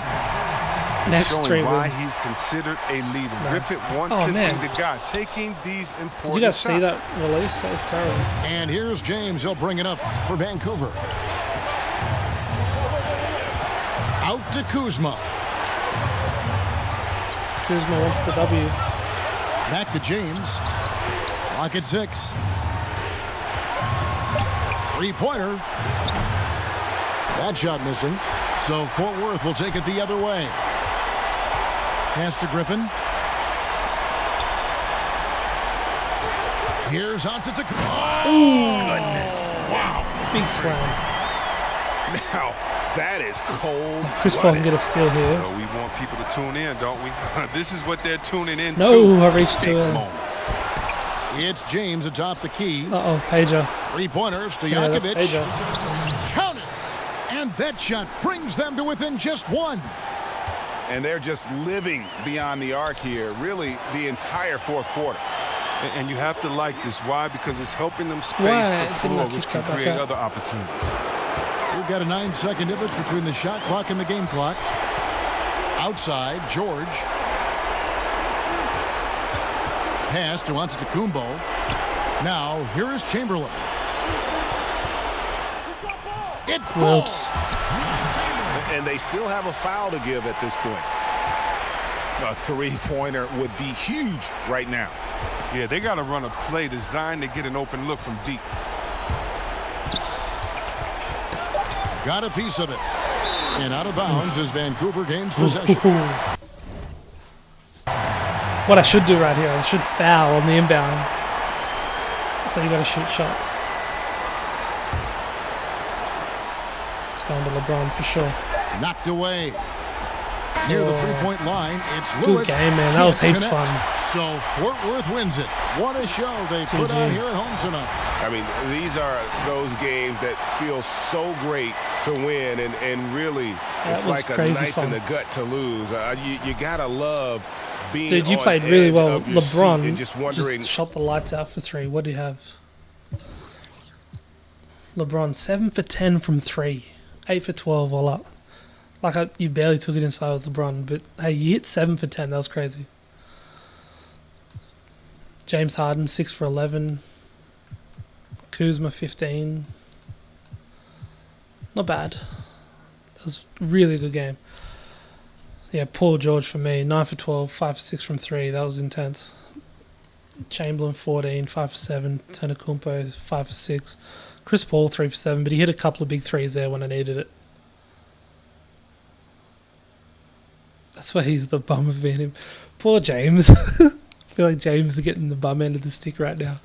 Next 3 why wins. he's considered a leader. No. Griffin wants to be the guy taking these important shots. Did you guys see that release? That was terrible. And here's James. He'll bring it up for Vancouver. Out to Kuzma. Kuzma wants the W. Back to James. Lock at 6. 3-pointer. That shot missing. So Fort Worth will take it the other way. Pass to Griffin. Here's Antetokounmpo. Oh, goodness. Wow. Big slam. Now, that is cold. Chris Paul can get a steal here. So we want people to tune in, don't we? This is what they're tuning in to. No, I reached to him. It's James atop the key. Uh-oh, Pager. 3-pointers to Jakovic. Count it! And that shot brings them to within just 1. And they're just living beyond the arc here, really, the entire fourth quarter. And you have to like this. Why? Because it's helping them space the floor, which can create other opportunities. We've got a 9-second difference between the shot clock and the game clock. Outside, George. Pass to Antetokounmpo. Now, here is Chamberlain. It falls. And they still have a foul to give at this point. A 3-pointer would be huge right now. Yeah, they got to run a play designed to get an open look from deep. Got a piece of it. And out of bounds as Vancouver gains possession. What I should do right here, I should foul on the inbounds. So you got to shoot shots. It's going to LeBron for sure. Knocked away. Near the 3-point line, it's Lewis. Good game, man. That was heaps fun. So Fort Worth wins it. What a show they put on here at home tonight. I mean, these are those games that feel so great to win, and really, it's like a knife in the gut to lose. You got to love being Dude, you on played really edge well. of your seat LeBron and just wondering. just shot the lights out for 3. What do you have? LeBron 7 for 10 from 3, 8 for 12 all up. Like you barely took it inside with LeBron, but hey, you hit 7 for 10. That was crazy. James Harden 6 for 11. Kuzma 15. Not bad. That was a really good game. Yeah, Paul George for me, 9 for 12, 5 for 6 from 3. That was intense. Chamberlain 14, 5 for 7. Antetokounmpo 5 for 6. Chris Paul 3 for 7, but he hit a couple of big threes there when I needed it. That's why he's the bum of being him. Poor James. I feel like James is getting the bum end of the stick right now.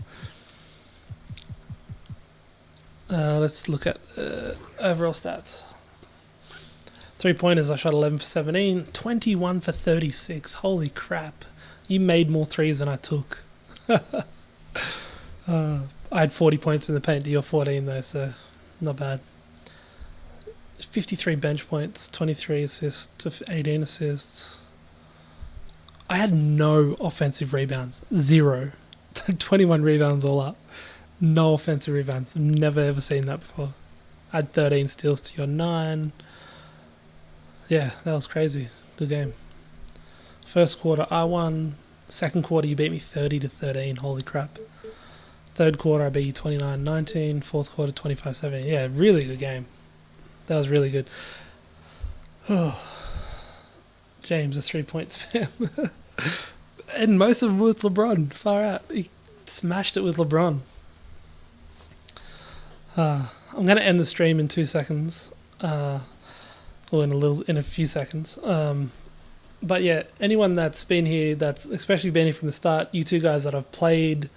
Let's look at overall stats. 3-pointers, I shot 11 for 17. 21 for 36. Holy crap. You made more threes than I took. I had 40 points in the paint to your 14 though, so not bad. 53 bench points, 23 assists to 18 assists. I had no offensive rebounds. 0. 21 rebounds all up. No offensive rebounds. Never ever seen that before. I had 13 steals to your 9. Yeah, that was crazy. Good game. First quarter, I won. Second quarter, you beat me 30 to 13. Holy crap. Third quarter, I beat you 29-19. Fourth quarter, 25-17. Yeah, really good game. That was really good. Oh, James, a 3-point spam. And most of them with LeBron. Far out. He smashed it with LeBron. I'm going to end the stream in 2 seconds. Or in a few seconds. But yeah, anyone that's been here, that's especially been here from the start, you two guys that I've played,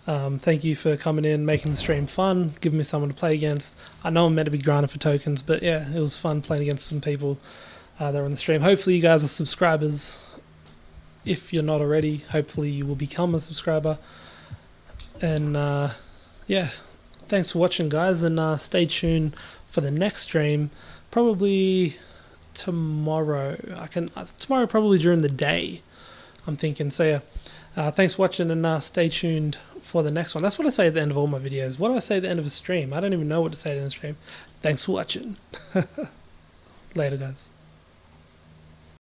thank you for coming in, making the stream fun, giving me someone to play against. I know I'm meant to be grinding for tokens, but yeah, it was fun playing against some people that are on the stream. Hopefully you guys are subscribers. If you're not already, hopefully you will become a subscriber. And yeah, thanks for watching, guys, and stay tuned for the next stream. Probably tomorrow. Tomorrow probably during the day, I'm thinking. So yeah, thanks for watching, and stay tuned for the next one. That's what I say at the end of all my videos. What do I say at the end of a stream? I don't even know what to say at the end of the stream. Thanks for watching. Later, guys.